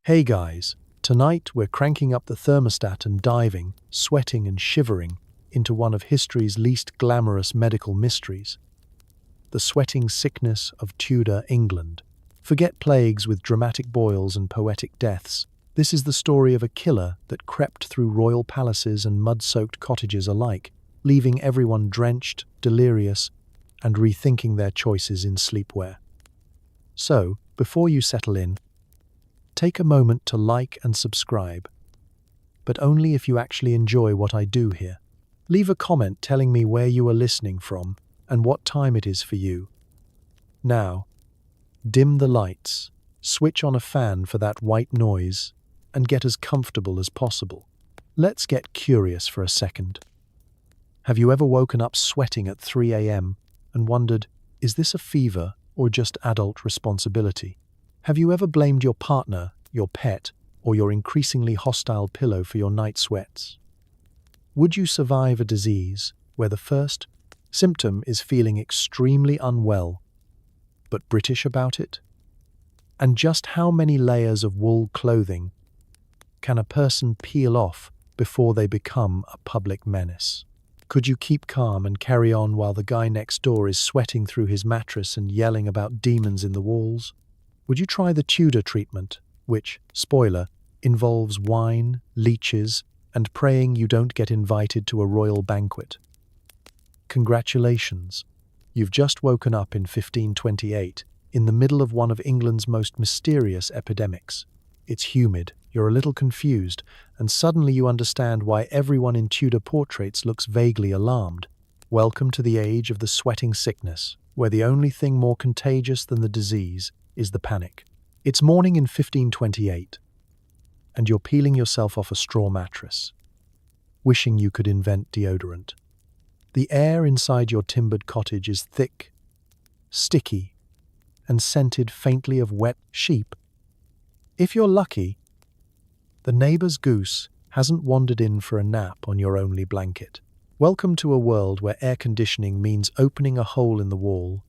Hey guys, tonight we're cranking up the thermostat and diving, sweating and shivering into one of history's least glamorous medical mysteries, the sweating sickness of Tudor England. Forget plagues with dramatic boils and poetic deaths. This is the story of a killer that crept through royal palaces and mud-soaked cottages alike, leaving everyone drenched, delirious, and rethinking their choices in sleepwear. So, before you settle in, take a moment to like and subscribe, but only if you actually enjoy what I do here. Leave a comment telling me where you are listening from and what time it is for you. Now, dim the lights, switch on a fan for that white noise, and get as comfortable as possible. Let's get curious for a second. Have you ever woken up sweating at 3 a.m. and wondered, is this a fever or just adult responsibility? Have you ever blamed your partner, your pet, or your increasingly hostile pillow for your night sweats? Would you survive a disease where the first symptom is feeling extremely unwell, but British about it? And just how many layers of wool clothing can a person peel off before they become a public menace? Could you keep calm and carry on while the guy next door is sweating through his mattress and yelling about demons in the walls? Would you try the Tudor treatment, which, spoiler, involves wine, leeches, and praying you don't get invited to a royal banquet? Congratulations, you've just woken up in 1528, in the middle of one of England's most mysterious epidemics. It's humid, you're a little confused, and suddenly you understand why everyone in Tudor portraits looks vaguely alarmed. Welcome to the age of the sweating sickness, where the only thing more contagious than the disease is the panic. It's morning in 1528, and you're peeling yourself off a straw mattress, wishing you could invent deodorant. The air inside your timbered cottage is thick, sticky, and scented faintly of wet sheep. If you're lucky, the neighbor's goose hasn't wandered in for a nap on your only blanket. Welcome to a world where air conditioning means opening a hole in the wall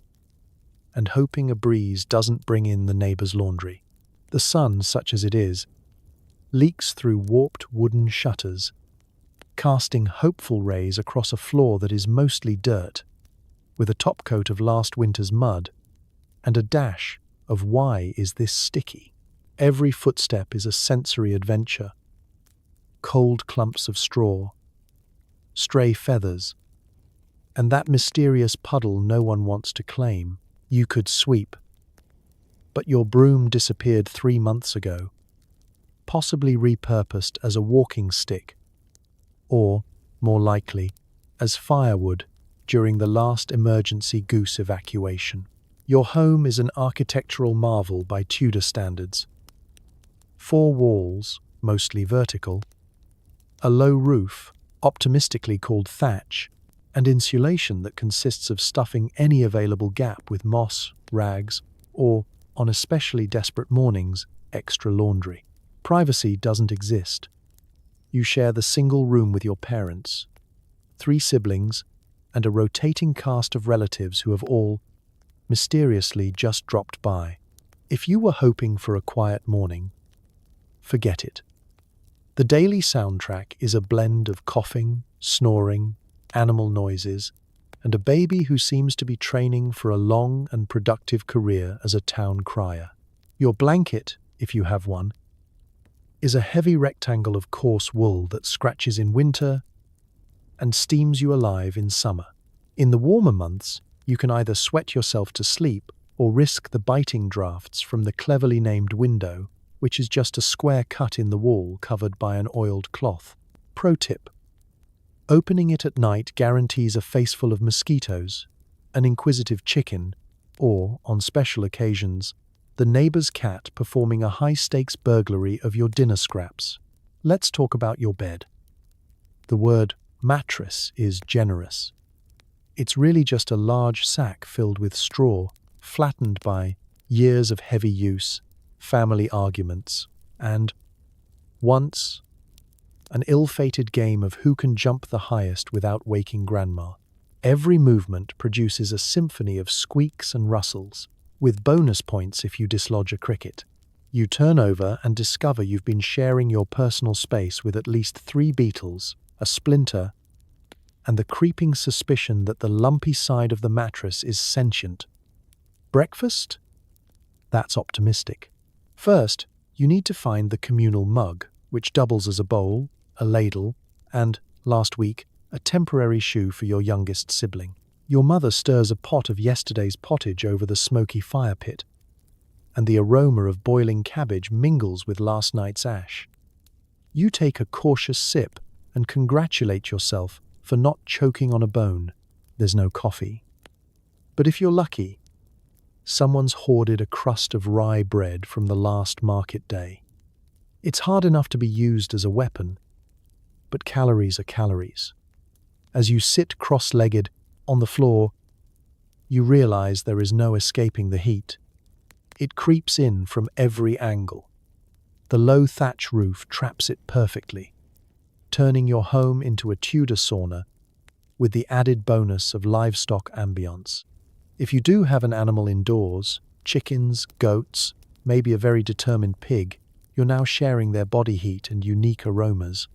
and hoping a breeze doesn't bring in the neighbor's laundry. The sun, such as it is, leaks through warped wooden shutters, casting hopeful rays across a floor that is mostly dirt, with a top coat of last winter's mud and a dash of why is this sticky. Every footstep is a sensory adventure. Cold clumps of straw, stray feathers, and that mysterious puddle no one wants to claim. You could sweep, but your broom disappeared 3 months ago, possibly repurposed as a walking stick, or, more likely, as firewood during the last emergency goose evacuation. Your home is an architectural marvel by Tudor standards. 4 walls, mostly vertical, a low roof, optimistically called thatch, and insulation that consists of stuffing any available gap with moss, rags, or, on especially desperate mornings, extra laundry. Privacy doesn't exist. You share the single room with your parents, 3 siblings, and a rotating cast of relatives who have all, mysteriously, just dropped by. If you were hoping for a quiet morning, forget it. The daily soundtrack is a blend of coughing, snoring, animal noises, and a baby who seems to be training for a long and productive career as a town crier. Your blanket, if you have one, is a heavy rectangle of coarse wool that scratches in winter and steams you alive in summer. In the warmer months, you can either sweat yourself to sleep or risk the biting drafts from the cleverly named window, which is just a square cut in the wall covered by an oiled cloth. Pro tip: opening it at night guarantees a face full of mosquitoes, an inquisitive chicken, or, on special occasions, the neighbor's cat performing a high-stakes burglary of your dinner scraps. Let's talk about your bed. The word mattress is generous. It's really just a large sack filled with straw, flattened by years of heavy use, family arguments, and, once, an ill-fated game of who can jump the highest without waking grandma. Every movement produces a symphony of squeaks and rustles, with bonus points if you dislodge a cricket. You turn over and discover you've been sharing your personal space with at least 3 beetles, a splinter, and the creeping suspicion that the lumpy side of the mattress is sentient. Breakfast? That's optimistic. First, you need to find the communal mug, which doubles as a bowl, a ladle, and, last week, a temporary shoe for your youngest sibling. Your mother stirs a pot of yesterday's pottage over the smoky fire pit, and the aroma of boiling cabbage mingles with last night's ash. You take a cautious sip and congratulate yourself for not choking on a bone. There's no coffee. But if you're lucky, someone's hoarded a crust of rye bread from the last market day. It's hard enough to be used as a weapon, but calories are calories. As you sit cross-legged on the floor, you realize there is no escaping the heat. It creeps in from every angle. The low thatch roof traps it perfectly, turning your home into a Tudor sauna with the added bonus of livestock ambience. If you do have an animal indoors, chickens, goats, maybe a very determined pig, you're now sharing their body heat and unique aromas.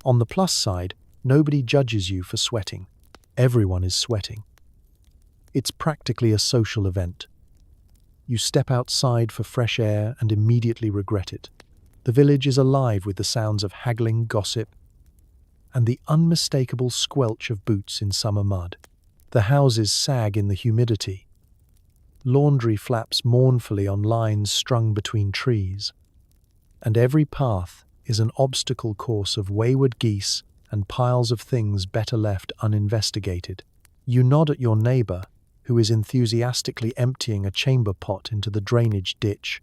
On the plus side, nobody judges you for sweating. Everyone is sweating. It's practically a social event. You step outside for fresh air and immediately regret it. The village is alive with the sounds of haggling gossip and the unmistakable squelch of boots in summer mud. The houses sag in the humidity. Laundry flaps mournfully on lines strung between trees. And every path is an obstacle course of wayward geese and piles of things better left uninvestigated. You nod at your neighbor, who is enthusiastically emptying a chamber pot into the drainage ditch,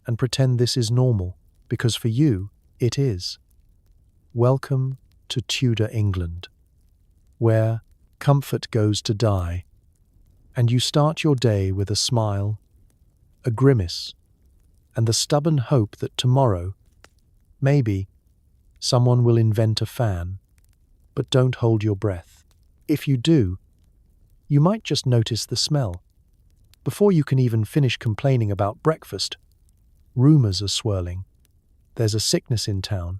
and pretend this is normal, because for you, it is. Welcome to Tudor England, where comfort goes to die, and you start your day with a smile, a grimace, and the stubborn hope that tomorrow, maybe, someone will invent a fan. But don't hold your breath. If you do, you might just notice the smell. Before you can even finish complaining about breakfast, rumors are swirling. There's a sickness in town,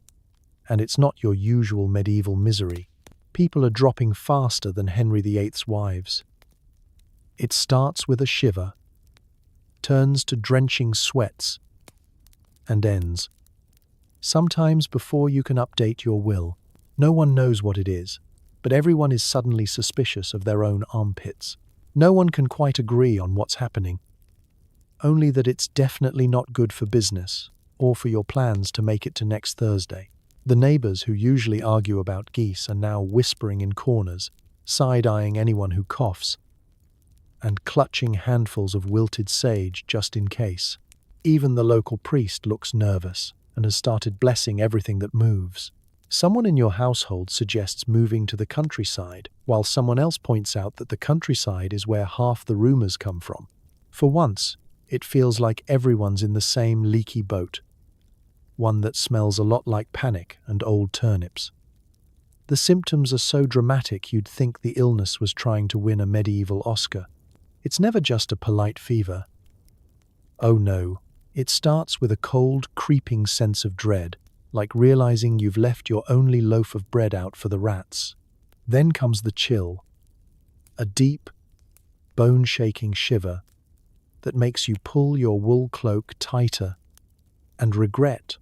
and it's not your usual medieval misery. People are dropping faster than Henry VIII's wives. It starts with a shiver, turns to drenching sweats, and ends. Sometimes before you can update your will. No one knows what it is, but everyone is suddenly suspicious of their own armpits. No one can quite agree on what's happening, only that it's definitely not good for business or for your plans to make it to next Thursday. The neighbors who usually argue about geese are now whispering in corners, side-eyeing anyone who coughs, and clutching handfuls of wilted sage just in case. Even the local priest looks nervous and has started blessing everything that moves. Someone in your household suggests moving to the countryside, while someone else points out that the countryside is where half the rumors come from. For once, it feels like everyone's in the same leaky boat, one that smells a lot like panic and old turnips. The symptoms are so dramatic you'd think the illness was trying to win a medieval Oscar. It's never just a polite fever. Oh no, it starts with a cold, creeping sense of dread, like realizing you've left your only loaf of bread out for the rats. Then comes the chill, a deep, bone-shaking shiver that makes you pull your wool cloak tighter and regret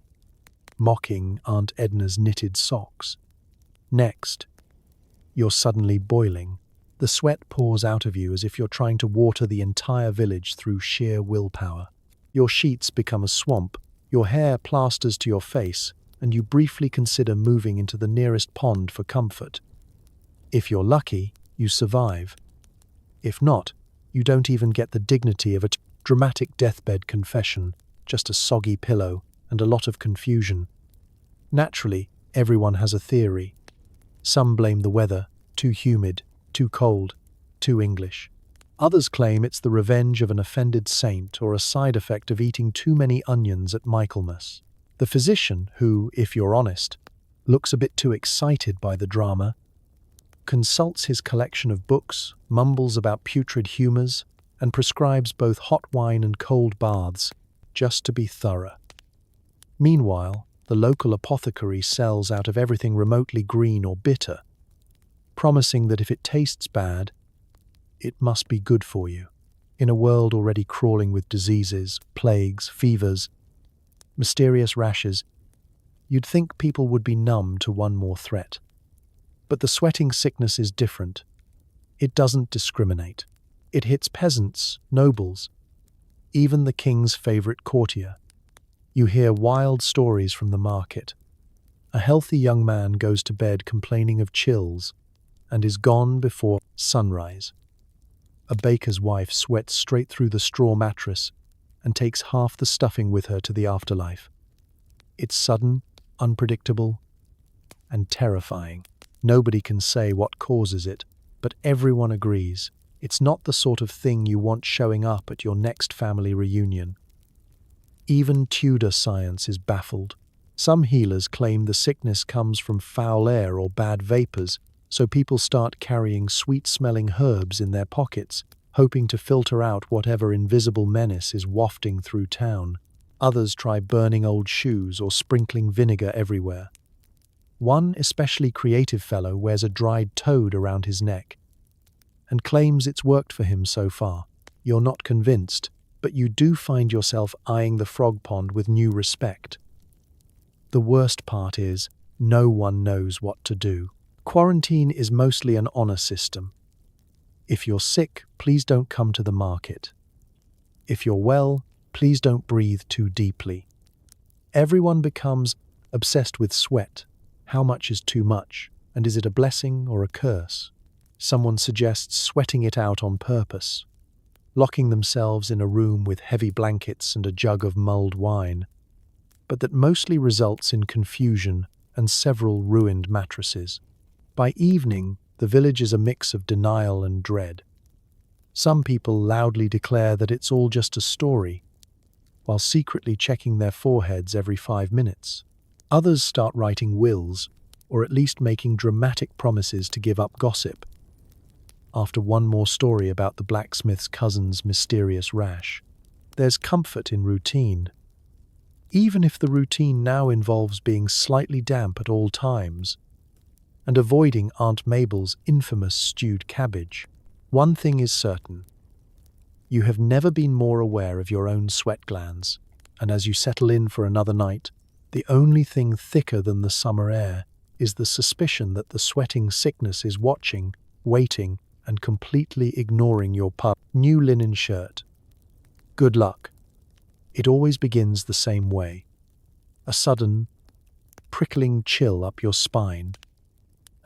mocking Aunt Edna's knitted socks. Next, you're suddenly boiling. The sweat pours out of you as if you're trying to water the entire village through sheer willpower. Your sheets become a swamp, your hair plasters to your face, and you briefly consider moving into the nearest pond for comfort. If you're lucky, you survive. If not, you don't even get the dignity of a dramatic deathbed confession, just a soggy pillow and a lot of confusion. Naturally, everyone has a theory. Some blame the weather, too humid, too cold, too English. Others claim it's the revenge of an offended saint or a side effect of eating too many onions at Michaelmas. The physician, who, if you're honest, looks a bit too excited by the drama, consults his collection of books, mumbles about putrid humours, and prescribes both hot wine and cold baths, just to be thorough. Meanwhile, the local apothecary sells out of everything remotely green or bitter, promising that if it tastes bad, it must be good for you. In a world already crawling with diseases, plagues, fevers, mysterious rashes, you'd think people would be numb to one more threat. But the sweating sickness is different. It doesn't discriminate. It hits peasants, nobles, even the king's favorite courtier. You hear wild stories from the market. A healthy young man goes to bed complaining of chills and is gone before sunrise. A baker's wife sweats straight through the straw mattress and takes half the stuffing with her to the afterlife. It's sudden, unpredictable, and terrifying. Nobody can say what causes it, but everyone agrees. It's not the sort of thing you want showing up at your next family reunion. Even Tudor science is baffled. Some healers claim the sickness comes from foul air or bad vapors, so people start carrying sweet-smelling herbs in their pockets, hoping to filter out whatever invisible menace is wafting through town. Others try burning old shoes or sprinkling vinegar everywhere. One especially creative fellow wears a dried toad around his neck and claims it's worked for him so far. You're not convinced, but you do find yourself eyeing the frog pond with new respect. The worst part is, no one knows what to do. Quarantine is mostly an honor system. If you're sick, please don't come to the market. If you're well, please don't breathe too deeply. Everyone becomes obsessed with sweat. How much is too much? And is it a blessing or a curse? Someone suggests sweating it out on purpose, locking themselves in a room with heavy blankets and a jug of mulled wine, but that mostly results in confusion and several ruined mattresses. By evening, the village is a mix of denial and dread. Some people loudly declare that it's all just a story, while secretly checking their foreheads every 5 minutes. Others start writing wills, or at least making dramatic promises to give up gossip. After one more story about the blacksmith's cousin's mysterious rash, there's comfort in routine. Even if the routine now involves being slightly damp at all times and avoiding Aunt Mabel's infamous stewed cabbage. One thing is certain. You have never been more aware of your own sweat glands, and as you settle in for another night, the only thing thicker than the summer air is the suspicion that the sweating sickness is watching, waiting, and completely ignoring your new linen shirt. Good luck. It always begins the same way. A sudden, prickling chill up your spine,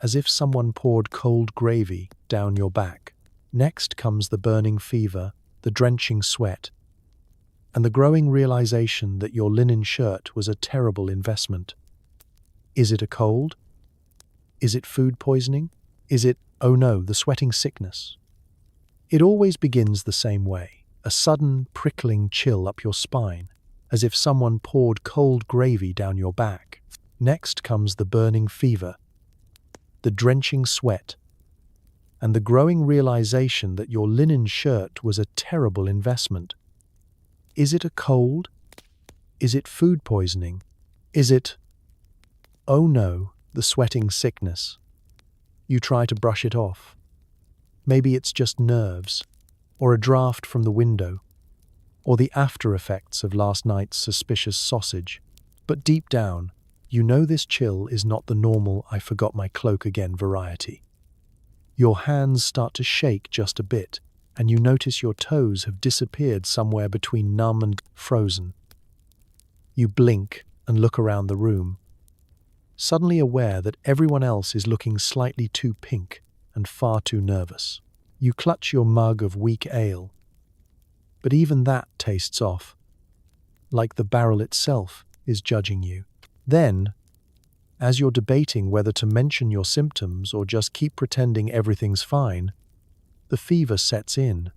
as if someone poured cold gravy down your back. Next comes the burning fever, the drenching sweat, and the growing realization that your linen shirt was a terrible investment. Is it a cold? Is it food poisoning? Is it, oh no, the sweating sickness? It always begins the same way, a sudden prickling chill up your spine, as if someone poured cold gravy down your back. Next comes the burning fever, the drenching sweat, and the growing realization that your linen shirt was a terrible investment. Is it a cold? Is it food poisoning? Is it, oh no, the sweating sickness? You try to brush it off. Maybe it's just nerves, or a draft from the window, or the after effects of last night's suspicious sausage. But deep down, you know this chill is not the normal "I forgot my cloak again" variety. Your hands start to shake just a bit, and you notice your toes have disappeared somewhere between numb and frozen. You blink and look around the room, suddenly aware that everyone else is looking slightly too pink and far too nervous. You clutch your mug of weak ale, but even that tastes off, like the barrel itself is judging you. Then, as you're debating whether to mention your symptoms or just keep pretending everything's fine, the fever sets in.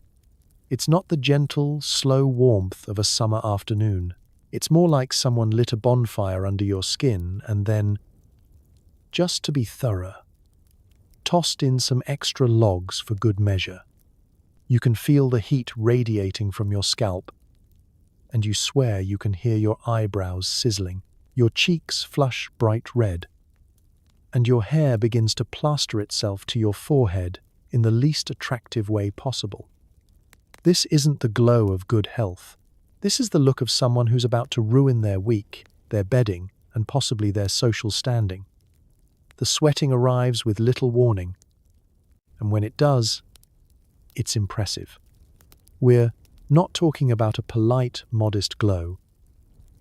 It's not the gentle, slow warmth of a summer afternoon. It's more like someone lit a bonfire under your skin and then, just to be thorough, tossed in some extra logs for good measure. You can feel the heat radiating from your scalp, and you swear you can hear your eyebrows sizzling. Your cheeks flush bright red, and your hair begins to plaster itself to your forehead in the least attractive way possible. This isn't the glow of good health. This is the look of someone who's about to ruin their week, their bedding, and possibly their social standing. The sweating arrives with little warning, and when it does, it's impressive. We're not talking about a polite, modest glow.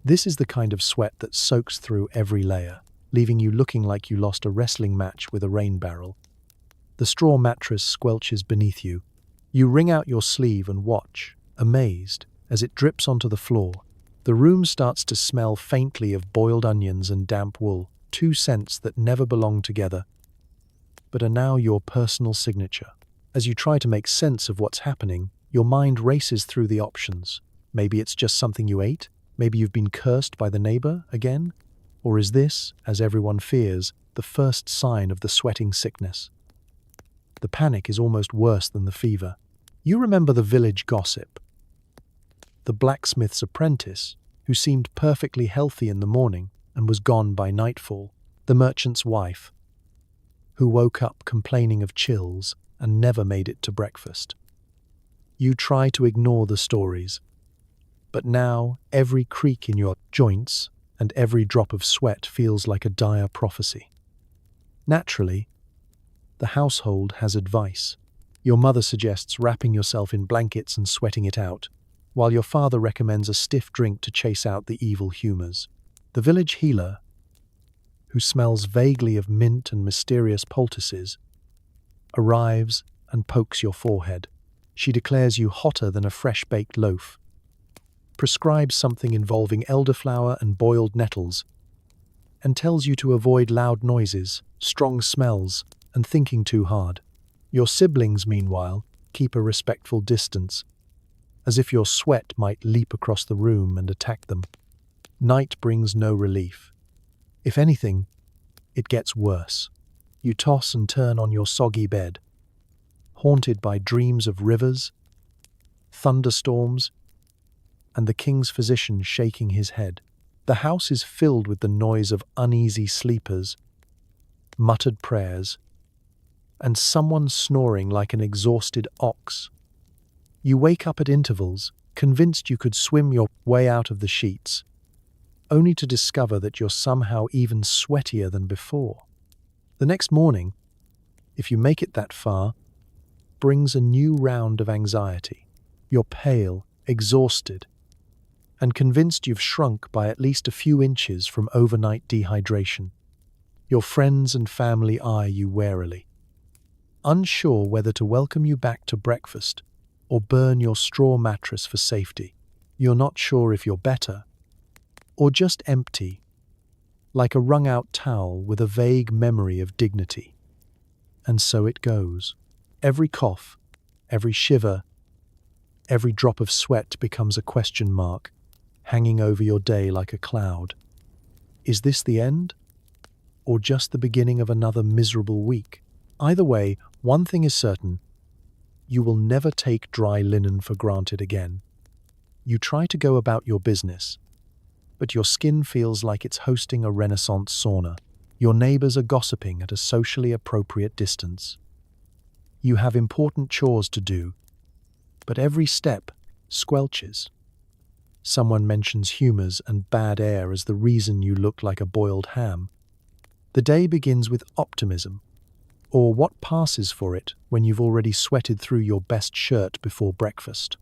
This is the kind of sweat that soaks through every layer, leaving you looking like you lost a wrestling match with a rain barrel. The straw mattress squelches beneath you. You wring out your sleeve and watch, amazed, as it drips onto the floor. The room starts to smell faintly of boiled onions and damp wool, two scents that never belonged together, but are now your personal signature. As you try to make sense of what's happening, your mind races through the options. Maybe it's just something you ate? Maybe you've been cursed by the neighbor again? Or is this, as everyone fears, the first sign of the sweating sickness? The panic is almost worse than the fever. You remember the village gossip. The blacksmith's apprentice, who seemed perfectly healthy in the morning and was gone by nightfall. The merchant's wife, who woke up complaining of chills and never made it to breakfast. You try to ignore the stories, but now every creak in your joints and every drop of sweat feels like a dire prophecy. Naturally, the household has advice. Your mother suggests wrapping yourself in blankets and sweating it out, while your father recommends a stiff drink to chase out the evil humors. The village healer, who smells vaguely of mint and mysterious poultices, arrives and pokes your forehead. She declares you hotter than a fresh-baked loaf, prescribes something involving elderflower and boiled nettles, and tells you to avoid loud noises, strong smells, and thinking too hard. Your siblings, meanwhile, keep a respectful distance, as if your sweat might leap across the room and attack them. Night brings no relief. If anything, it gets worse. You toss and turn on your soggy bed, haunted by dreams of rivers, thunderstorms, and the king's physician shaking his head. The house is filled with the noise of uneasy sleepers, muttered prayers, and someone snoring like an exhausted ox. You wake up at intervals, convinced you could swim your way out of the sheets, only to discover that you're somehow even sweatier than before. The next morning, if you make it that far, brings a new round of anxiety. You're pale, exhausted, and convinced you've shrunk by at least a few inches from overnight dehydration. Your friends and family eye you warily, unsure whether to welcome you back to breakfast or burn your straw mattress for safety. You're not sure if you're better or just empty, like a wrung-out towel with a vague memory of dignity. And so it goes. Every cough, every shiver, every drop of sweat becomes a question mark, hanging over your day like a cloud. Is this the end? Or just the beginning of another miserable week? Either way, one thing is certain: you will never take dry linen for granted again. You try to go about your business, but your skin feels like it's hosting a Renaissance sauna. Your neighbors are gossiping at a socially appropriate distance. You have important chores to do, but every step squelches. Someone mentions humors and bad air as the reason you look like a boiled ham. The day begins with optimism, or what passes for it when you've already sweated through your best shirt before breakfast.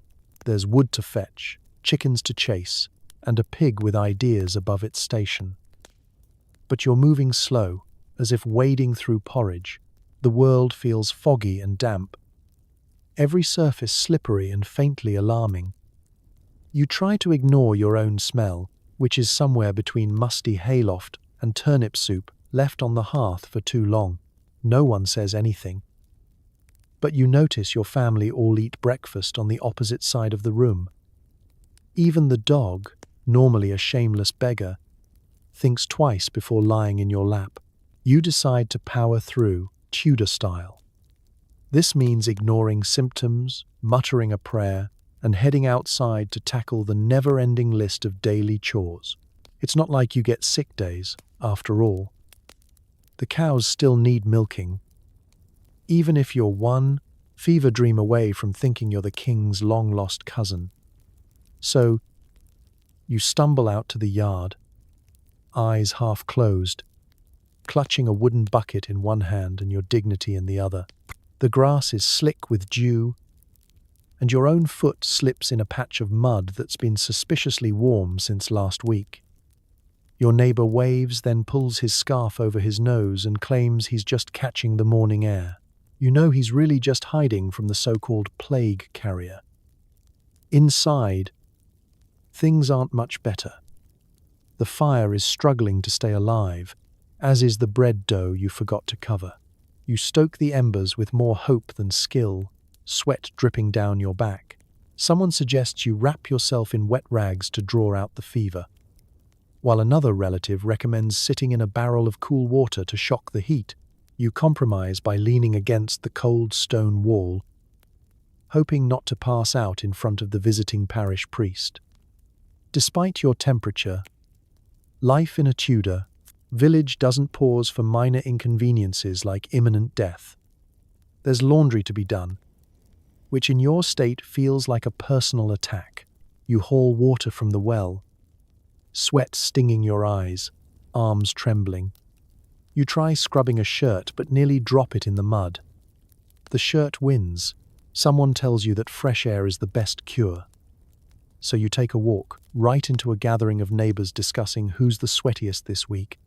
There's wood to fetch, chickens to chase, and a pig with ideas above its station. But you're moving slow, as if wading through porridge. The world feels foggy and damp, every surface slippery and faintly alarming. You try to ignore your own smell, which is somewhere between musty hayloft and turnip soup left on the hearth for too long. No one says anything. But you notice your family all eat breakfast on the opposite side of the room. Even the dog, normally a shameless beggar, thinks twice before lying in your lap. You decide to power through, Tudor style. This means ignoring symptoms, muttering a prayer, and heading outside to tackle the never-ending list of daily chores. It's not like you get sick days, after all. The cows still need milking, even if you're one fever dream away from thinking you're the king's long-lost cousin. So, you stumble out to the yard, eyes half closed, clutching a wooden bucket in one hand and your dignity in the other. The grass is slick with dew, and your own foot slips in a patch of mud that's been suspiciously warm since last week. Your neighbor waves, then pulls his scarf over his nose and claims he's just catching the morning air. You know he's really just hiding from the so-called plague carrier. Inside, things aren't much better. The fire is struggling to stay alive, as is the bread dough you forgot to cover. You stoke the embers with more hope than skill, sweat dripping down your back. Someone suggests you wrap yourself in wet rags to draw out the fever, while another relative recommends sitting in a barrel of cool water to shock the heat. You compromise by leaning against the cold stone wall, hoping not to pass out in front of the visiting parish priest. Despite your temperature, life in a Tudor village doesn't pause for minor inconveniences like imminent death. There's laundry to be done, which in your state feels like a personal attack. You haul water from the well, sweat stinging your eyes, arms trembling. You try scrubbing a shirt but nearly drop it in the mud. The shirt wins. Someone tells you that fresh air is the best cure. So you take a walk right into a gathering of neighbors discussing who's the sweatiest this week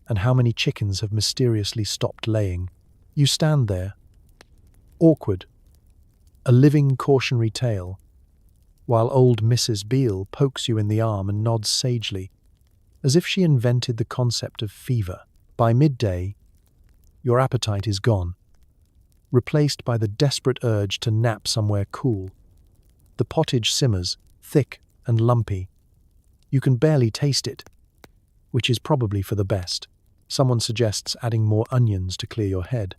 and how many chickens have mysteriously stopped laying. You stand there, awkward, a living cautionary tale, while old Mrs. Beale pokes you in the arm and nods sagely, as if she invented the concept of fever. By midday, your appetite is gone, replaced by the desperate urge to nap somewhere cool. The pottage simmers, thick and lumpy. You can barely taste it, which is probably for the best. Someone suggests adding more onions to clear your head.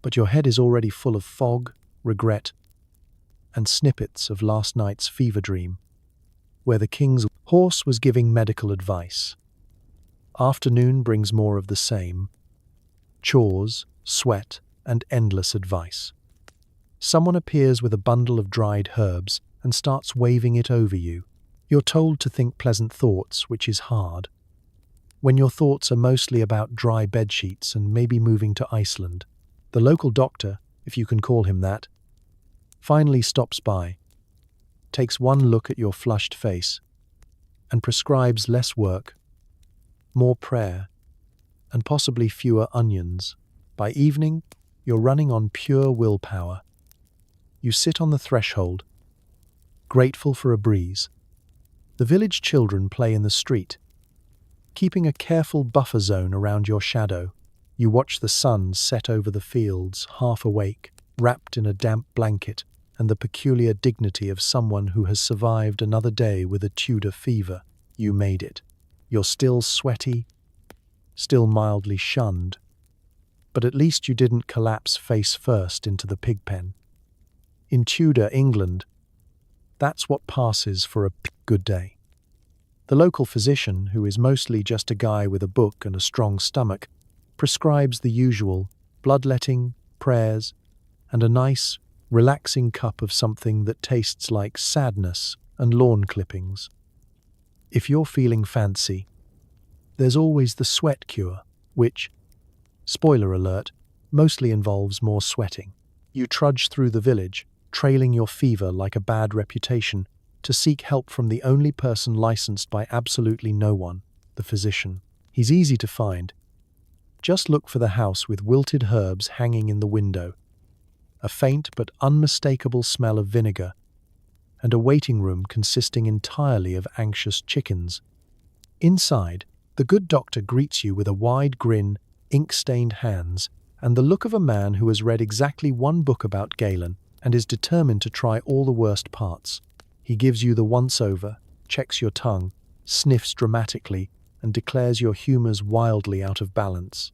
But your head is already full of fog, regret, and snippets of last night's fever dream, where the king's horse was giving medical advice. Afternoon brings more of the same: chores, sweat, and endless advice. Someone appears with a bundle of dried herbs and starts waving it over you. You're told to think pleasant thoughts, which is hard, when your thoughts are mostly about dry bedsheets and maybe moving to Iceland. The local doctor, if you can call him that, finally stops by, takes one look at your flushed face, and prescribes less work, more prayer, and possibly fewer onions. By evening, you're running on pure willpower. You sit on the threshold, grateful for a breeze. The village children play in the street, keeping a careful buffer zone around your shadow. You watch the sun set over the fields, half awake, wrapped in a damp blanket, and the peculiar dignity of someone who has survived another day with a Tudor fever. You made it. You're still sweaty, still mildly shunned, but at least you didn't collapse face first into the pig pen. In Tudor England, that's what passes for a good day. The local physician, who is mostly just a guy with a book and a strong stomach, prescribes the usual bloodletting, prayers, and a nice, relaxing cup of something that tastes like sadness and lawn clippings. If you're feeling fancy, there's always the sweat cure, which, spoiler alert, mostly involves more sweating. You trudge through the village, trailing your fever like a bad reputation, to seek help from the only person licensed by absolutely no one, the physician. He's easy to find. Just look for the house with wilted herbs hanging in the window, a faint but unmistakable smell of vinegar, and a waiting room consisting entirely of anxious chickens. Inside, the good doctor greets you with a wide grin, ink-stained hands, and the look of a man who has read exactly one book about Galen and is determined to try all the worst parts. He gives you the once-over, checks your tongue, sniffs dramatically, and declares your humors wildly out of balance.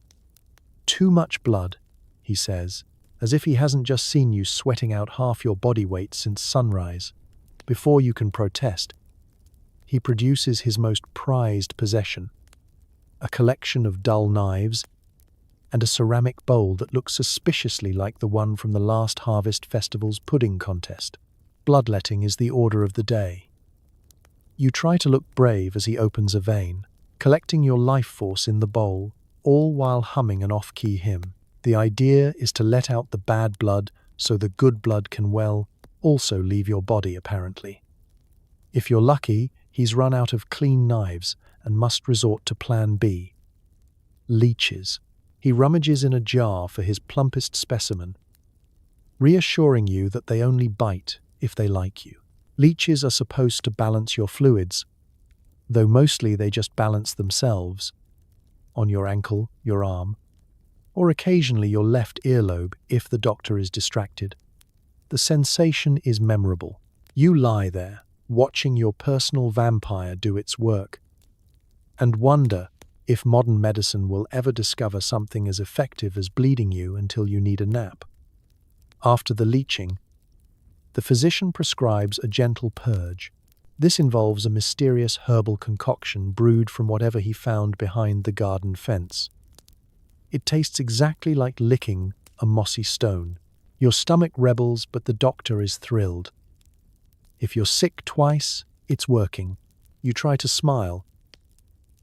"Too much blood," he says, as if he hasn't just seen you sweating out half your body weight since sunrise. Before you can protest, he produces his most prized possession, a collection of dull knives and a ceramic bowl that looks suspiciously like the one from the last Harvest Festival's pudding contest. Bloodletting is the order of the day. You try to look brave as he opens a vein, collecting your life force in the bowl, all while humming an off-key hymn. The idea is to let out the bad blood so the good blood can, well, also leave your body, apparently. If you're lucky, he's run out of clean knives and must resort to plan B. Leeches. He rummages in a jar for his plumpest specimen, reassuring you that they only bite if they like you. Leeches are supposed to balance your fluids, though mostly they just balance themselves on your ankle, your arm, or occasionally your left earlobe if the doctor is distracted. The sensation is memorable. You lie there, watching your personal vampire do its work, and wonder if modern medicine will ever discover something as effective as bleeding you until you need a nap. After the leeching, the physician prescribes a gentle purge. This involves a mysterious herbal concoction brewed from whatever he found behind the garden fence. It tastes exactly like licking a mossy stone. Your stomach rebels, but the doctor is thrilled. If you're sick twice, it's working. You try to smile,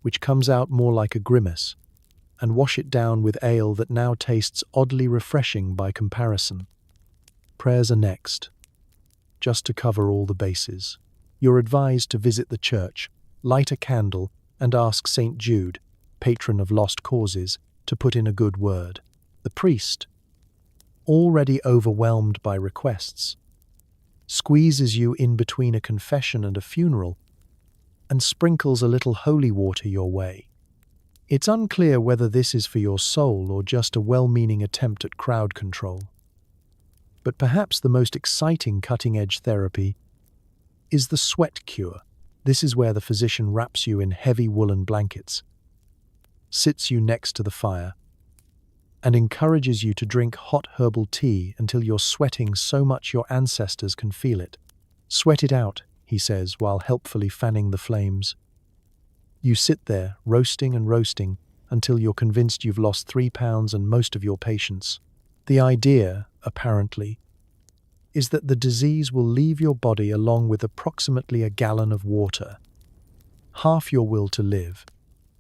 which comes out more like a grimace, and wash it down with ale that now tastes oddly refreshing by comparison. Prayers are next, just to cover all the bases. You're advised to visit the church, light a candle, and ask St. Jude, patron of lost causes, to put in a good word. The priest, already overwhelmed by requests, squeezes you in between a confession and a funeral and sprinkles a little holy water your way. It's unclear whether this is for your soul or just a well-meaning attempt at crowd control. But perhaps the most exciting cutting-edge therapy is the sweat cure. This is where the physician wraps you in heavy woolen blankets, sits you next to the fire, and encourages you to drink hot herbal tea until you're sweating so much your ancestors can feel it. Sweat it out, he says, while helpfully fanning the flames. You sit there, roasting and roasting, until you're convinced you've lost 3 pounds and most of your patience. The idea, apparently, is that the disease will leave your body along with approximately a gallon of water, half your will to live,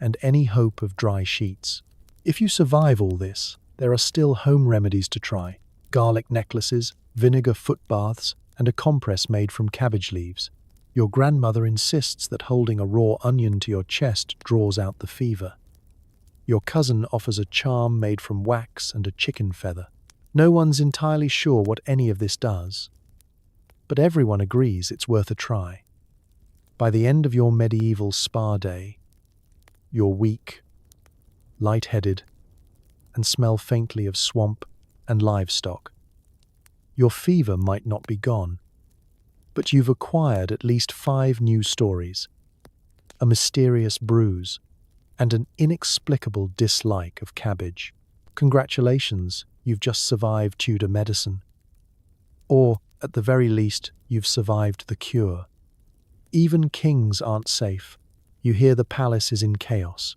and any hope of dry sheets. If you survive all this, there are still home remedies to try: garlic necklaces, vinegar foot baths, and a compress made from cabbage leaves. Your grandmother insists that holding a raw onion to your chest draws out the fever. Your cousin offers a charm made from wax and a chicken feather. No one's entirely sure what any of this does, but everyone agrees it's worth a try. By the end of your medieval spa day, you're weak, lightheaded, and smell faintly of swamp and livestock. Your fever might not be gone, but you've acquired at least 5 new stories, a mysterious bruise, and an inexplicable dislike of cabbage. Congratulations, you've just survived Tudor medicine. Or, at the very least, you've survived the cure. Even kings aren't safe. You hear the palace is in chaos.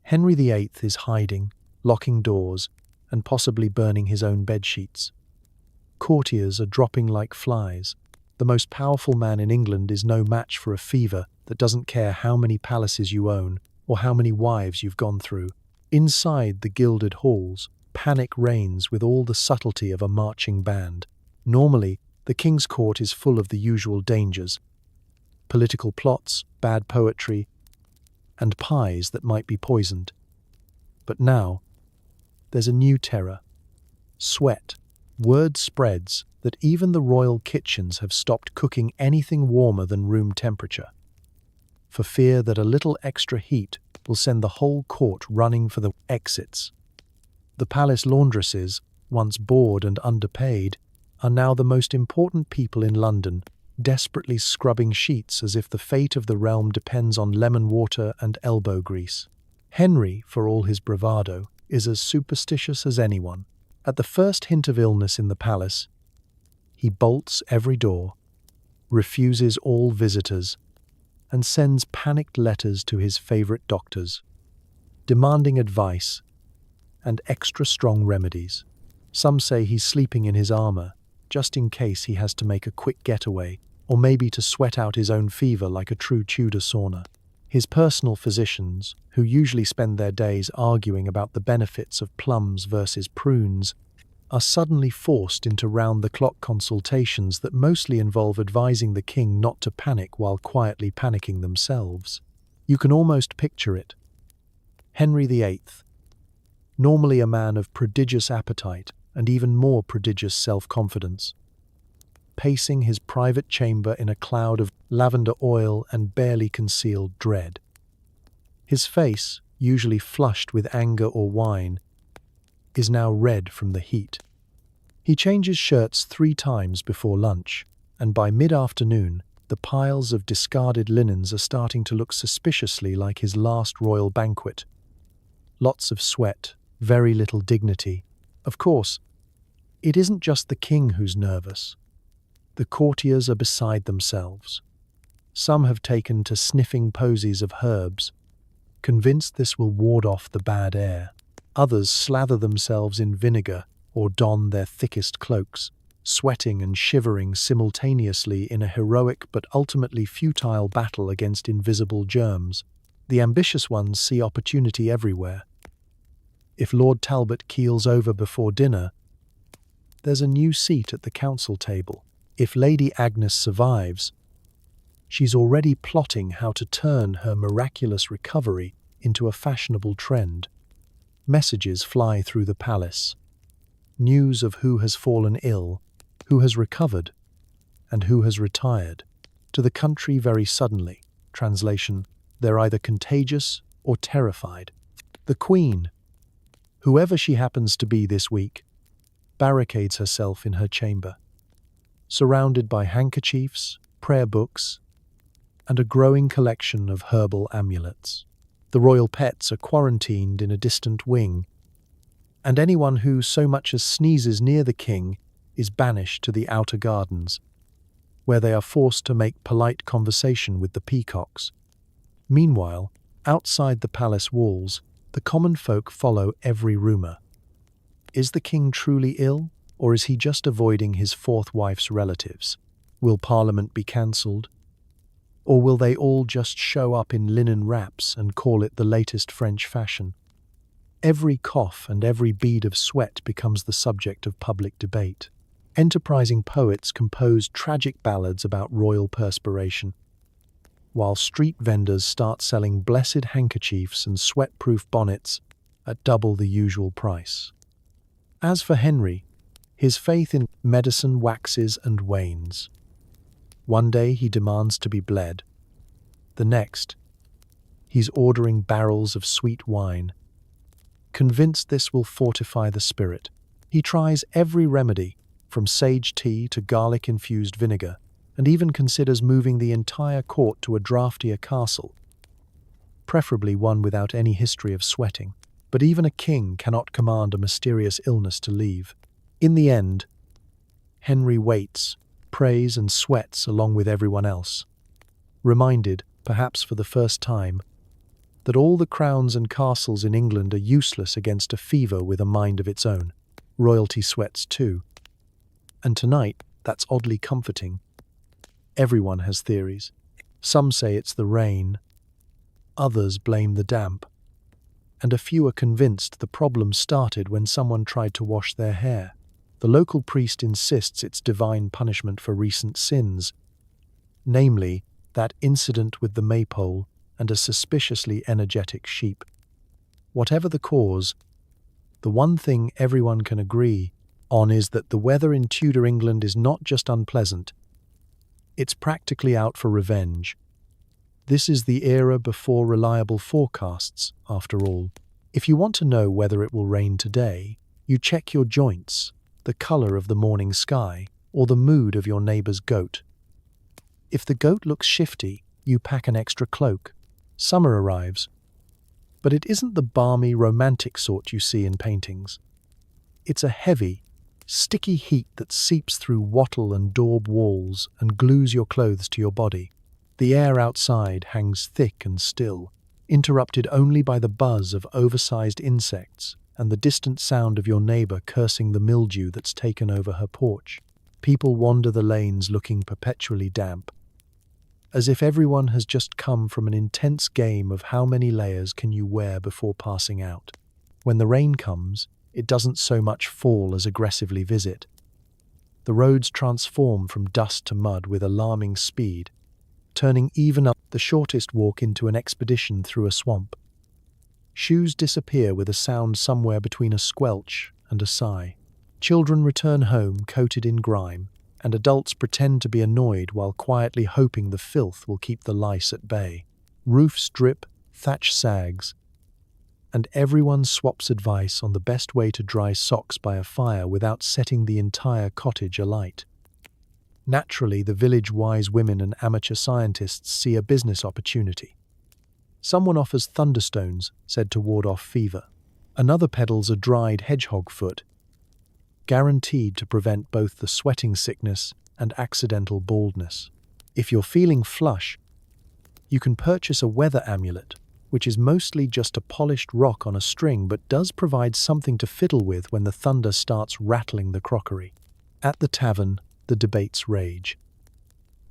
Henry VIII is hiding, locking doors, and possibly burning his own bedsheets. Courtiers are dropping like flies. The most powerful man in England is no match for a fever that doesn't care how many palaces you own or how many wives you've gone through. Inside the gilded halls, panic reigns with all the subtlety of a marching band. Normally, the king's court is full of the usual dangers: political plots, bad poetry, and pies that might be poisoned. But now, there's a new terror: sweat. Word spreads that even the royal kitchens have stopped cooking anything warmer than room temperature, for fear that a little extra heat will send the whole court running for the exits. The palace laundresses, once bored and underpaid, are now the most important people in London, desperately scrubbing sheets as if the fate of the realm depends on lemon water and elbow grease. Henry, for all his bravado, is as superstitious as anyone, At the first hint of illness in the palace, he bolts every door, refuses all visitors, and sends panicked letters to his favorite doctors, demanding advice and extra strong remedies. Some say he's sleeping in his armor, just in case he has to make a quick getaway, or maybe to sweat out his own fever like a true Tudor sauna. His personal physicians, who usually spend their days arguing about the benefits of plums versus prunes, are suddenly forced into round-the-clock consultations that mostly involve advising the king not to panic while quietly panicking themselves. You can almost picture it. Henry VIII, normally a man of prodigious appetite and even more prodigious self-confidence, pacing his private chamber in a cloud of lavender oil and barely concealed dread. His face, usually flushed with anger or wine, is now red from the heat. He changes shirts 3 times before lunch, and by mid-afternoon, the piles of discarded linens are starting to look suspiciously like his last royal banquet. Lots of sweat, very little dignity. Of course, it isn't just the king who's nervous. The courtiers are beside themselves. Some have taken to sniffing posies of herbs, convinced this will ward off the bad air. Others slather themselves in vinegar or don their thickest cloaks, sweating and shivering simultaneously in a heroic but ultimately futile battle against invisible germs. The ambitious ones see opportunity everywhere. If Lord Talbot keels over before dinner, there's a new seat at the council table. If Lady Agnes survives, she's already plotting how to turn her miraculous recovery into a fashionable trend. Messages fly through the palace. News of who has fallen ill, who has recovered, and who has retired. To the country very suddenly. Translation: they're either contagious or terrified. The Queen, whoever she happens to be this week, barricades herself in her chamber, surrounded by handkerchiefs, prayer books, and a growing collection of herbal amulets. The royal pets are quarantined in a distant wing, and anyone who so much as sneezes near the king is banished to the outer gardens, where they are forced to make polite conversation with the peacocks. Meanwhile, outside the palace walls, the common folk follow every rumor. Is the king truly ill, or is he just avoiding his 4th wife's relatives? Will Parliament be cancelled? Or will they all just show up in linen wraps and call it the latest French fashion? Every cough and every bead of sweat becomes the subject of public debate. Enterprising poets compose tragic ballads about royal perspiration, while street vendors start selling blessed handkerchiefs and sweat-proof bonnets at double the usual price. As for Henry, his faith in medicine waxes and wanes. One day he demands to be bled. The next, he's ordering barrels of sweet wine. Convinced this will fortify the spirit, he tries every remedy, from sage tea to garlic-infused vinegar, and even considers moving the entire court to a draftier castle, preferably one without any history of sweating. But even a king cannot command a mysterious illness to leave. In the end, Henry waits, prays and sweats along with everyone else, reminded, perhaps for the first time, that all the crowns and castles in England are useless against a fever with a mind of its own. Royalty sweats too. And tonight, that's oddly comforting. Everyone has theories. Some say it's the rain, others blame the damp, and a few are convinced the problem started when someone tried to wash their hair. The local priest insists it's divine punishment for recent sins, namely, that incident with the maypole and a suspiciously energetic sheep. Whatever the cause, the one thing everyone can agree on is that the weather in Tudor England is not just unpleasant, it's practically out for revenge. This is the era before reliable forecasts, after all. If you want to know whether it will rain today, you check your joints, the color of the morning sky, or the mood of your neighbor's goat. If the goat looks shifty, you pack an extra cloak. Summer arrives, but it isn't the balmy, romantic sort you see in paintings. It's a heavy, sticky heat that seeps through wattle and daub walls and glues your clothes to your body. The air outside hangs thick and still, interrupted only by the buzz of oversized insects and the distant sound of your neighbor cursing the mildew that's taken over her porch. People wander the lanes looking perpetually damp, as if everyone has just come from an intense game of how many layers can you wear before passing out. When the rain comes, it doesn't so much fall as aggressively visit. The roads transform from dust to mud with alarming speed, turning even up the shortest walk into an expedition through a swamp. Shoes disappear with a sound somewhere between a squelch and a sigh. Children return home coated in grime, and adults pretend to be annoyed while quietly hoping the filth will keep the lice at bay. Roofs drip, thatch sags, and everyone swaps advice on the best way to dry socks by a fire without setting the entire cottage alight. Naturally, the village wise women and amateur scientists see a business opportunity. Someone offers thunderstones, said to ward off fever. Another peddles a dried hedgehog foot, guaranteed to prevent both the sweating sickness and accidental baldness. If you're feeling flush, you can purchase a weather amulet, which is mostly just a polished rock on a string but does provide something to fiddle with when the thunder starts rattling the crockery. At the tavern, the debates rage.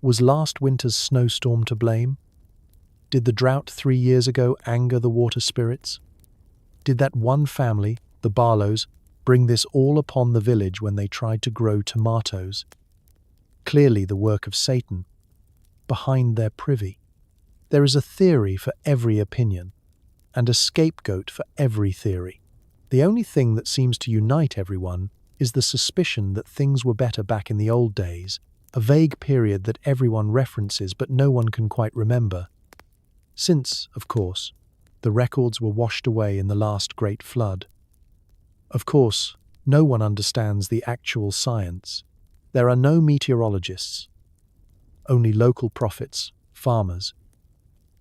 Was last winter's snowstorm to blame? Did the drought 3 years ago anger the water spirits? Did that one family, the Barlows, bring this all upon the village when they tried to grow tomatoes? Clearly the work of Satan, behind their privy. There is a theory for every opinion, and a scapegoat for every theory. The only thing that seems to unite everyone is the suspicion that things were better back in the old days, a vague period that everyone references but no one can quite remember. Since, of course, the records were washed away in the last great flood. Of course, no one understands the actual science. There are no meteorologists, only local prophets, farmers,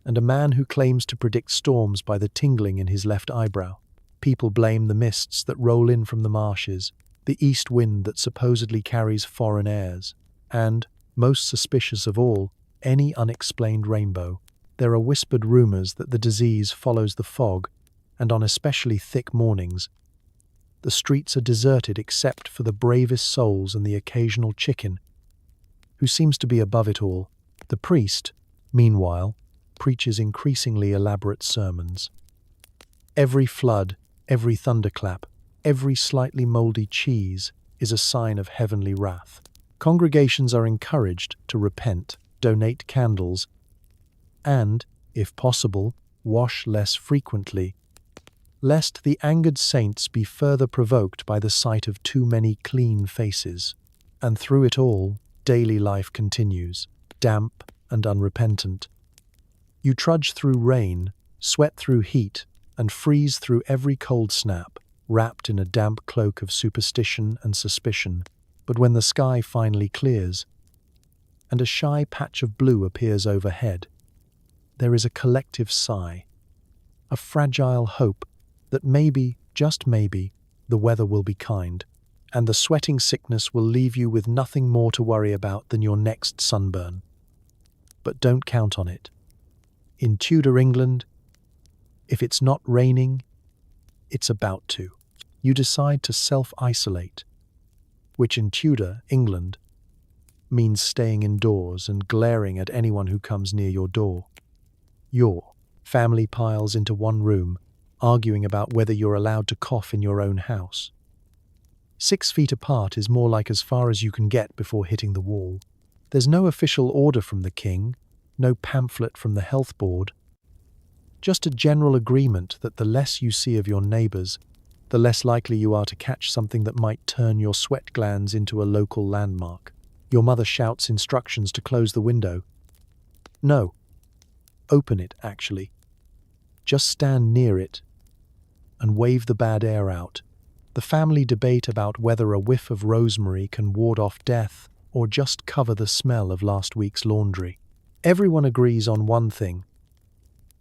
and a man who claims to predict storms by the tingling in his left eyebrow. People blame the mists that roll in from the marshes, the east wind that supposedly carries foreign airs, and, most suspicious of all, any unexplained rainbow. There are whispered rumors that the disease follows the fog, and on especially thick mornings, the streets are deserted except for the bravest souls and the occasional chicken, who seems to be above it all. The priest, meanwhile, preaches increasingly elaborate sermons. Every flood, every thunderclap, every slightly moldy cheese is a sign of heavenly wrath. Congregations are encouraged to repent, donate candles, and, if possible, wash less frequently, lest the angered saints be further provoked by the sight of too many clean faces. And through it all, daily life continues, damp and unrepentant. You trudge through rain, sweat through heat, and freeze through every cold snap, wrapped in a damp cloak of superstition and suspicion. But when the sky finally clears, and a shy patch of blue appears overhead, there is a collective sigh, a fragile hope that maybe, just maybe, the weather will be kind, and the sweating sickness will leave you with nothing more to worry about than your next sunburn. But don't count on it. In Tudor England, if it's not raining, it's about to. You decide to self-isolate, which in Tudor England means staying indoors and glaring at anyone who comes near your door. Your family piles into one room, arguing about whether you're allowed to cough in your own house. 6 feet apart is more like as far as you can get before hitting the wall. There's no official order from the king, no pamphlet from the health board, just a general agreement that the less you see of your neighbors, the less likely you are to catch something that might turn your sweat glands into a local landmark. Your mother shouts instructions to close the window. No, open it, actually. Just stand near it and wave the bad air out. The family debate about whether a whiff of rosemary can ward off death or just cover the smell of last week's laundry. Everyone agrees on one thing.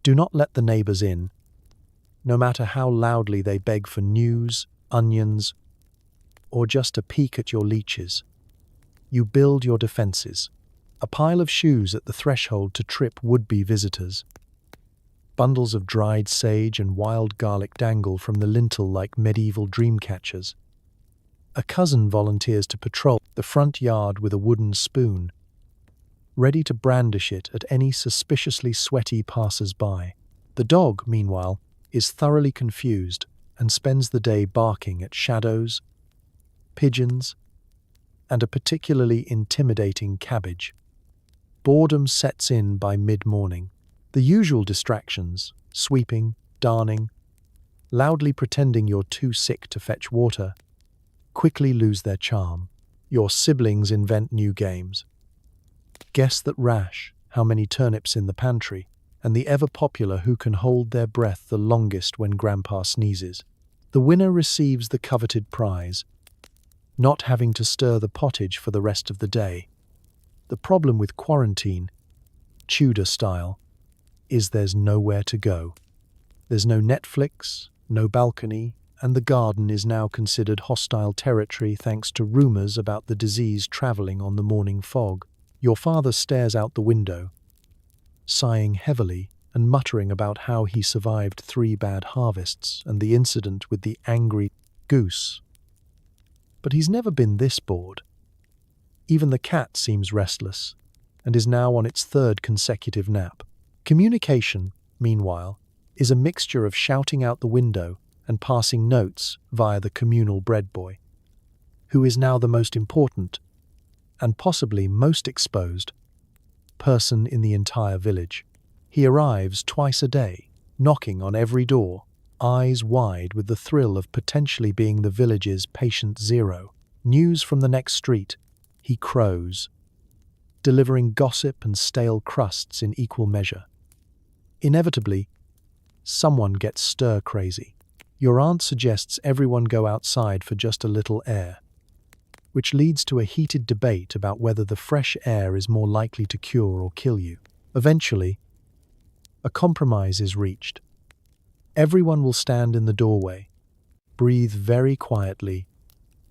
Do not let the neighbors in, no matter how loudly they beg for news, onions, or just a peek at your leeches. You build your defenses. A pile of shoes at the threshold to trip would-be visitors. Bundles of dried sage and wild garlic dangle from the lintel like medieval dream catchers. A cousin volunteers to patrol the front yard with a wooden spoon, ready to brandish it at any suspiciously sweaty passers-by. The dog, meanwhile, is thoroughly confused and spends the day barking at shadows, pigeons, and a particularly intimidating cabbage. Boredom sets in by mid-morning. The usual distractions, sweeping, darning, loudly pretending you're too sick to fetch water, quickly lose their charm. Your siblings invent new games. Guess that rash, how many turnips in the pantry, and the ever-popular who can hold their breath the longest when Grandpa sneezes. The winner receives the coveted prize, not having to stir the pottage for the rest of the day. The problem with quarantine, Tudor style, is there's nowhere to go. There's no Netflix, no balcony, and the garden is now considered hostile territory thanks to rumors about the disease traveling on the morning fog. Your father stares out the window, sighing heavily and muttering about how he survived 3 bad harvests and the incident with the angry goose. But he's never been this bored. Even the cat seems restless and is now on its 3rd consecutive nap. Communication, meanwhile, is a mixture of shouting out the window and passing notes via the communal bread boy, who is now the most important and possibly most exposed person in the entire village. He arrives twice a day, knocking on every door, eyes wide with the thrill of potentially being the village's patient zero. News from the next street, he crows, delivering gossip and stale crusts in equal measure. Inevitably, someone gets stir-crazy. Your aunt suggests everyone go outside for just a little air, which leads to a heated debate about whether the fresh air is more likely to cure or kill you. Eventually, a compromise is reached. Everyone will stand in the doorway, breathe very quietly,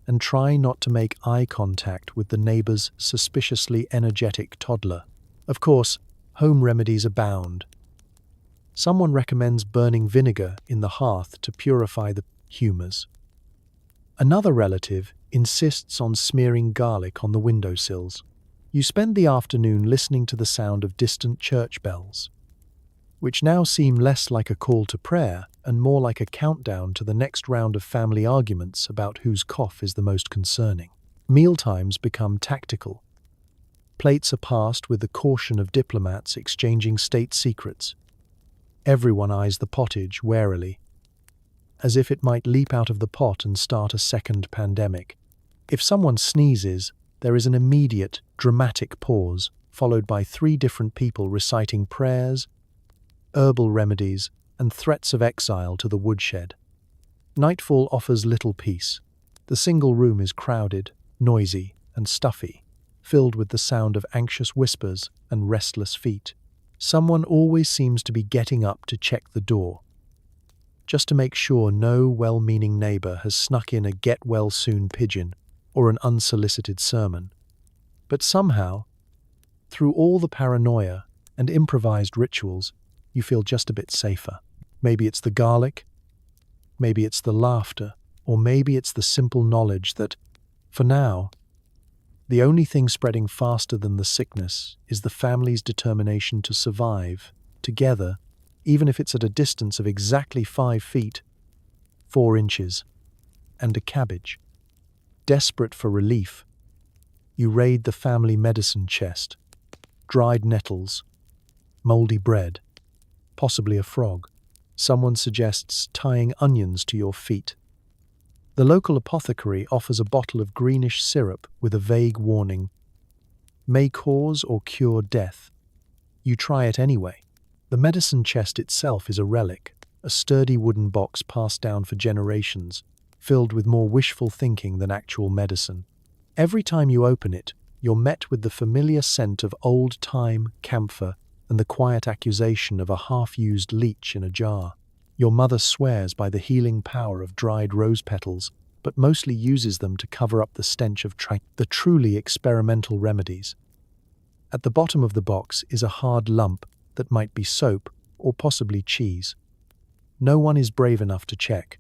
and try not to make eye contact with the neighbor's suspiciously energetic toddler. Of course, home remedies abound. Someone recommends burning vinegar in the hearth to purify the humors. Another relative insists on smearing garlic on the windowsills. You spend the afternoon listening to the sound of distant church bells, which now seem less like a call to prayer and more like a countdown to the next round of family arguments about whose cough is the most concerning. Mealtimes become tactical. Plates are passed with the caution of diplomats exchanging state secrets. Everyone eyes the pottage warily, as if it might leap out of the pot and start a second pandemic. If someone sneezes, there is an immediate, dramatic pause, followed by 3 different people reciting prayers, herbal remedies, and threats of exile to the woodshed. Nightfall offers little peace. The single room is crowded, noisy, and stuffy, filled with the sound of anxious whispers and restless feet. Someone always seems to be getting up to check the door, just to make sure no well-meaning neighbor has snuck in a get-well-soon pigeon or an unsolicited sermon. But somehow, through all the paranoia and improvised rituals, you feel just a bit safer. Maybe it's the garlic, maybe it's the laughter, or maybe it's the simple knowledge that, for now, the only thing spreading faster than the sickness is the family's determination to survive, together, even if it's at a distance of exactly 5 feet, 4 inches, and a cabbage. Desperate for relief, you raid the family medicine chest. Dried nettles, moldy bread, possibly a frog. Someone suggests tying onions to your feet. The local apothecary offers a bottle of greenish syrup with a vague warning, may cause or cure death. You try it anyway. The medicine chest itself is a relic, a sturdy wooden box passed down for generations, filled with more wishful thinking than actual medicine. Every time you open it, you're met with the familiar scent of old-time camphor and the quiet accusation of a half-used leech in a jar. Your mother swears by the healing power of dried rose petals but mostly uses them to cover up the stench of the truly experimental remedies. At the bottom of the box is a hard lump that might be soap or possibly cheese. No one is brave enough to check.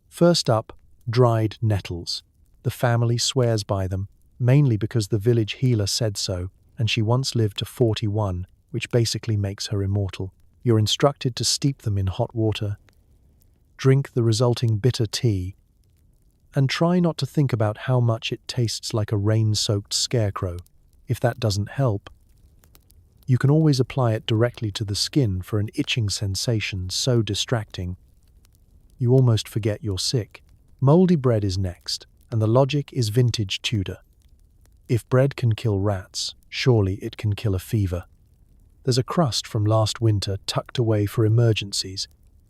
First up, dried nettles. The family swears by them, mainly because the village healer said so, and she once lived to 41, which basically makes her immortal. You're instructed to steep them in hot water, drink the resulting bitter tea, and try not to think about how much it tastes like a rain-soaked scarecrow. If that doesn't help, you can always apply it directly to the skin for an itching sensation so distracting you almost forget you're sick. Moldy bread is next, and the logic is vintage Tudor. If bread can kill rats, surely it can kill a fever. There's a crust from last winter tucked away for emergencies,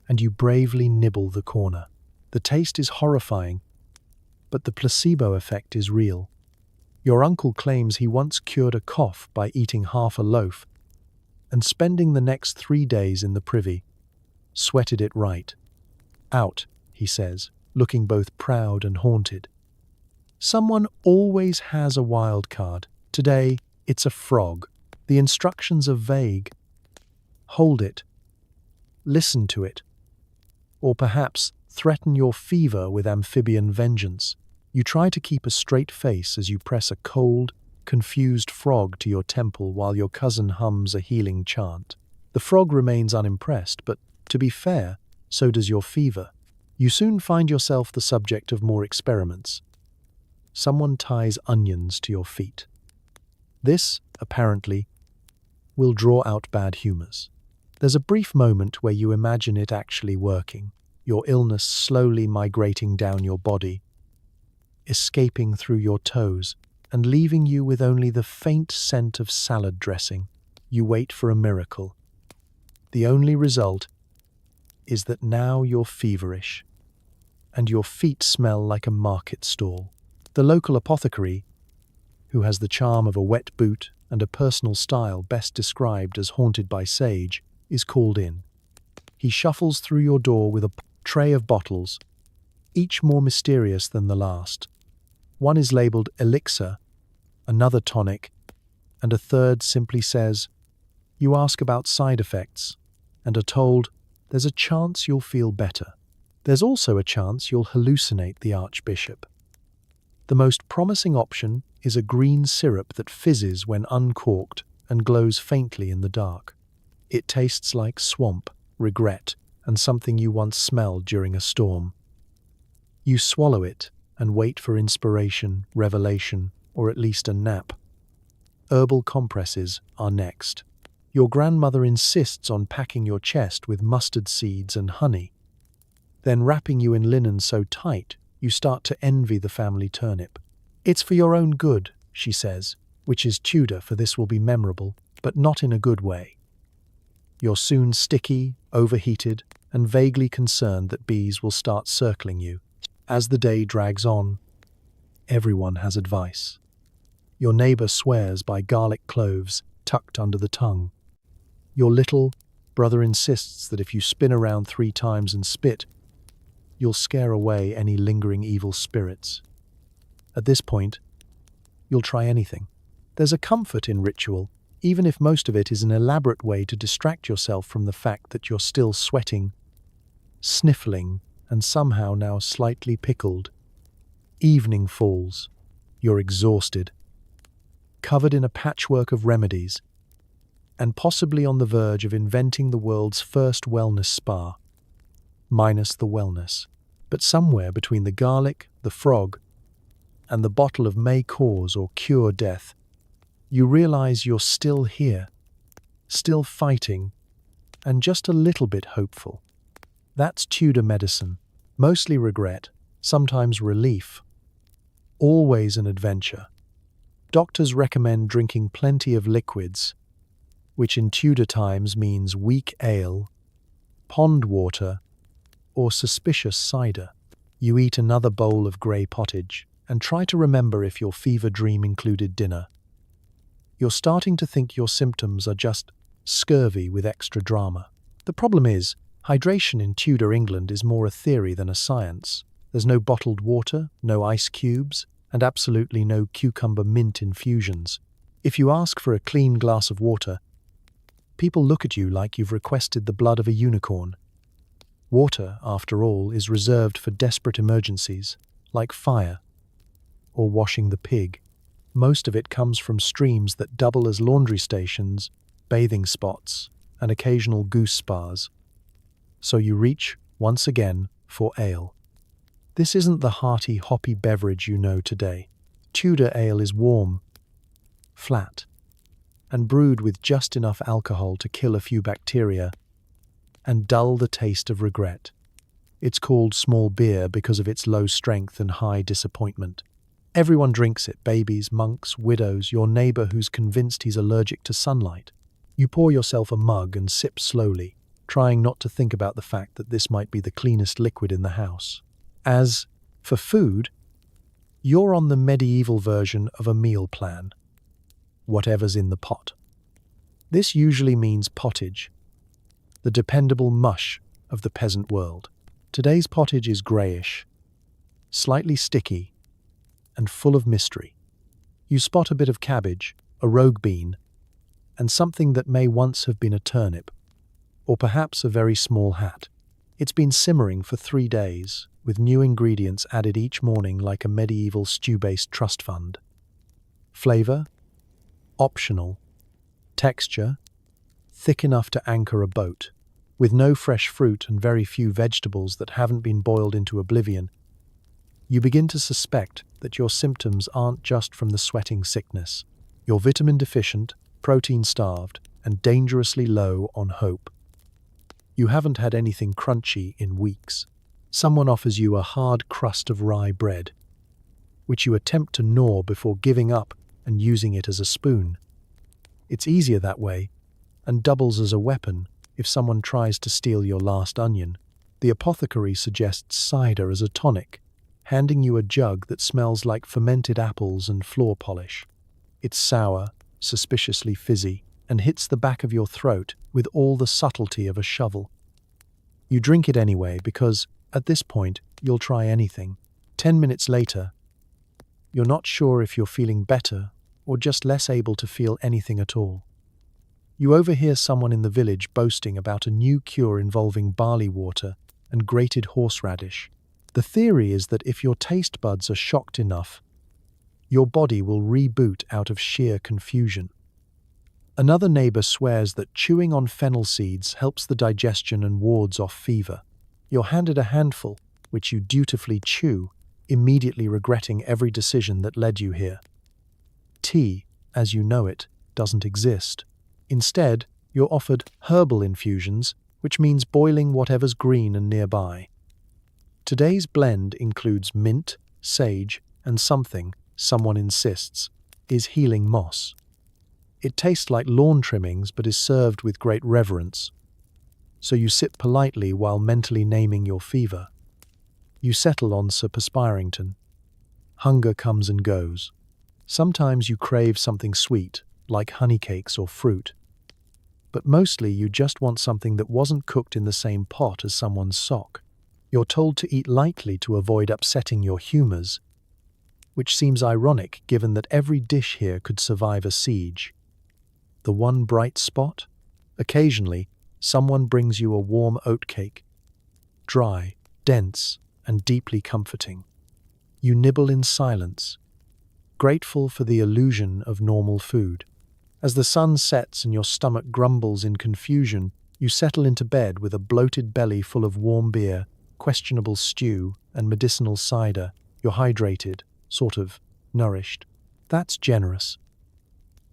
and you bravely nibble the corner. The taste is horrifying, but the placebo effect is real. Your uncle claims he once cured a cough by eating half a loaf and spending the next 3 days in the privy. Sweated it right out, he says, looking both proud and haunted. Someone always has a wild card. Today, it's a frog. The instructions are vague. Hold it. Listen to it. Or perhaps threaten your fever with amphibian vengeance. You try to keep a straight face as you press a cold, confused frog to your temple while your cousin hums a healing chant. The frog remains unimpressed, but, to be fair, so does your fever. You soon find yourself the subject of more experiments. Someone ties onions to your feet. This, apparently, will draw out bad humors. There's a brief moment where you imagine it actually working, your illness slowly migrating down your body, escaping through your toes, and leaving you with only the faint scent of salad dressing. You wait for a miracle. The only result is that now you're feverish, and your feet smell like a market stall. The local apothecary, who has the charm of a wet boot and a personal style best described as haunted by sage, is called in. He shuffles through your door with a tray of bottles, each more mysterious than the last. One is labeled elixir, another tonic, and a third simply says, you ask about side effects, and are told, there's a chance you'll feel better. There's also a chance you'll hallucinate the Archbishop. The most promising option is a green syrup that fizzes when uncorked and glows faintly in the dark. It tastes like swamp, regret, and something you once smelled during a storm. You swallow it and wait for inspiration, revelation, or at least a nap. Herbal compresses are next. Your grandmother insists on packing your chest with mustard seeds and honey, then wrapping you in linen so tight you start to envy the family turnip. It's for your own good, she says, which is Tudor, for this will be memorable, but not in a good way. You're soon sticky, overheated, and vaguely concerned that bees will start circling you. As the day drags on, everyone has advice. Your neighbor swears by garlic cloves tucked under the tongue. Your little brother insists that if you spin around 3 times and spit, you'll scare away any lingering evil spirits. At this point, you'll try anything. There's a comfort in ritual, even if most of it is an elaborate way to distract yourself from the fact that you're still sweating, sniffling, and somehow now slightly pickled. Evening falls. You're exhausted, covered in a patchwork of remedies, and possibly on the verge of inventing the world's first wellness spa. Minus the wellness. But somewhere between the garlic, the frog, and the bottle of may cause or cure death, you realize you're still here, still fighting, and just a little bit hopeful. That's Tudor medicine. Mostly regret, sometimes relief, always an adventure. Doctors recommend drinking plenty of liquids, which in Tudor times means weak ale, pond water, or suspicious cider. You eat another bowl of grey pottage and try to remember if your fever dream included dinner. You're starting to think your symptoms are just scurvy with extra drama. The problem is, hydration in Tudor England is more a theory than a science. There's no bottled water, no ice cubes, and absolutely no cucumber mint infusions. If you ask for a clean glass of water, people look at you like you've requested the blood of a unicorn. Water, after all, is reserved for desperate emergencies, like fire or washing the pig. Most of it comes from streams that double as laundry stations, bathing spots, and occasional goose spas. So you reach, once again, for ale. This isn't the hearty, hoppy beverage you know today. Tudor ale is warm, flat, and brewed with just enough alcohol to kill a few bacteria and dull the taste of regret. It's called small beer because of its low strength and high disappointment. Everyone drinks it, babies, monks, widows, your neighbor who's convinced he's allergic to sunlight. You pour yourself a mug and sip slowly, trying not to think about the fact that this might be the cleanest liquid in the house. As for food, you're on the medieval version of a meal plan. Whatever's in the pot. This usually means pottage, the dependable mush of the peasant world. Today's pottage is greyish, slightly sticky, and full of mystery. You spot a bit of cabbage, a rogue bean, and something that may once have been a turnip, or perhaps a very small hat. It's been simmering for 3 days, with new ingredients added each morning like a medieval stew-based trust fund. Flavor? Optional. Texture? Thick enough to anchor a boat. With no fresh fruit and very few vegetables that haven't been boiled into oblivion, you begin to suspect that your symptoms aren't just from the sweating sickness. You're vitamin deficient, protein starved, and dangerously low on hope. You haven't had anything crunchy in weeks. Someone offers you a hard crust of rye bread, which you attempt to gnaw before giving up and using it as a spoon. It's easier that way, and doubles as a weapon if someone tries to steal your last onion. The apothecary suggests cider as a tonic, handing you a jug that smells like fermented apples and floor polish. It's sour, suspiciously fizzy, and hits the back of your throat with all the subtlety of a shovel. You drink it anyway because, at this point, you'll try anything. 10 minutes later, you're not sure if you're feeling better or just less able to feel anything at all. You overhear someone in the village boasting about a new cure involving barley water and grated horseradish. The theory is that if your taste buds are shocked enough, your body will reboot out of sheer confusion. Another neighbor swears that chewing on fennel seeds helps the digestion and wards off fever. You're handed a handful, which you dutifully chew, immediately regretting every decision that led you here. Tea, as you know it, doesn't exist. Instead, you're offered herbal infusions, which means boiling whatever's green and nearby. Today's blend includes mint, sage, and something, someone insists, is healing moss. It tastes like lawn trimmings but is served with great reverence. So you sit politely while mentally naming your fever. You settle on Sir Perspirington. Hunger comes and goes. Sometimes you crave something sweet, like honey cakes or fruit. But mostly you just want something that wasn't cooked in the same pot as someone's sock. You're told to eat lightly to avoid upsetting your humors, which seems ironic given that every dish here could survive a siege. The one bright spot? Occasionally, someone brings you a warm oatcake, dry, dense, and deeply comforting. You nibble in silence, grateful for the illusion of normal food. As the sun sets and your stomach grumbles in confusion, you settle into bed with a bloated belly full of warm beer, questionable stew, and medicinal cider. You're hydrated, sort of nourished. That's generous.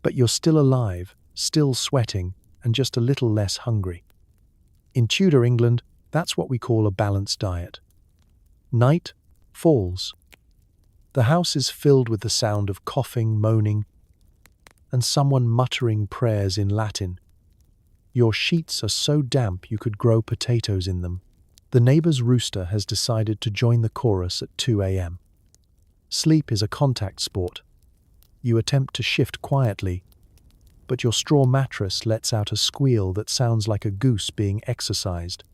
But you're still alive, still sweating, and just a little less hungry. In Tudor England, that's what we call a balanced diet. Night falls. The house is filled with the sound of coughing, moaning, and someone muttering prayers in Latin. Your sheets are so damp you could grow potatoes in them. The neighbor's rooster has decided to join the chorus at 2 a.m. Sleep is a contact sport. You attempt to shift quietly, but your straw mattress lets out a squeal that sounds like a goose being exercised.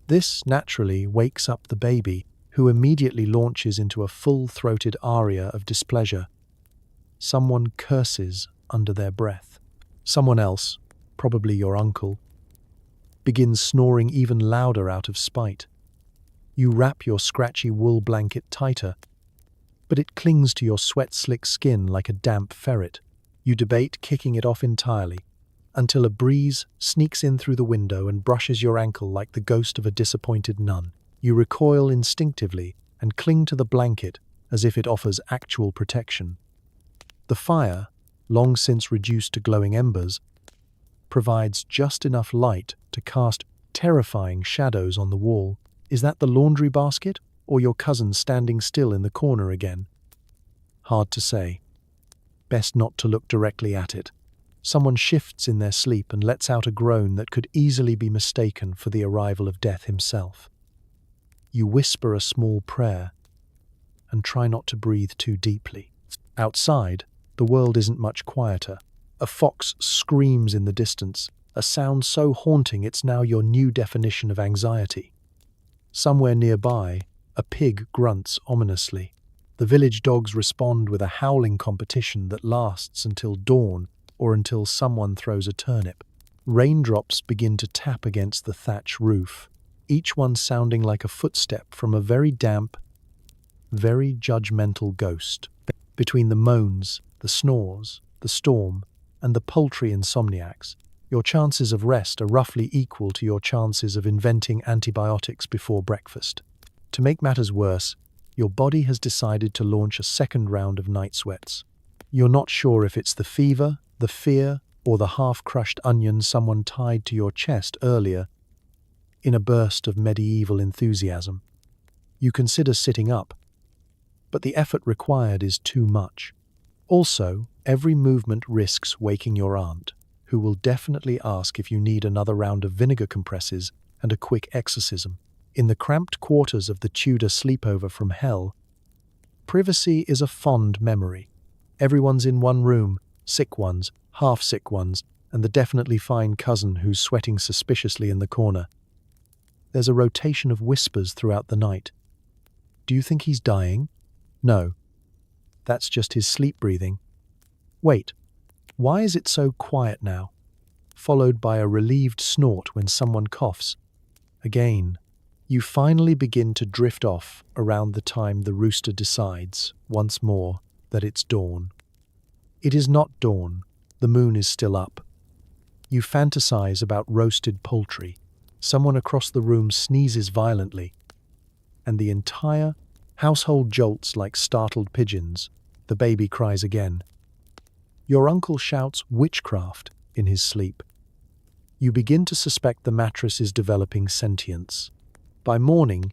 This, naturally, wakes up the baby, who immediately launches into a full-throated aria of displeasure. Someone curses under their breath. Someone else, probably your uncle, begins snoring even louder out of spite. You wrap your scratchy wool blanket tighter, but it clings to your sweat-slick skin like a damp ferret. You debate kicking it off entirely, until a breeze sneaks in through the window and brushes your ankle like the ghost of a disappointed nun. You recoil instinctively and cling to the blanket as if it offers actual protection. The fire, long since reduced to glowing embers, provides just enough light to cast terrifying shadows on the wall. Is that the laundry basket, or your cousin standing still in the corner again? Hard to say. Best not to look directly at it. Someone shifts in their sleep and lets out a groan that could easily be mistaken for the arrival of death himself. You whisper a small prayer and try not to breathe too deeply. Outside, the world isn't much quieter. A fox screams in the distance, a sound so haunting it's now your new definition of anxiety. Somewhere nearby, a pig grunts ominously. The village dogs respond with a howling competition that lasts until dawn or until someone throws a turnip. Raindrops begin to tap against the thatch roof, each one sounding like a footstep from a very damp, very judgmental ghost. Between the moans, the snores, the storm, and the poultry insomniacs, your chances of rest are roughly equal to your chances of inventing antibiotics before breakfast. To make matters worse, your body has decided to launch a second round of night sweats. You're not sure if it's the fever, the fear, or the half-crushed onion someone tied to your chest earlier in a burst of medieval enthusiasm. You consider sitting up, but the effort required is too much. Also, every movement risks waking your aunt, who will definitely ask if you need another round of vinegar compresses and a quick exorcism. In the cramped quarters of the Tudor sleepover from hell, privacy is a fond memory. Everyone's in one room, sick ones, half-sick ones, and the definitely fine cousin who's sweating suspiciously in the corner. There's a rotation of whispers throughout the night. Do you think he's dying? No. That's just his sleep breathing. Wait, why is it so quiet now? Followed by a relieved snort when someone coughs. Again. You finally begin to drift off around the time the rooster decides, once more, that it's dawn. It is not dawn. The moon is still up. You fantasize about roasted poultry. Someone across the room sneezes violently, and the entire household jolts like startled pigeons. The baby cries again. Your uncle shouts witchcraft in his sleep. You begin to suspect the mattress is developing sentience. By morning,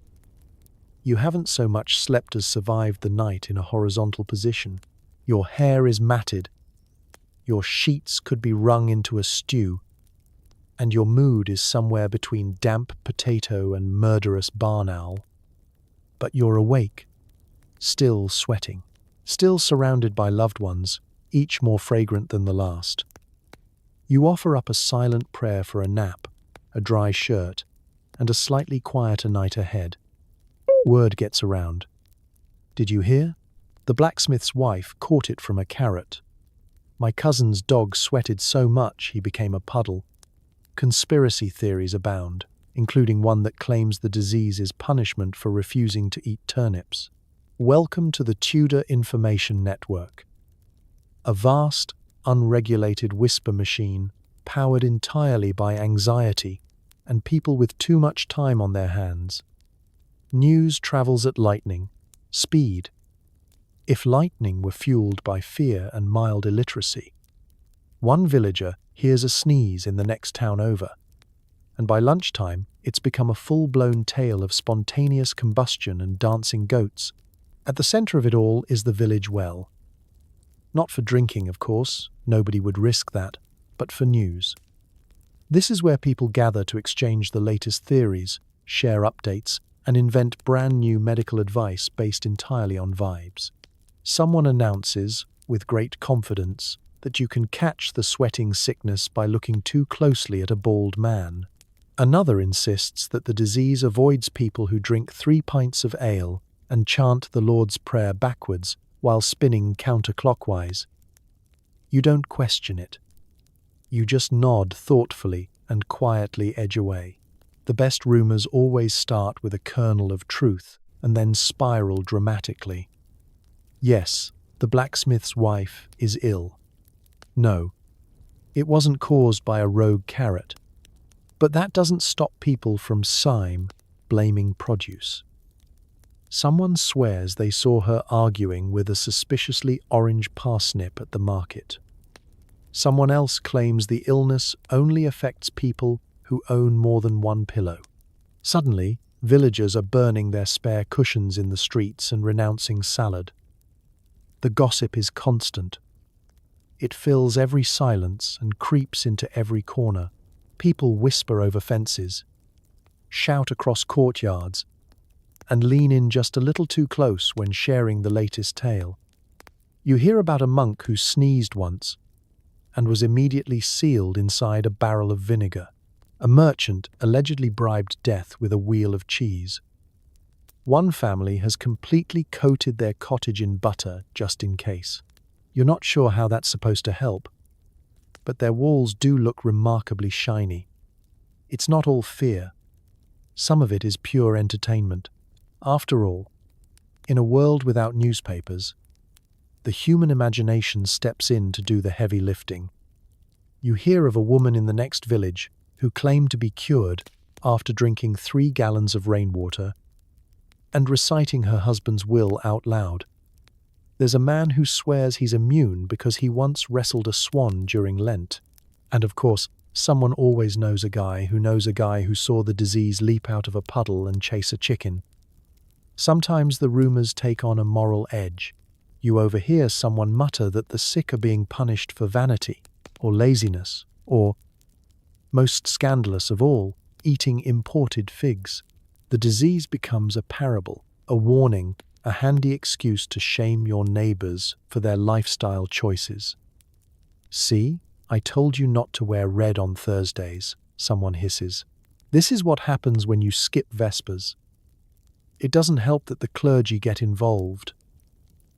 you haven't so much slept as survived the night in a horizontal position. Your hair is matted. Your sheets could be wrung into a stew. And your mood is somewhere between damp potato and murderous barn owl. But you're awake, still sweating, still surrounded by loved ones, each more fragrant than the last. You offer up a silent prayer for a nap, a dry shirt, and a slightly quieter night ahead. Word gets around. Did you hear? The blacksmith's wife caught it from a carrot. My cousin's dog sweated so much he became a puddle. Conspiracy theories abound, including one that claims the disease is punishment for refusing to eat turnips. Welcome to the Tudor Information Network. A vast, unregulated whisper machine powered entirely by anxiety and people with too much time on their hands. News travels at lightning speed. If lightning were fueled by fear and mild illiteracy, one villager hears a sneeze in the next town over, and by lunchtime it's become a full-blown tale of spontaneous combustion and dancing goats. At the center of it all is the village well. Not for drinking, of course, nobody would risk that, but for news. This is where people gather to exchange the latest theories, share updates, and invent brand new medical advice based entirely on vibes. Someone announces, with great confidence, that you can catch the sweating sickness by looking too closely at a bald man. Another insists that the disease avoids people who drink 3 pints of ale and chant the Lord's Prayer backwards while spinning counterclockwise. You don't question it. You just nod thoughtfully and quietly edge away. The best rumors always start with a kernel of truth and then spiral dramatically. Yes, the blacksmith's wife is ill. No, it wasn't caused by a rogue carrot. But that doesn't stop people from blaming produce. Someone swears they saw her arguing with a suspiciously orange parsnip at the market. Someone else claims the illness only affects people who own more than one pillow. Suddenly, villagers are burning their spare cushions in the streets and renouncing salad. The gossip is constant. It fills every silence and creeps into every corner. People whisper over fences, shout across courtyards, and lean in just a little too close when sharing the latest tale. You hear about a monk who sneezed once and was immediately sealed inside a barrel of vinegar. A merchant allegedly bribed death with a wheel of cheese. One family has completely coated their cottage in butter just in case. You're not sure how that's supposed to help, but their walls do look remarkably shiny. It's not all fear. Some of it is pure entertainment. After all, in a world without newspapers, the human imagination steps in to do the heavy lifting. You hear of a woman in the next village who claimed to be cured after drinking 3 gallons of rainwater and reciting her husband's will out loud. There's a man who swears he's immune because he once wrestled a swan during Lent. And of course, someone always knows a guy who saw the disease leap out of a puddle and chase a chicken. Sometimes the rumors take on a moral edge. You overhear someone mutter that the sick are being punished for vanity or laziness or, most scandalous of all, eating imported figs. The disease becomes a parable, a warning, a handy excuse to shame your neighbors for their lifestyle choices. See, I told you not to wear red on Thursdays, someone hisses. This is what happens when you skip Vespers. It doesn't help that the clergy get involved,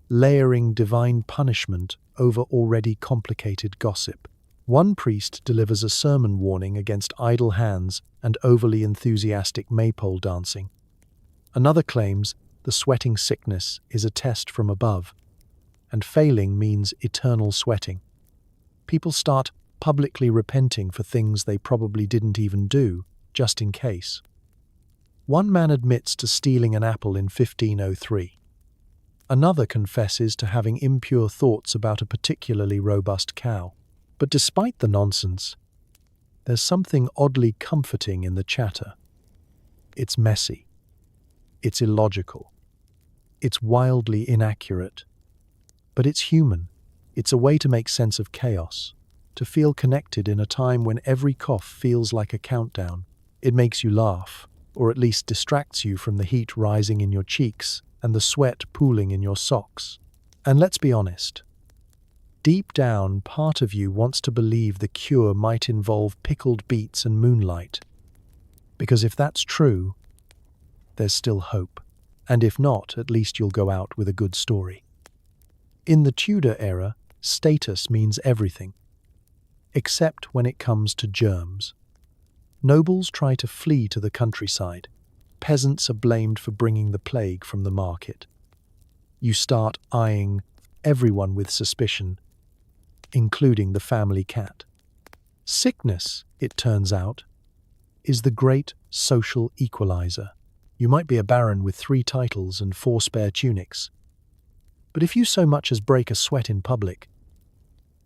layering divine punishment over already complicated gossip. One priest delivers a sermon warning against idle hands and overly enthusiastic maypole dancing. Another claims the sweating sickness is a test from above, and failing means eternal sweating. People start publicly repenting for things they probably didn't even do, just in case. One man admits to stealing an apple in 1503. Another confesses to having impure thoughts about a particularly robust cow. But despite the nonsense, there's something oddly comforting in the chatter. It's messy. It's illogical. It's wildly inaccurate. But it's human. It's a way to make sense of chaos, to feel connected in a time when every cough feels like a countdown. It makes you laugh, or at least distracts you from the heat rising in your cheeks and the sweat pooling in your socks. And let's be honest, deep down, part of you wants to believe the cure might involve pickled beets and moonlight. Because if that's true, there's still hope. And if not, at least you'll go out with a good story. In the Tudor era, status means everything, except when it comes to germs. Nobles try to flee to the countryside. Peasants are blamed for bringing the plague from the market. You start eyeing everyone with suspicion, including the family cat. Sickness, it turns out, is the great social equalizer. You might be a baron with 3 titles and 4 spare tunics, but if you so much as break a sweat in public,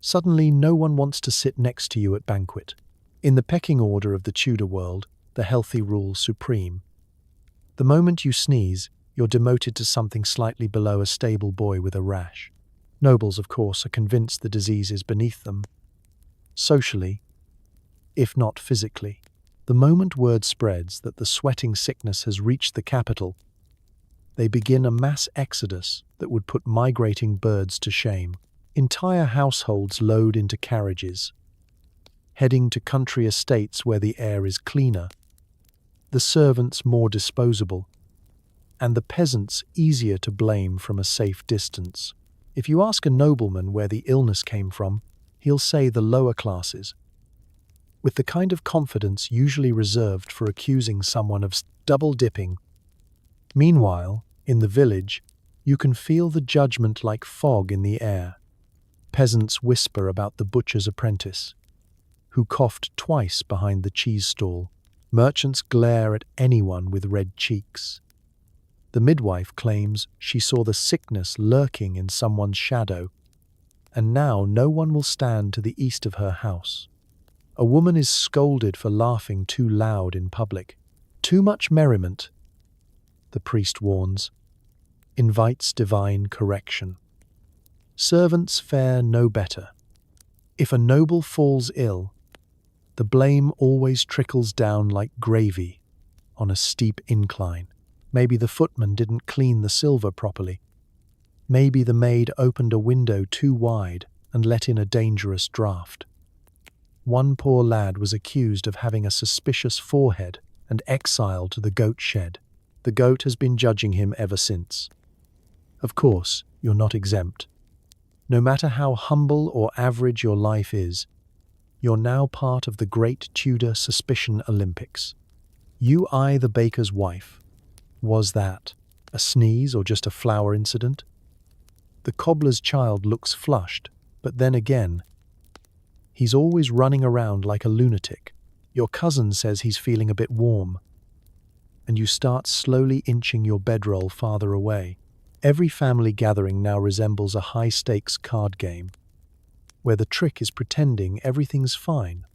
suddenly no one wants to sit next to you at banquet. In the pecking order of the Tudor world, the healthy rules supreme. The moment you sneeze, you're demoted to something slightly below a stable boy with a rash. Nobles, of course, are convinced the disease is beneath them, socially, if not physically. The moment word spreads that the sweating sickness has reached the capital, they begin a mass exodus that would put migrating birds to shame. Entire households load into carriages, heading to country estates where the air is cleaner, the servants more disposable, and the peasants easier to blame from a safe distance. If you ask a nobleman where the illness came from, he'll say the lower classes, with the kind of confidence usually reserved for accusing someone of double-dipping. Meanwhile, in the village, you can feel the judgment like fog in the air. Peasants whisper about the butcher's apprentice, who coughed twice behind the cheese stall. Merchants glare at anyone with red cheeks. The midwife claims she saw the sickness lurking in someone's shadow, and now no one will stand to the east of her house. A woman is scolded for laughing too loud in public. Too much merriment, the priest warns, invites divine correction. Servants fare no better. If a noble falls ill, the blame always trickles down like gravy on a steep incline. Maybe the footman didn't clean the silver properly. Maybe the maid opened a window too wide and let in a dangerous draught. One poor lad was accused of having a suspicious forehead and exiled to the goat shed. The goat has been judging him ever since. Of course, you're not exempt. No matter how humble or average your life is, you're now part of the great Tudor suspicion Olympics. You eye the baker's wife. Was that a sneeze or just a flour incident? The cobbler's child looks flushed, but then again, he's always running around like a lunatic. Your cousin says he's feeling a bit warm, and you start slowly inching your bedroll farther away. Every family gathering now resembles a high-stakes card game, where the trick is pretending everything's fine,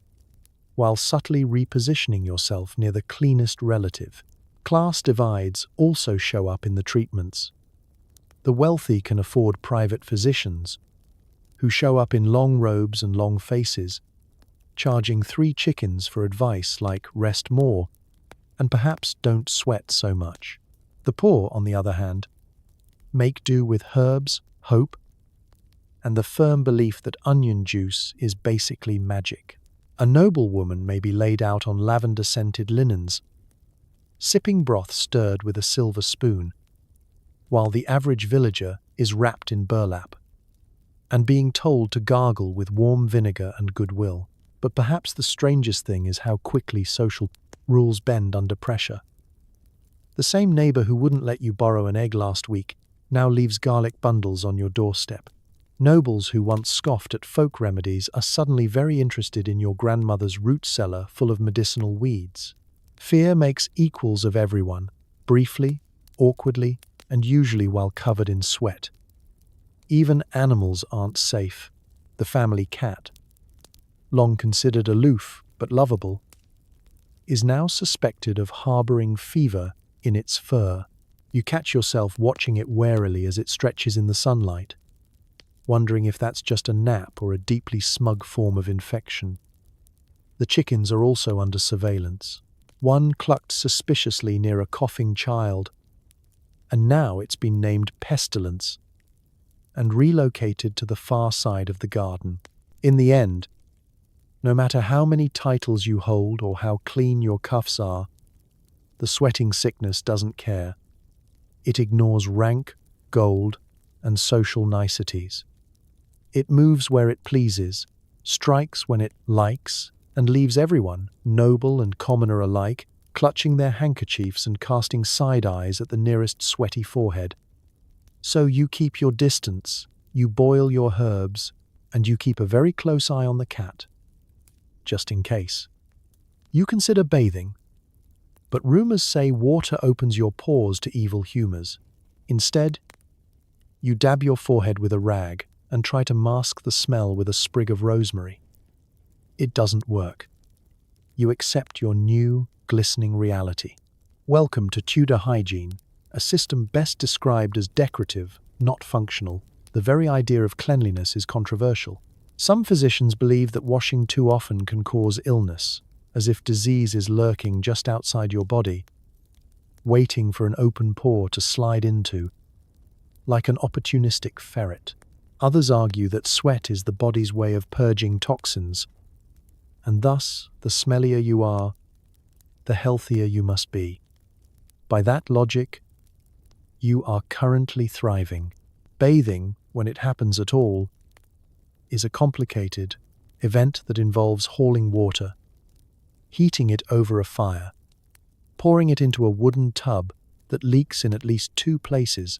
while subtly repositioning yourself near the cleanest relative. Class divides also show up in the treatments. The wealthy can afford private physicians, who show up in long robes and long faces, charging 3 chickens for advice like rest more and perhaps don't sweat so much. The poor, on the other hand, make do with herbs, hope, and the firm belief that onion juice is basically magic. A noble woman may be laid out on lavender-scented linens, sipping broth stirred with a silver spoon, while the average villager is wrapped in burlap and being told to gargle with warm vinegar and goodwill. But perhaps the strangest thing is how quickly social rules bend under pressure. The same neighbor who wouldn't let you borrow an egg last week now leaves garlic bundles on your doorstep. Nobles who once scoffed at folk remedies are suddenly very interested in your grandmother's root cellar full of medicinal weeds. Fear makes equals of everyone, briefly, awkwardly, and usually while covered in sweat. Even animals aren't safe. The family cat, long considered aloof but lovable, is now suspected of harboring fever in its fur. You catch yourself watching it warily as it stretches in the sunlight, wondering if that's just a nap or a deeply smug form of infection. The chickens are also under surveillance. One clucked suspiciously near a coughing child, and now it's been named Pestilence and relocated to the far side of the garden. In the end, no matter how many titles you hold or how clean your cuffs are, the sweating sickness doesn't care. It ignores rank, gold, and social niceties. It moves where it pleases, strikes when it likes, and leaves everyone, noble and commoner alike, clutching their handkerchiefs and casting side eyes at the nearest sweaty forehead. So you keep your distance, you boil your herbs, and you keep a very close eye on the cat, just in case. You consider bathing, but rumors say water opens your pores to evil humors. Instead, you dab your forehead with a rag and try to mask the smell with a sprig of rosemary. It doesn't work. You accept your new, glistening reality. Welcome to Tudor hygiene, a system best described as decorative, not functional. The very idea of cleanliness is controversial. Some physicians believe that washing too often can cause illness, as if disease is lurking just outside your body, waiting for an open pore to slide into, like an opportunistic ferret. Others argue that sweat is the body's way of purging toxins, and thus, the smellier you are, the healthier you must be. By that logic, you are currently thriving. Bathing, when it happens at all, is a complicated event that involves hauling water, heating it over a fire, pouring it into a wooden tub that leaks in at least 2 places,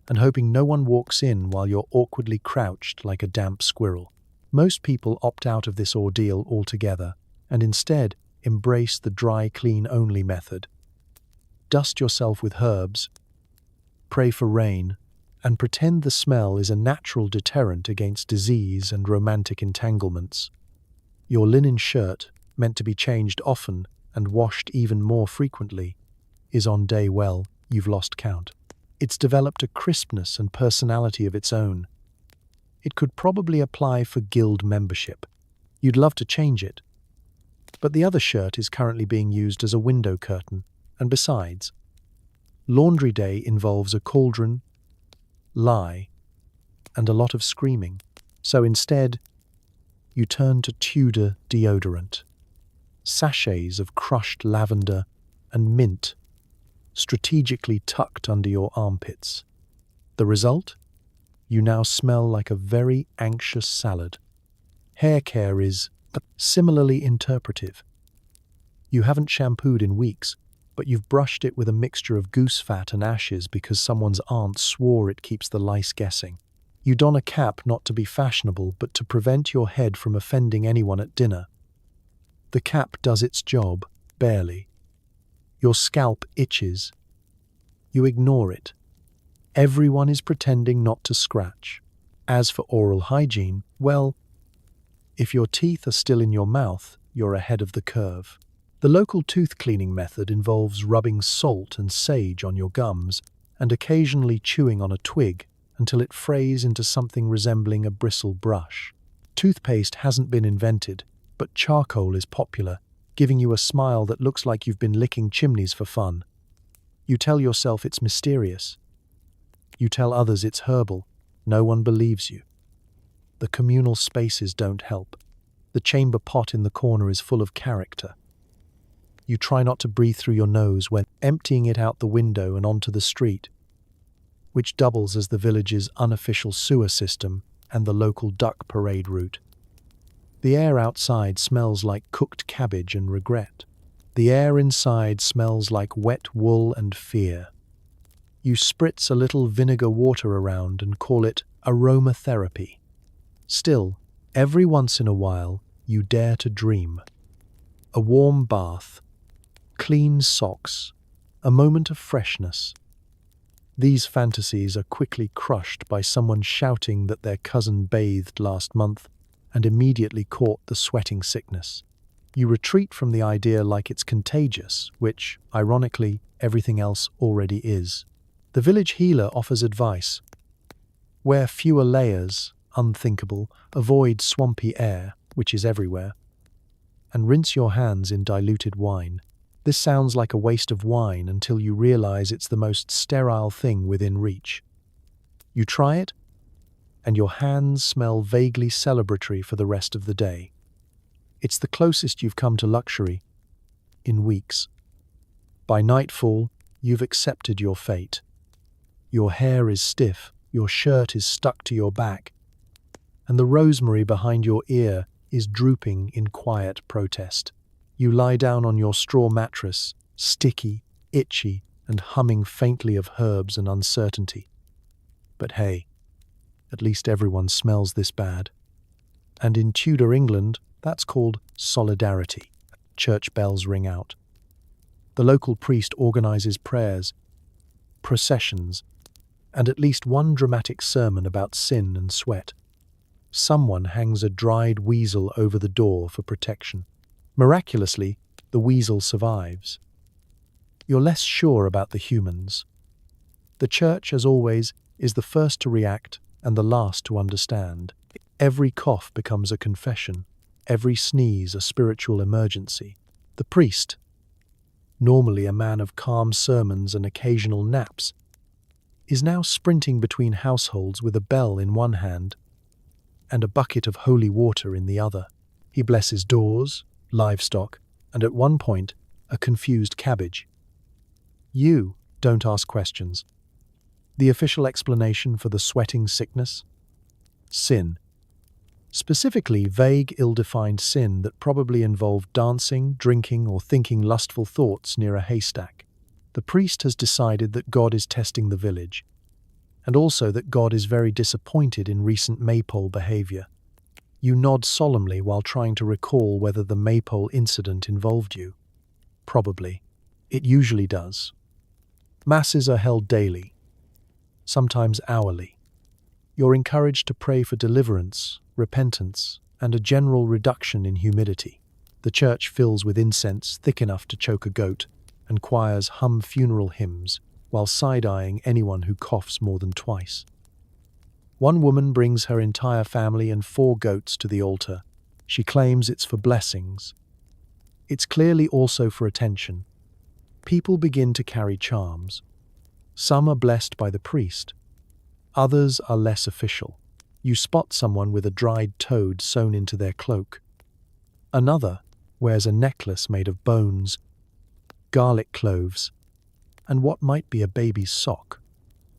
and hoping no one walks in while you're awkwardly crouched like a damp squirrel. Most people opt out of this ordeal altogether and instead embrace the dry clean only method. Dust yourself with herbs, pray for rain, and pretend the smell is a natural deterrent against disease and romantic entanglements. Your linen shirt, meant to be changed often and washed even more frequently, is on day, well, you've lost count. It's developed a crispness and personality of its own. It could probably apply for guild membership. You'd love to change it. But the other shirt is currently being used as a window curtain, and besides, laundry day involves a cauldron, lye, and a lot of screaming. So instead, you turn to Tudor deodorant. Sachets of crushed lavender and mint strategically tucked under your armpits. The result? You now smell like a very anxious salad. Hair care is similarly interpretive. You haven't shampooed in weeks, but you've brushed it with a mixture of goose fat and ashes because someone's aunt swore it keeps the lice guessing. You don a cap not to be fashionable, but to prevent your head from offending anyone at dinner. The cap does its job, barely. Your scalp itches. You ignore it. Everyone is pretending not to scratch. As for oral hygiene, well, if your teeth are still in your mouth, you're ahead of the curve. The local tooth cleaning method involves rubbing salt and sage on your gums and occasionally chewing on a twig until it frays into something resembling a bristle brush. Toothpaste hasn't been invented, but charcoal is popular, giving you a smile that looks like you've been licking chimneys for fun. You tell yourself it's mysterious. You tell others it's herbal. No one believes you. The communal spaces don't help. The chamber pot in the corner is full of character. You try not to breathe through your nose when emptying it out the window and onto the street, which doubles as the village's unofficial sewer system and the local duck parade route. The air outside smells like cooked cabbage and regret. The air inside smells like wet wool and fear. You spritz a little vinegar water around and call it aromatherapy. Still, every once in a while, you dare to dream. A warm bath, clean socks, a moment of freshness. These fantasies are quickly crushed by someone shouting that their cousin bathed last month and immediately caught the sweating sickness. You retreat from the idea like it's contagious, which, ironically, everything else already is. The village healer offers advice. Wear fewer layers, unthinkable, avoid swampy air, which is everywhere, and rinse your hands in diluted wine. This sounds like a waste of wine until you realize it's the most sterile thing within reach. You try it, and your hands smell vaguely celebratory for the rest of the day. It's the closest you've come to luxury in weeks. By nightfall, you've accepted your fate. Your hair is stiff, your shirt is stuck to your back, and the rosemary behind your ear is drooping in quiet protest. You lie down on your straw mattress, sticky, itchy, and humming faintly of herbs and uncertainty. But hey, at least everyone smells this bad. And in Tudor England, that's called solidarity. Church bells ring out. The local priest organizes prayers, processions, and at least one dramatic sermon about sin and sweat. Someone hangs a dried weasel over the door for protection. Miraculously, the weasel survives. You're less sure about the humans. The church, as always, is the first to react and the last to understand. Every cough becomes a confession, every sneeze a spiritual emergency. The priest, normally a man of calm sermons and occasional naps, is now sprinting between households with a bell in one hand and a bucket of holy water in the other. He blesses doors, livestock, and at one point a confused cabbage. You don't ask questions. The official explanation for the sweating sickness? Sin. Specifically, vague, ill-defined sin that probably involved dancing, drinking, or thinking lustful thoughts near a haystack. The priest has decided that God is testing the village, and also that God is very disappointed in recent maypole behavior. You nod solemnly while trying to recall whether the maypole incident involved you. Probably. It usually does. Masses are held daily, sometimes hourly. You're encouraged to pray for deliverance, repentance, and a general reduction in humidity. The church fills with incense thick enough to choke a goat, and choirs hum funeral hymns while side-eyeing anyone who coughs more than twice. One woman brings her entire family and 4 goats to the altar. She claims it's for blessings. It's clearly also for attention. People begin to carry charms. Some are blessed by the priest. Others are less official. You spot someone with a dried toad sewn into their cloak. Another wears a necklace made of bones, garlic cloves, and what might be a baby's sock.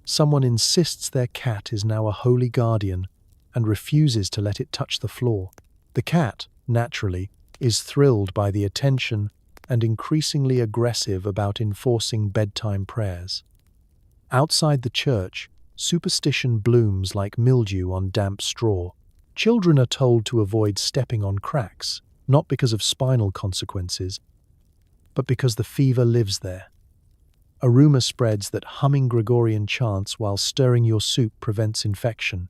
Someone insists their cat is now a holy guardian and refuses to let it touch the floor. The cat, naturally, is thrilled by the attention and increasingly aggressive about enforcing bedtime prayers. Outside the church, superstition blooms like mildew on damp straw. Children are told to avoid stepping on cracks, not because of spinal consequences, but because the fever lives there. A rumor spreads that humming Gregorian chants while stirring your soup prevents infection.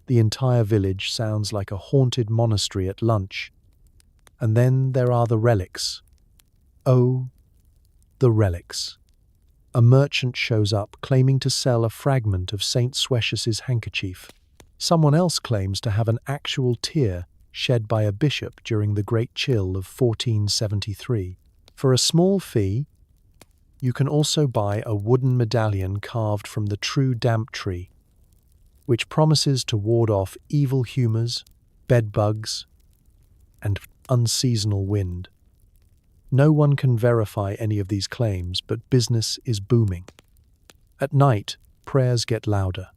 The entire village sounds like a haunted monastery at lunch. And then there are the relics. Oh, the relics. A merchant shows up claiming to sell a fragment of Saint Suecius's handkerchief. Someone else claims to have an actual tear shed by a bishop during the Great Chill of 1473. For a small fee, you can also buy a wooden medallion carved from the true damp tree, which promises to ward off evil humors, bedbugs, and unseasonal wind. No one can verify any of these claims, but business is booming. At night, prayers get louder.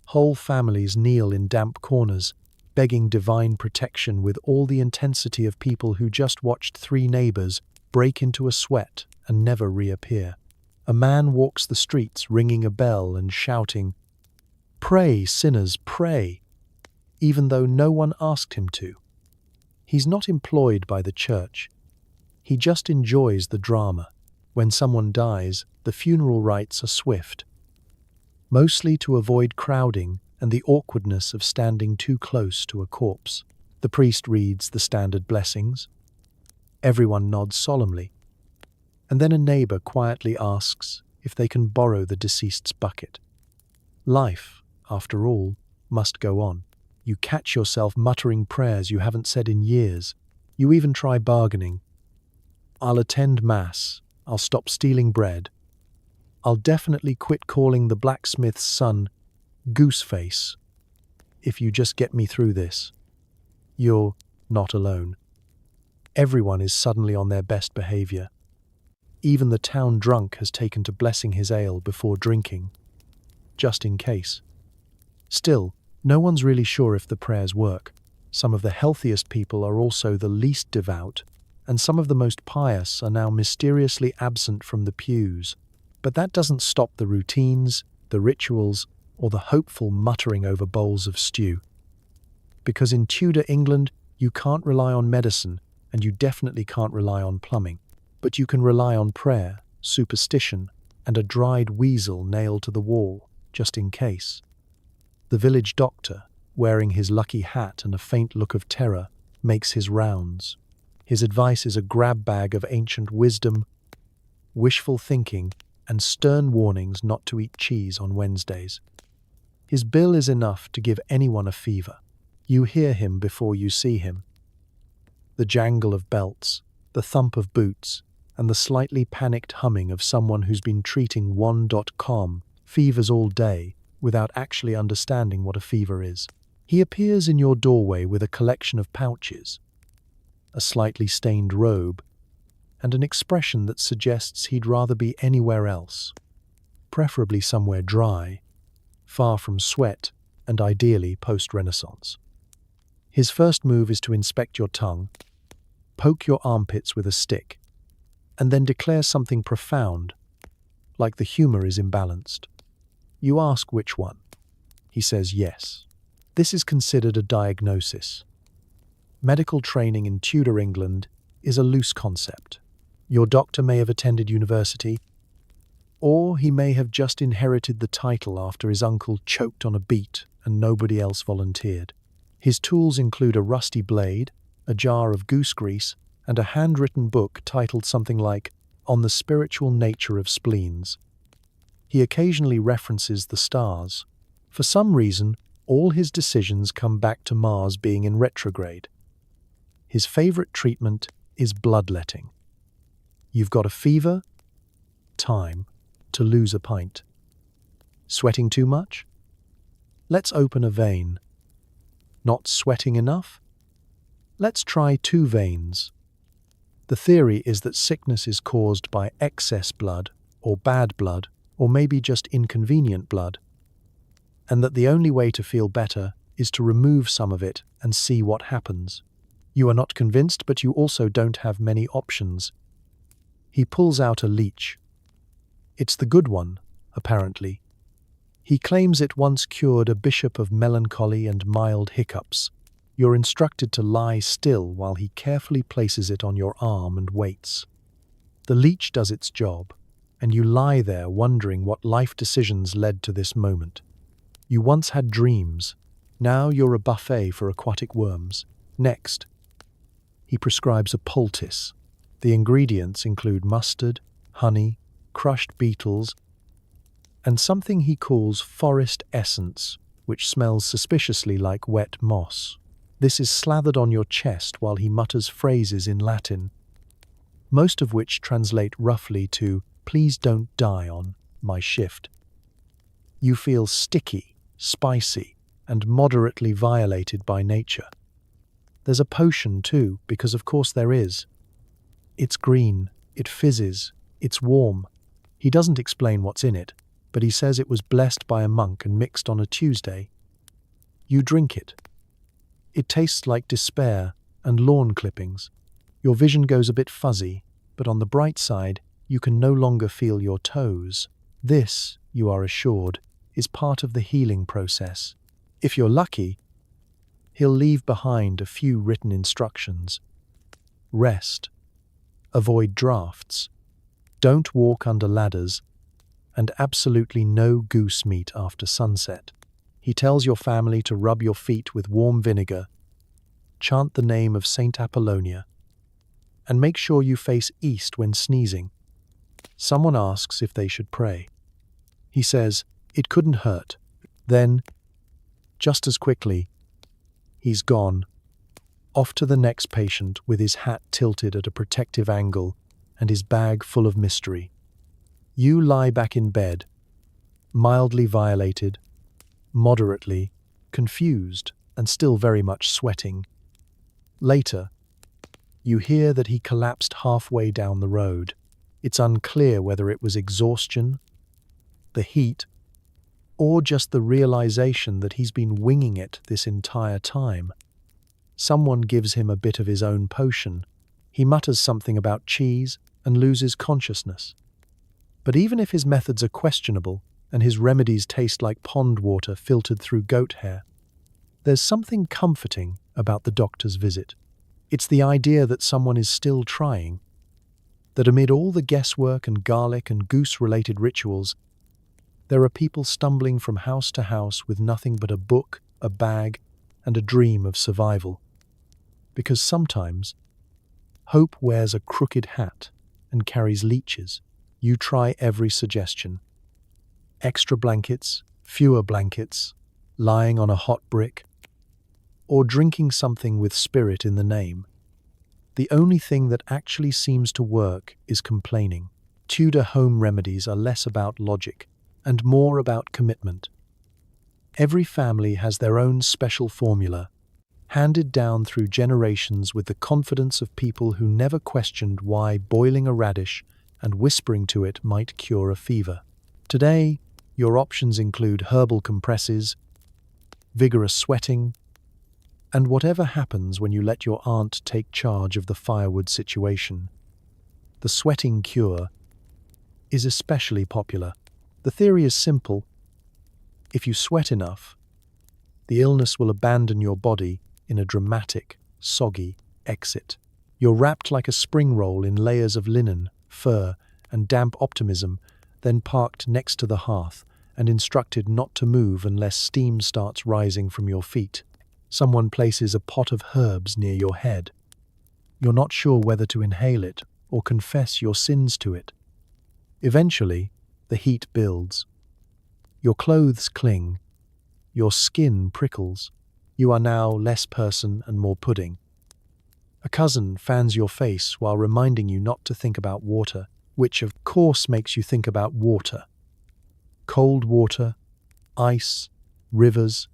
Whole families kneel in damp corners, begging divine protection with all the intensity of people who just watched 3 neighbors break into a sweat and never reappear. A man walks the streets ringing a bell and shouting, "Pray, sinners, pray," even though no one asked him to. He's not employed by the church. He just enjoys the drama. When someone dies, the funeral rites are swift, mostly to avoid crowding and the awkwardness of standing too close to a corpse. The priest reads the standard blessings. Everyone nods solemnly, and then a neighbor quietly asks if they can borrow the deceased's bucket. Life, after all, must go on. You catch yourself muttering prayers you haven't said in years. You even try bargaining. "I'll attend Mass. I'll stop stealing bread. I'll definitely quit calling the blacksmith's son Gooseface if you just get me through this." You're not alone. Everyone is suddenly on their best behavior. Even the town drunk has taken to blessing his ale before drinking, just in case. Still, no one's really sure if the prayers work. Some of the healthiest people are also the least devout, and some of the most pious are now mysteriously absent from the pews. But that doesn't stop the routines, the rituals, or the hopeful muttering over bowls of stew. Because in Tudor England, you can't rely on medicine, and you definitely can't rely on plumbing. But you can rely on prayer, superstition, and a dried weasel nailed to the wall, just in case. The village doctor, wearing his lucky hat and a faint look of terror, makes his rounds. His advice is a grab bag of ancient wisdom, wishful thinking, and stern warnings not to eat cheese on Wednesdays. His bill is enough to give anyone a fever. You hear him before you see him. The jangle of belts, the thump of boots, and the slightly panicked humming of someone who's been treating one.com fevers all day without actually understanding what a fever is. He appears in your doorway with a collection of pouches, a slightly stained robe, and an expression that suggests he'd rather be anywhere else, preferably somewhere dry, far from sweat, and ideally post-Renaissance. His first move is to inspect your tongue, poke your armpits with a stick, and then declare something profound, like the humor is imbalanced. You ask which one. He says yes. This is considered a diagnosis. Medical training in Tudor England is a loose concept. Your doctor may have attended university, or he may have just inherited the title after his uncle choked on a beet and nobody else volunteered. His tools include a rusty blade, a jar of goose grease, and a handwritten book titled something like On the Spiritual Nature of Spleens. He occasionally references the stars. For some reason, all his decisions come back to Mars being in retrograde. His favorite treatment is bloodletting. You've got a fever? Time to lose a pint. Sweating too much? Let's open a vein. Not sweating enough? Let's try 2 veins. The theory is that sickness is caused by excess blood, or bad blood, or maybe just inconvenient blood, and that the only way to feel better is to remove some of it and see what happens. You are not convinced, but you also don't have many options. He pulls out a leech. It's the good one, apparently. He claims it once cured a bishop of melancholy and mild hiccups. You're instructed to lie still while he carefully places it on your arm and waits. The leech does its job, and you lie there wondering what life decisions led to this moment. You once had dreams. Now you're a buffet for aquatic worms. Next, he prescribes a poultice. The ingredients include mustard, honey, crushed beetles, and something he calls forest essence, which smells suspiciously like wet moss. This is slathered on your chest while he mutters phrases in Latin, most of which translate roughly to, "Please don't die on my shift." You feel sticky, spicy, and moderately violated by nature. There's a potion too, because of course there is. It's green, it fizzes, it's warm. He doesn't explain what's in it, but he says it was blessed by a monk and mixed on a Tuesday. You drink it. It tastes like despair and lawn clippings. Your vision goes a bit fuzzy, but on the bright side, you can no longer feel your toes. This, you are assured, is part of the healing process. If you're lucky, he'll leave behind a few written instructions. Rest. Avoid drafts. Don't walk under ladders. And absolutely no goose meat after sunset. He tells your family to rub your feet with warm vinegar, chant the name of Saint Apollonia, and make sure you face east when sneezing. Someone asks if they should pray. He says, it couldn't hurt. Then, just as quickly, he's gone, off to the next patient with his hat tilted at a protective angle and his bag full of mystery. You lie back in bed, mildly violated, moderately, confused, and still very much sweating. Later, you hear that he collapsed halfway down the road. It's unclear whether it was exhaustion, the heat, or just the realization that he's been winging it this entire time. Someone gives him a bit of his own potion. He mutters something about cheese and loses consciousness. But even if his methods are questionable and his remedies taste like pond water filtered through goat hair, there's something comforting about the doctor's visit. It's the idea that someone is still trying, that amid all the guesswork and garlic and goose-related rituals, there are people stumbling from house to house with nothing but a book, a bag, and a dream of survival. Because sometimes, hope wears a crooked hat and carries leeches. You try every suggestion. Extra blankets, fewer blankets, lying on a hot brick, or drinking something with spirit in the name. The only thing that actually seems to work is complaining. Tudor home remedies are less about logic and more about commitment. Every family has their own special formula, handed down through generations with the confidence of people who never questioned why boiling a radish and whispering to it might cure a fever. Today, your options include herbal compresses, vigorous sweating, and whatever happens when you let your aunt take charge of the firewood situation. The sweating cure is especially popular. The theory is simple. If you sweat enough, the illness will abandon your body in a dramatic, soggy exit. You're wrapped like a spring roll in layers of linen, fur, and damp optimism, then parked next to the hearth and instructed not to move unless steam starts rising from your feet. Someone places a pot of herbs near your head. You're not sure whether to inhale it or confess your sins to it. Eventually, the heat builds. Your clothes cling. Your skin prickles. You are now less person and more pudding. A cousin fans your face while reminding you not to think about water, which of course makes you think about water. Cold water, ice, rivers,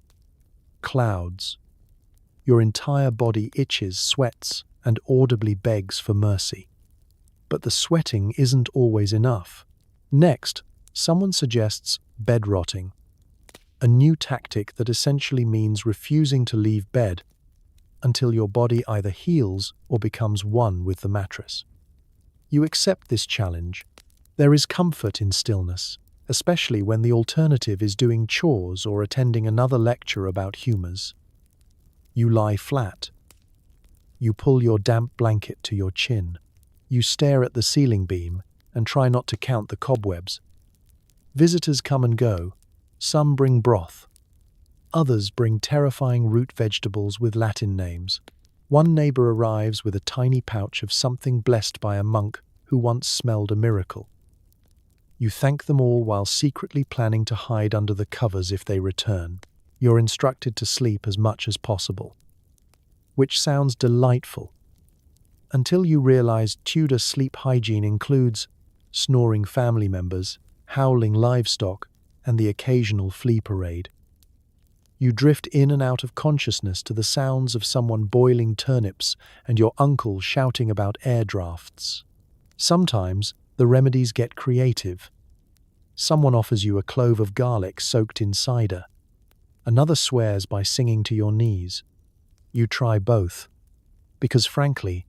clouds. Your entire body itches, sweats, and audibly begs for mercy. But the sweating isn't always enough. Next, someone suggests bed rotting, a new tactic that essentially means refusing to leave bed until your body either heals or becomes one with the mattress. You accept this challenge. There is comfort in stillness, especially when the alternative is doing chores or attending another lecture about humors. You lie flat. You pull your damp blanket to your chin. You stare at the ceiling beam and try not to count the cobwebs. Visitors come and go. Some bring broth. Others bring terrifying root vegetables with Latin names. One neighbor arrives with a tiny pouch of something blessed by a monk who once smelled a miracle. You thank them all while secretly planning to hide under the covers if they return. You're instructed to sleep as much as possible, which sounds delightful, until you realize Tudor sleep hygiene includes snoring family members, howling livestock, and the occasional flea parade. You drift in and out of consciousness to the sounds of someone boiling turnips and your uncle shouting about air drafts. Sometimes the remedies get creative. Someone offers you a clove of garlic soaked in cider. Another swears by singing to your knees. You try both, because frankly,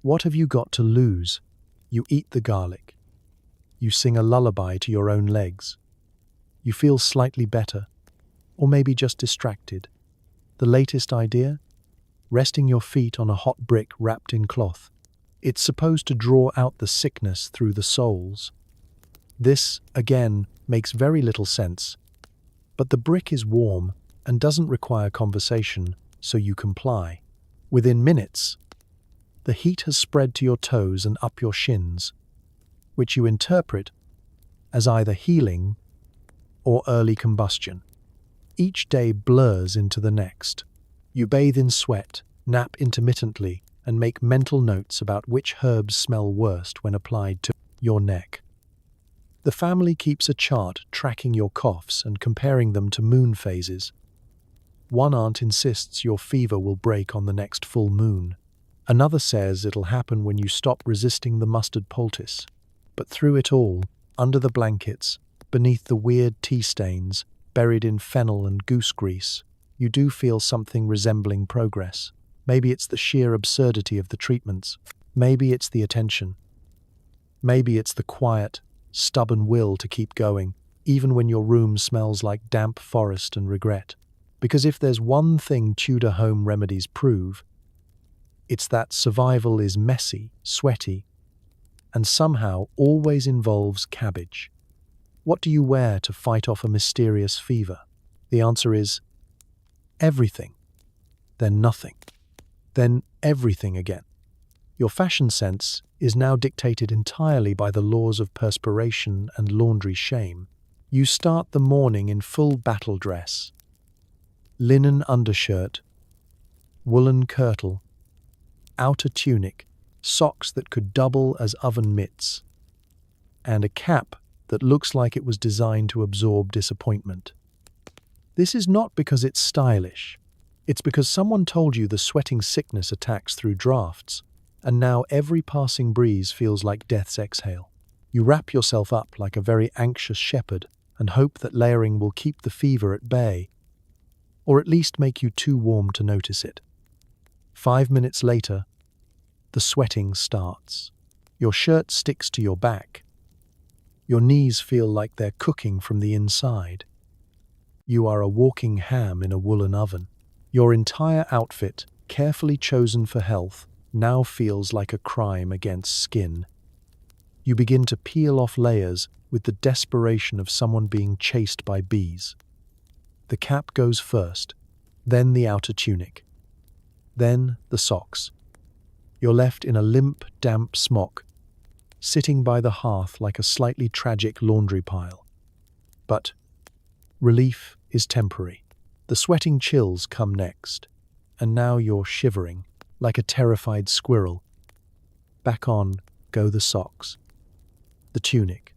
what have you got to lose? You eat the garlic. You sing a lullaby to your own legs. You feel slightly better, or maybe just distracted. The latest idea? Resting your feet on a hot brick wrapped in cloth. It's supposed to draw out the sickness through the soles. This, again, makes very little sense. But the brick is warm and doesn't require conversation, so you comply. Within minutes, the heat has spread to your toes and up your shins, which you interpret as either healing or early combustion. Each day blurs into the next. You bathe in sweat, nap intermittently, and make mental notes about which herbs smell worst when applied to your neck. The family keeps a chart tracking your coughs and comparing them to moon phases. One aunt insists your fever will break on the next full moon. Another says it'll happen when you stop resisting the mustard poultice. But through it all, under the blankets, beneath the weird tea stains, buried in fennel and goose grease, you do feel something resembling progress. Maybe it's the sheer absurdity of the treatments. Maybe it's the attention. Maybe it's the quiet, stubborn will to keep going, even when your room smells like damp forest and regret. Because if there's one thing Tudor home remedies prove, it's that survival is messy, sweaty, and somehow always involves cabbage. What do you wear to fight off a mysterious fever? The answer is everything, then nothing, then everything again. Your fashion sense is now dictated entirely by the laws of perspiration and laundry shame. You start the morning in full battle dress, linen undershirt, woolen kirtle, outer tunic, socks that could double as oven mitts, and a cap that looks like it was designed to absorb disappointment. This is not because it's stylish. It's because someone told you the sweating sickness attacks through drafts, and now every passing breeze feels like death's exhale. You wrap yourself up like a very anxious shepherd and hope that layering will keep the fever at bay, or at least make you too warm to notice it. 5 minutes later, the sweating starts. Your shirt sticks to your back. Your knees feel like they're cooking from the inside. You are a walking ham in a woolen oven. Your entire outfit, carefully chosen for health, now feels like a crime against skin. You begin to peel off layers with the desperation of someone being chased by bees. The cap goes first, then the outer tunic, then the socks. You're left in a limp, damp smock, sitting by the hearth like a slightly tragic laundry pile. But relief is temporary. The sweating chills come next, and now you're shivering like a terrified squirrel. Back on go the socks, the tunic,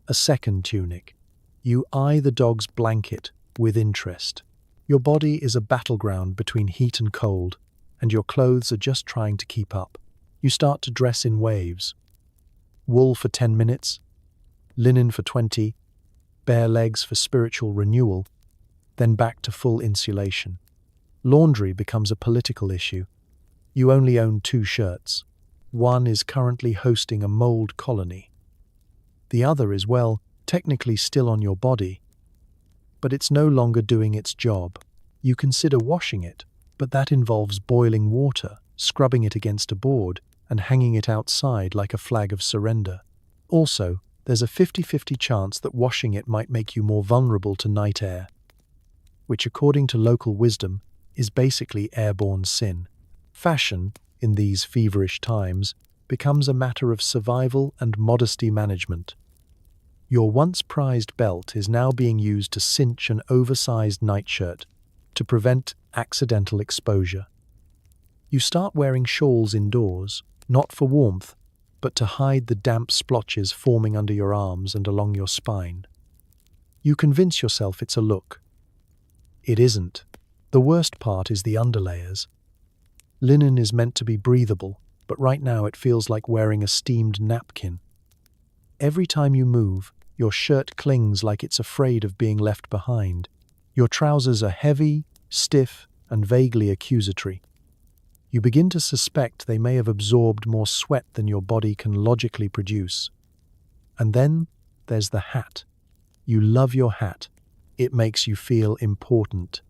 a second tunic. You eye the dog's blanket with interest. Your body is a battleground between heat and cold, and your clothes are just trying to keep up. You start to dress in waves. Wool for 10 minutes, linen for 20, bare legs for spiritual renewal, then back to full insulation. Laundry becomes a political issue. You only own 2 shirts. One is currently hosting a mold colony. The other is, well, technically still on your body, but it's no longer doing its job. You consider washing it, but that involves boiling water, scrubbing it against a board, and hanging it outside like a flag of surrender. Also, there's a 50-50 chance that washing it might make you more vulnerable to night air, which according to local wisdom is basically airborne sin. Fashion, in these feverish times, becomes a matter of survival and modesty management. Your once prized belt is now being used to cinch an oversized nightshirt to prevent accidental exposure. You start wearing shawls indoors, not for warmth, but to hide the damp splotches forming under your arms and along your spine. You convince yourself it's a look. It isn't. The worst part is the underlayers. Linen is meant to be breathable, but right now it feels like wearing a steamed napkin. Every time you move, your shirt clings like it's afraid of being left behind. Your trousers are heavy, stiff, and vaguely accusatory. You begin to suspect they may have absorbed more sweat than your body can logically produce. And then there's the hat. You love your hat. It makes you feel important.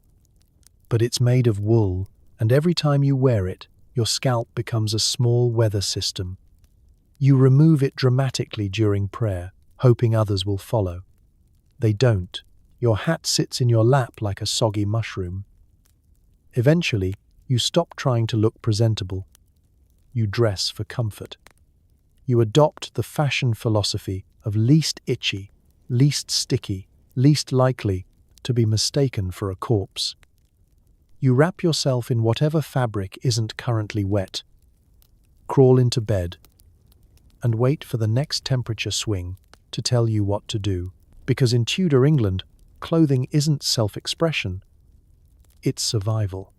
But it's made of wool, and every time you wear it, your scalp becomes a small weather system. You remove it dramatically during prayer, hoping others will follow. They don't. Your hat sits in your lap like a soggy mushroom. Eventually, you stop trying to look presentable. You dress for comfort. You adopt the fashion philosophy of least itchy, least sticky, least likely to be mistaken for a corpse. You wrap yourself in whatever fabric isn't currently wet, crawl into bed, and wait for the next temperature swing to tell you what to do. Because in Tudor England, clothing isn't self-expression, it's survival.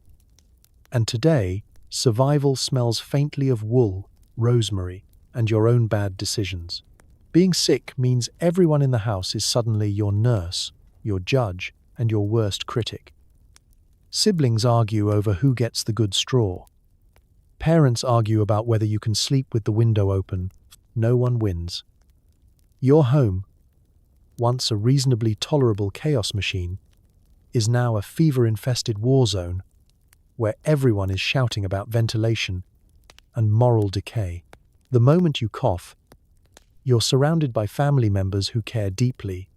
And today, survival smells faintly of wool, rosemary, and your own bad decisions. Being sick means everyone in the house is suddenly your nurse, your judge, and your worst critic. Siblings argue over who gets the good straw. Parents argue about whether you can sleep with the window open. No one wins. Your home, once a reasonably tolerable chaos machine, is now a fever-infested war zone where everyone is shouting about ventilation and moral decay. The moment you cough, you're surrounded by family members who care deeply,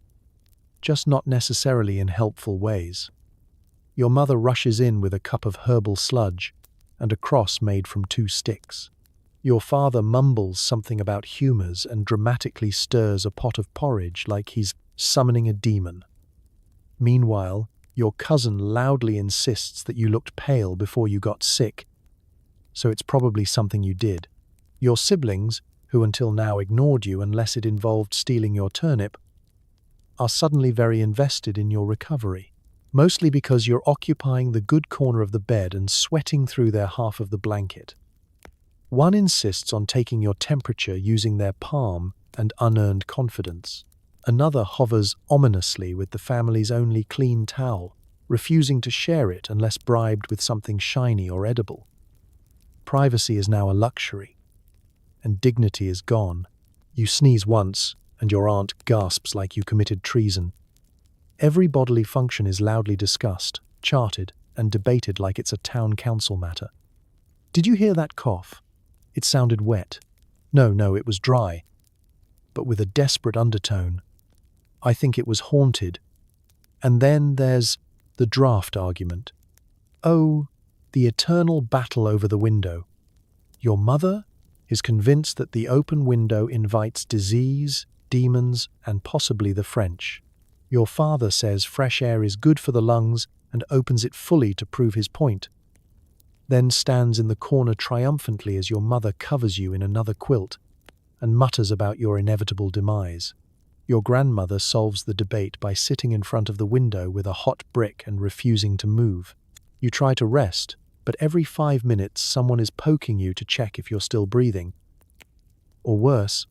just not necessarily in helpful ways. Your mother rushes in with a cup of herbal sludge and a cross made from 2 sticks. Your father mumbles something about humours and dramatically stirs a pot of porridge like he's summoning a demon. Meanwhile, your cousin loudly insists that you looked pale before you got sick, so it's probably something you did. Your siblings, who until now ignored you unless it involved stealing your turnip, are suddenly very invested in your recovery. mostly because you're occupying the good corner of the bed and sweating through their half of the blanket. One insists on taking your temperature using their palm and unearned confidence. Another hovers ominously with the family's only clean towel, refusing to share it unless bribed with something shiny or edible. Privacy is now a luxury, and dignity is gone. You sneeze once, and your aunt gasps like you committed treason. Every bodily function is loudly discussed, charted, and debated like it's a town council matter. Did you hear that cough? It sounded wet. No, it was dry, but with a desperate undertone. I think it was haunted. And then there's the draft argument. Oh, the eternal battle over the window. Your mother is convinced that the open window invites disease, demons, and possibly the French. Your father says fresh air is good for the lungs and opens it fully to prove his point. Then stands in the corner triumphantly as your mother covers you in another quilt and mutters about your inevitable demise. Your grandmother solves the debate by sitting in front of the window with a hot brick and refusing to move. You try to rest, but every 5 minutes someone is poking you to check if you're still breathing. Or worse,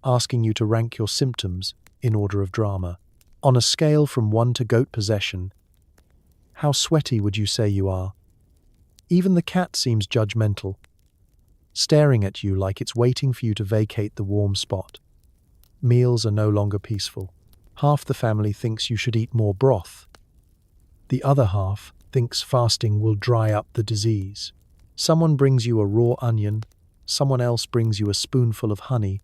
asking you to rank your symptoms in order of drama. On a scale from 1 to goat possession, how sweaty would you say you are? Even the cat seems judgmental, staring at you like it's waiting for you to vacate the warm spot. Meals are no longer peaceful. Half the family thinks you should eat more broth. The other half thinks fasting will dry up the disease. Someone brings you a raw onion, someone else brings you a spoonful of honey,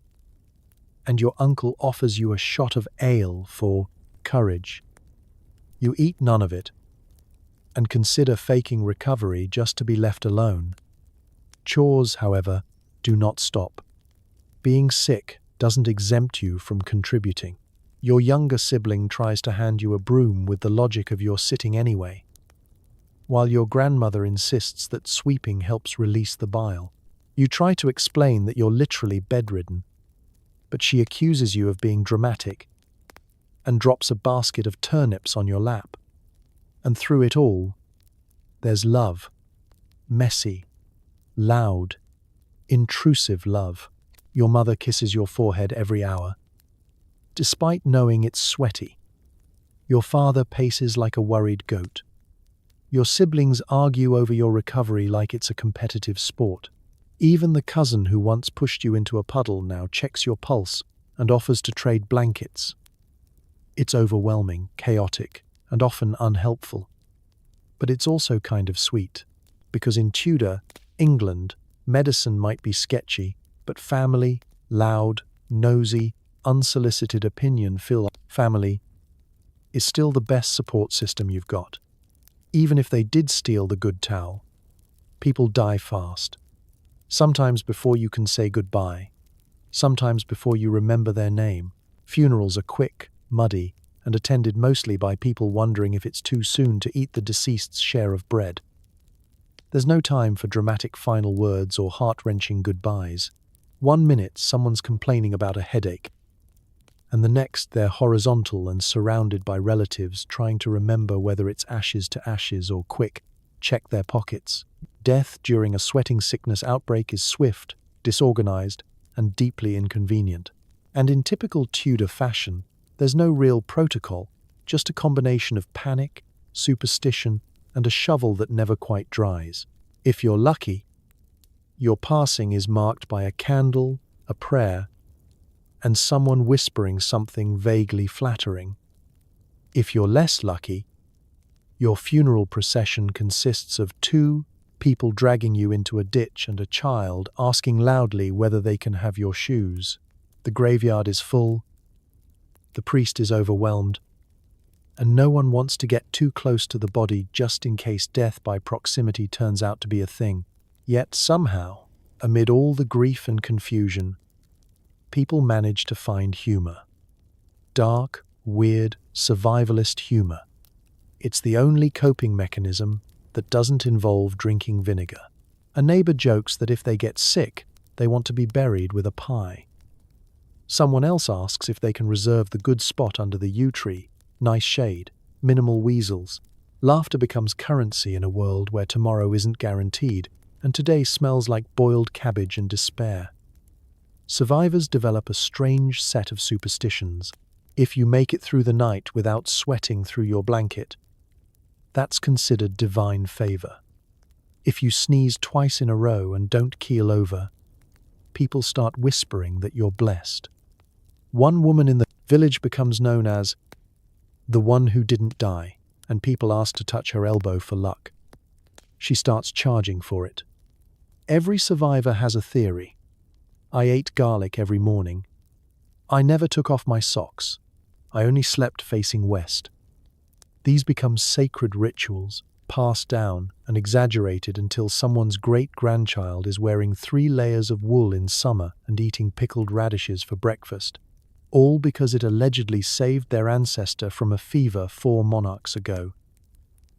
and your uncle offers you a shot of ale for courage. You eat none of it, and consider faking recovery just to be left alone. Chores, however, do not stop. Being sick doesn't exempt you from contributing. Your younger sibling tries to hand you a broom with the logic of you're sitting anyway, while your grandmother insists that sweeping helps release the bile. You try to explain that you're literally bedridden, but she accuses you of being dramatic and drops a basket of turnips on your lap. And through it all, there's love. Messy, loud, intrusive love. Your mother kisses your forehead every hour, despite knowing it's sweaty. Your father paces like a worried goat. Your siblings argue over your recovery like it's a competitive sport. Even the cousin who once pushed you into a puddle now checks your pulse and offers to trade blankets. It's overwhelming, chaotic, and often unhelpful. But it's also kind of sweet, because in Tudor, England, medicine might be sketchy, but family, loud, nosy, unsolicited opinion family is still the best support system you've got. Even if they did steal the good towel, people die fast. Sometimes before you can say goodbye, sometimes before you remember their name. Funerals are quick, muddy, and attended mostly by people wondering if it's too soon to eat the deceased's share of bread. There's no time for dramatic final words or heart-wrenching goodbyes. 1 minute someone's complaining about a headache, and the next they're horizontal and surrounded by relatives trying to remember whether it's ashes to ashes or quick, check their pockets. Death during a sweating sickness outbreak is swift, disorganized, and deeply inconvenient. And in typical Tudor fashion, there's no real protocol, just a combination of panic, superstition, and a shovel that never quite dries. If you're lucky, your passing is marked by a candle, a prayer, and someone whispering something vaguely flattering. If you're less lucky, your funeral procession consists of 2 people dragging you into a ditch and a child asking loudly whether they can have your shoes. The graveyard is full, the priest is overwhelmed, and no one wants to get too close to the body just in case death by proximity turns out to be a thing. Yet somehow, amid all the grief and confusion, people manage to find humor. Dark, weird, survivalist humor. It's the only coping mechanism that doesn't involve drinking vinegar. A neighbor jokes that if they get sick, they want to be buried with a pie. Someone else asks if they can reserve the good spot under the yew tree, nice shade. minimal weasels. Laughter becomes currency in a world where tomorrow isn't guaranteed, and today smells like boiled cabbage and despair. Survivors develop a strange set of superstitions. If you make it through the night without sweating through your blanket, that's considered divine favor. If you sneeze twice in a row and don't keel over, people start whispering that you're blessed. One woman in the village becomes known as the one who didn't die, and people ask to touch her elbow for luck. She starts charging for it. Every survivor has a theory. I ate garlic every morning. I never took off my socks. I only slept facing west. These become sacred rituals, passed down and exaggerated until someone's great-grandchild is wearing 3 layers of wool in summer and eating pickled radishes for breakfast, all because it allegedly saved their ancestor from a fever 4 monarchs ago.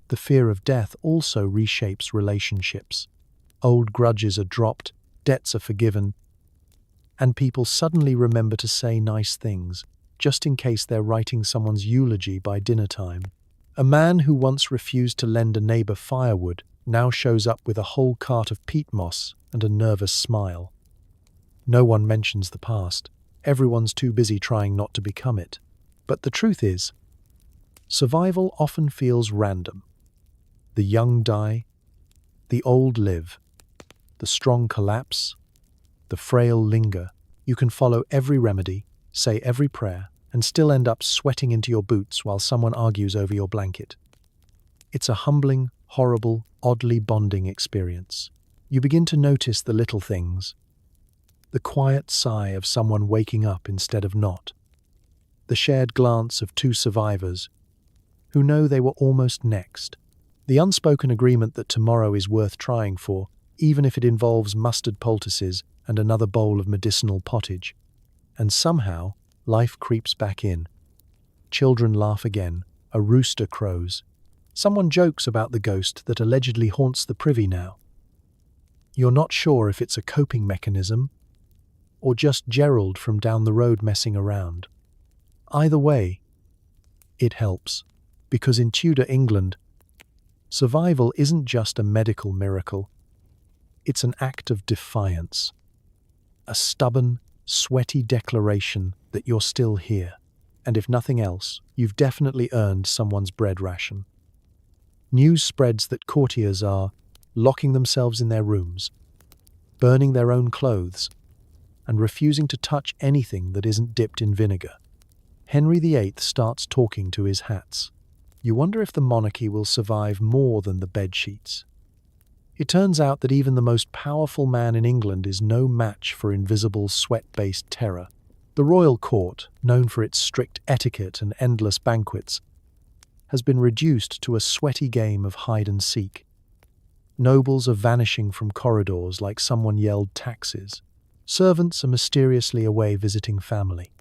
The fear of death also reshapes relationships. Old grudges are dropped, debts are forgiven, and people suddenly remember to say nice things, just in case they're writing someone's eulogy by dinner time. A man who once refused to lend a neighbor firewood now shows up with a whole cart of peat moss and a nervous smile. No one mentions the past. Everyone's too busy trying not to become it. But the truth is, survival often feels random. The young die, the old live, the strong collapse, the frail linger. You can follow every remedy, say every prayer, and still end up sweating into your boots while someone argues over your blanket. It's a humbling, horrible, oddly bonding experience. You begin to notice the little things. The quiet sigh of someone waking up instead of not. The shared glance of 2 survivors who know they were almost next. The unspoken agreement that tomorrow is worth trying for, even if it involves mustard poultices and another bowl of medicinal pottage. And somehow, life creeps back in. Children laugh again, a rooster crows. Someone jokes about the ghost that allegedly haunts the privy now. You're not sure if it's a coping mechanism or just Gerald from down the road messing around. Either way, it helps, because in Tudor England, survival isn't just a medical miracle. It's an act of defiance. A stubborn, sweaty declaration that you're still here, and if nothing else, you've definitely earned someone's bread ration. News spreads that courtiers are locking themselves in their rooms, burning their own clothes, and refusing to touch anything that isn't dipped in vinegar. Henry VIII starts talking to his hats. You wonder if the monarchy will survive more than the bed sheets. It turns out that even the most powerful man in England is no match for invisible sweat-based terror. The royal court, known for its strict etiquette and endless banquets, has been reduced to a sweaty game of hide-and-seek. Nobles are vanishing from corridors like someone yelled taxes. Servants are mysteriously away visiting family.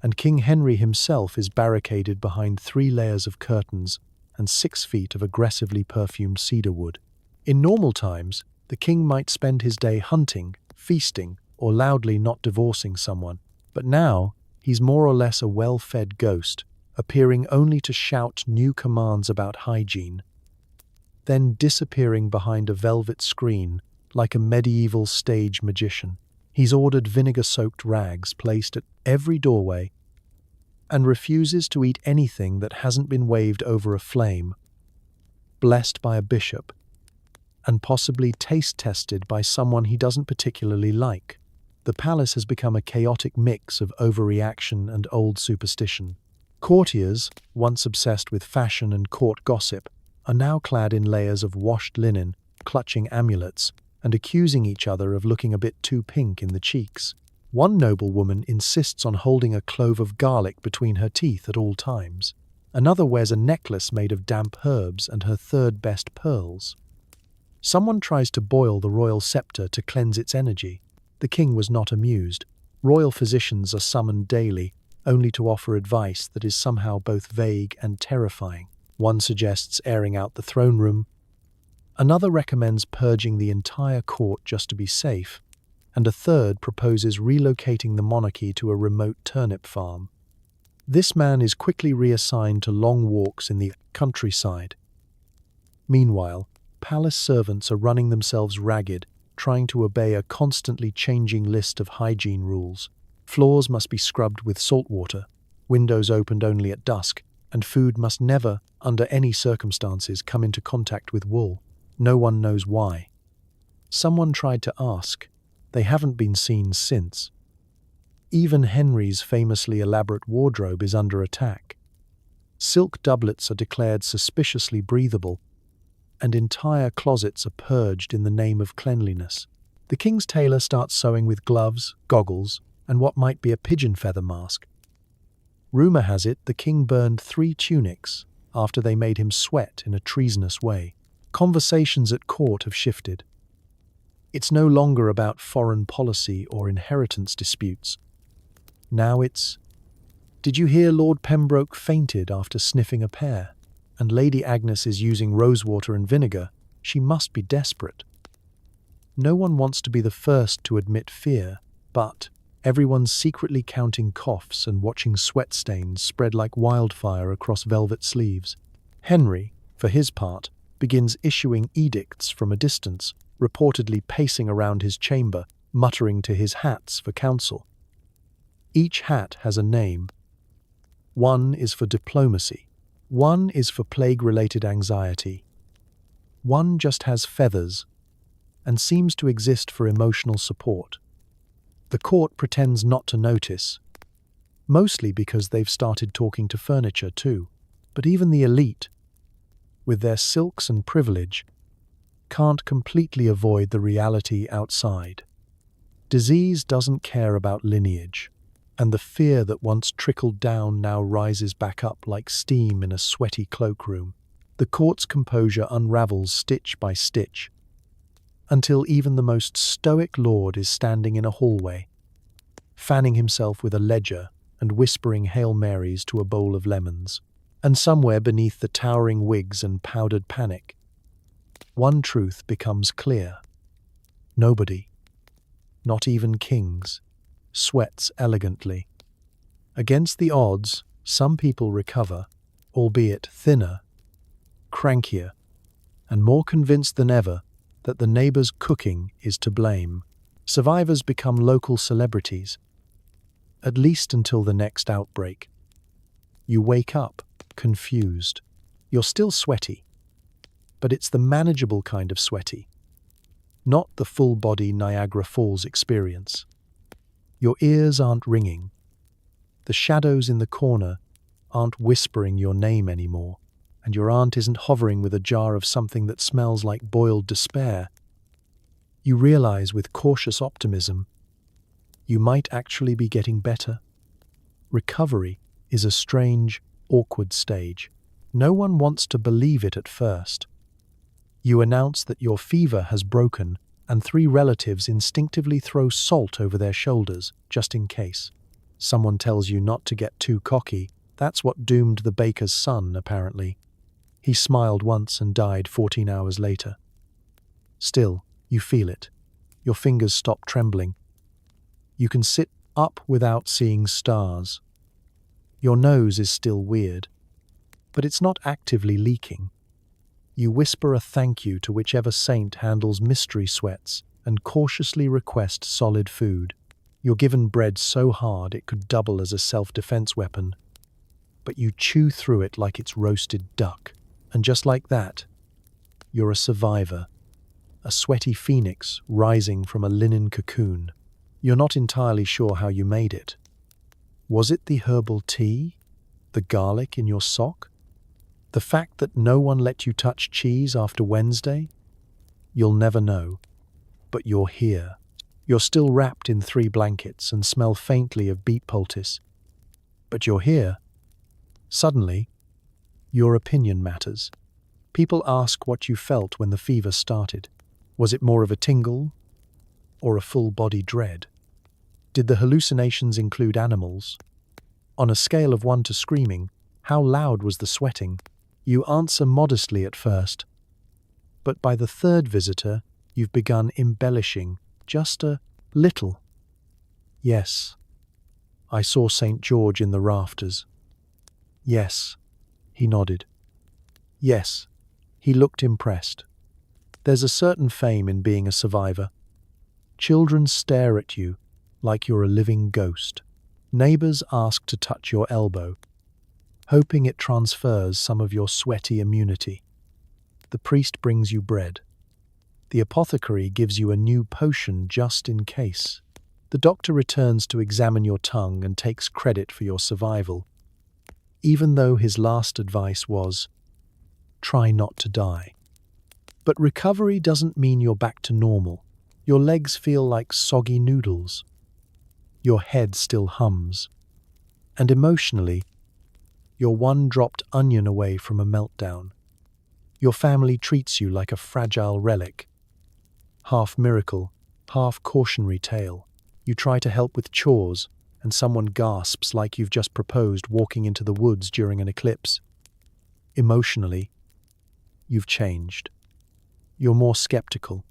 And King Henry himself is barricaded behind 3 layers of curtains and 6 feet of aggressively perfumed cedar wood. In normal times, the king might spend his day hunting, feasting, or loudly not divorcing someone, but now he's more or less a well-fed ghost, appearing only to shout new commands about hygiene, then disappearing behind a velvet screen like a medieval stage magician. He's ordered vinegar-soaked rags placed at every doorway and refuses to eat anything that hasn't been waved over a flame, blessed by a bishop, and possibly taste-tested by someone he doesn't particularly like. The palace has become a chaotic mix of overreaction and old superstition. Courtiers, once obsessed with fashion and court gossip, are now clad in layers of washed linen, clutching amulets, and accusing each other of looking a bit too pink in the cheeks. One noblewoman insists on holding a clove of garlic between her teeth at all times. Another wears a necklace made of damp herbs and her third best pearls. Someone tries to boil the royal scepter to cleanse its energy. The king was not amused. Royal physicians are summoned daily, only to offer advice that is somehow both vague and terrifying. One suggests airing out the throne room. Another recommends purging the entire court just to be safe, and a third proposes relocating the monarchy to a remote turnip farm. This man is quickly reassigned to long walks in the countryside. Meanwhile, palace servants are running themselves ragged, trying to obey a constantly changing list of hygiene rules. Floors must be scrubbed with salt water, windows opened only at dusk, and food must never, under any circumstances, come into contact with wool. No one knows why. Someone tried to ask. They haven't been seen since. Even Henry's famously elaborate wardrobe is under attack. Silk doublets are declared suspiciously breathable, and entire closets are purged in the name of cleanliness. The king's tailor starts sewing with gloves, goggles, and what might be a pigeon feather mask. Rumor has it the king burned 3 tunics after they made him sweat in a treasonous way. Conversations at court have shifted. It's no longer about foreign policy or inheritance disputes. Now it's, "Did you hear Lord Pembroke fainted after sniffing a pear? And Lady Agnes is using rosewater and vinegar. She must be desperate." No one wants to be the first to admit fear, but everyone's secretly counting coughs and watching sweat stains spread like wildfire across velvet sleeves. Henry, for his part, begins issuing edicts from a distance, reportedly pacing around his chamber, muttering to his hats for counsel. Each hat has a name. One is for diplomacy. One is for plague-related anxiety. One just has feathers and seems to exist for emotional support. The court pretends not to notice, mostly because they've started talking to furniture too. But even the elite, with their silks and privilege, can't completely avoid the reality outside. Disease doesn't care about lineage, and the fear that once trickled down now rises back up like steam in a sweaty cloakroom. The court's composure unravels stitch by stitch, until even the most stoic lord is standing in a hallway, fanning himself with a ledger and whispering Hail Marys to a bowl of lemons. And somewhere beneath the towering wigs and powdered panic, one truth becomes clear. Nobody, not even kings, sweats elegantly. Against the odds, some people recover, albeit thinner, crankier, and more convinced than ever that the neighbor's cooking is to blame. Survivors become local celebrities, at least until the next outbreak. You wake up, confused. You're still sweaty, but it's the manageable kind of sweaty, not the full-body Niagara Falls experience. Your ears aren't ringing. The shadows in the corner aren't whispering your name anymore, and your aunt isn't hovering with a jar of something that smells like boiled despair. You realize with cautious optimism, you might actually be getting better. Recovery is a strange, awkward stage. No one wants to believe it at first. You announce that your fever has broken, and 3 relatives instinctively throw salt over their shoulders, just in case. Someone tells you not to get too cocky. That's what doomed the baker's son, apparently. He smiled once and died 14 hours later. Still, you feel it. Your fingers stop trembling. You can sit up without seeing stars. Your nose is still weird, but it's not actively leaking. You whisper a thank you to whichever saint handles mystery sweats and cautiously request solid food. You're given bread so hard it could double as a self-defense weapon, but you chew through it like it's roasted duck. And just like that, you're a survivor, a sweaty phoenix rising from a linen cocoon. You're not entirely sure how you made it. Was it the herbal tea? The garlic in your sock? The fact that no one let you touch cheese after Wednesday? You'll never know. But you're here. You're still wrapped in 3 blankets and smell faintly of beet poultice. But you're here. Suddenly, your opinion matters. People ask what you felt when the fever started. Was it more of a tingle or a full-body dread? Did the hallucinations include animals? On a scale of 1 to screaming, how loud was the sweating? You answer modestly at first, but by the 3rd visitor, you've begun embellishing just a little. Yes, I saw St. George in the rafters. Yes, he nodded. Yes, he looked impressed. There's a certain fame in being a survivor. Children stare at you like you're a living ghost. Neighbors ask to touch your elbow, hoping it transfers some of your sweaty immunity. The priest brings you bread. The apothecary gives you a new potion just in case. The doctor returns to examine your tongue and takes credit for your survival, even though his last advice was, try not to die. But recovery doesn't mean you're back to normal. Your legs feel like soggy noodles. Your head still hums. And emotionally, you're one dropped onion away from a meltdown. Your family treats you like a fragile relic. Half miracle, half cautionary tale. You try to help with chores, and someone gasps like you've just proposed walking into the woods during an eclipse. Emotionally, you've changed. You're more skeptical,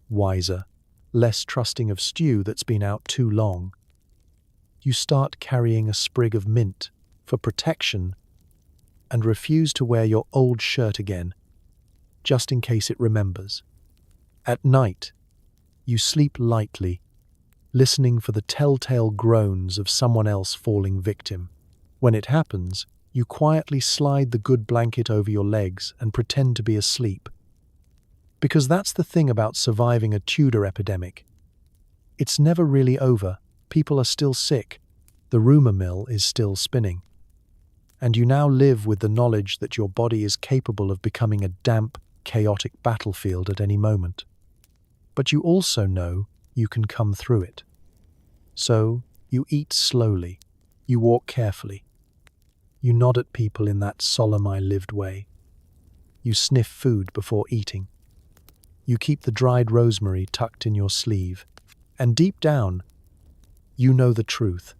wiser, less trusting of stew that's been out too long. You start carrying a sprig of mint for protection and refuse to wear your old shirt again, just in case it remembers. At night, you sleep lightly, listening for the telltale groans of someone else falling victim. When it happens, you quietly slide the good blanket over your legs and pretend to be asleep. Because that's the thing about surviving a Tudor epidemic. It's never really over. People are still sick. The rumor mill is still spinning. And you now live with the knowledge that your body is capable of becoming a damp, chaotic battlefield at any moment. But you also know you can come through it. So, you eat slowly. You walk carefully. You nod at people in that solemn I lived way. You sniff food before eating. You keep the dried rosemary tucked in your sleeve. And deep down, you know the truth.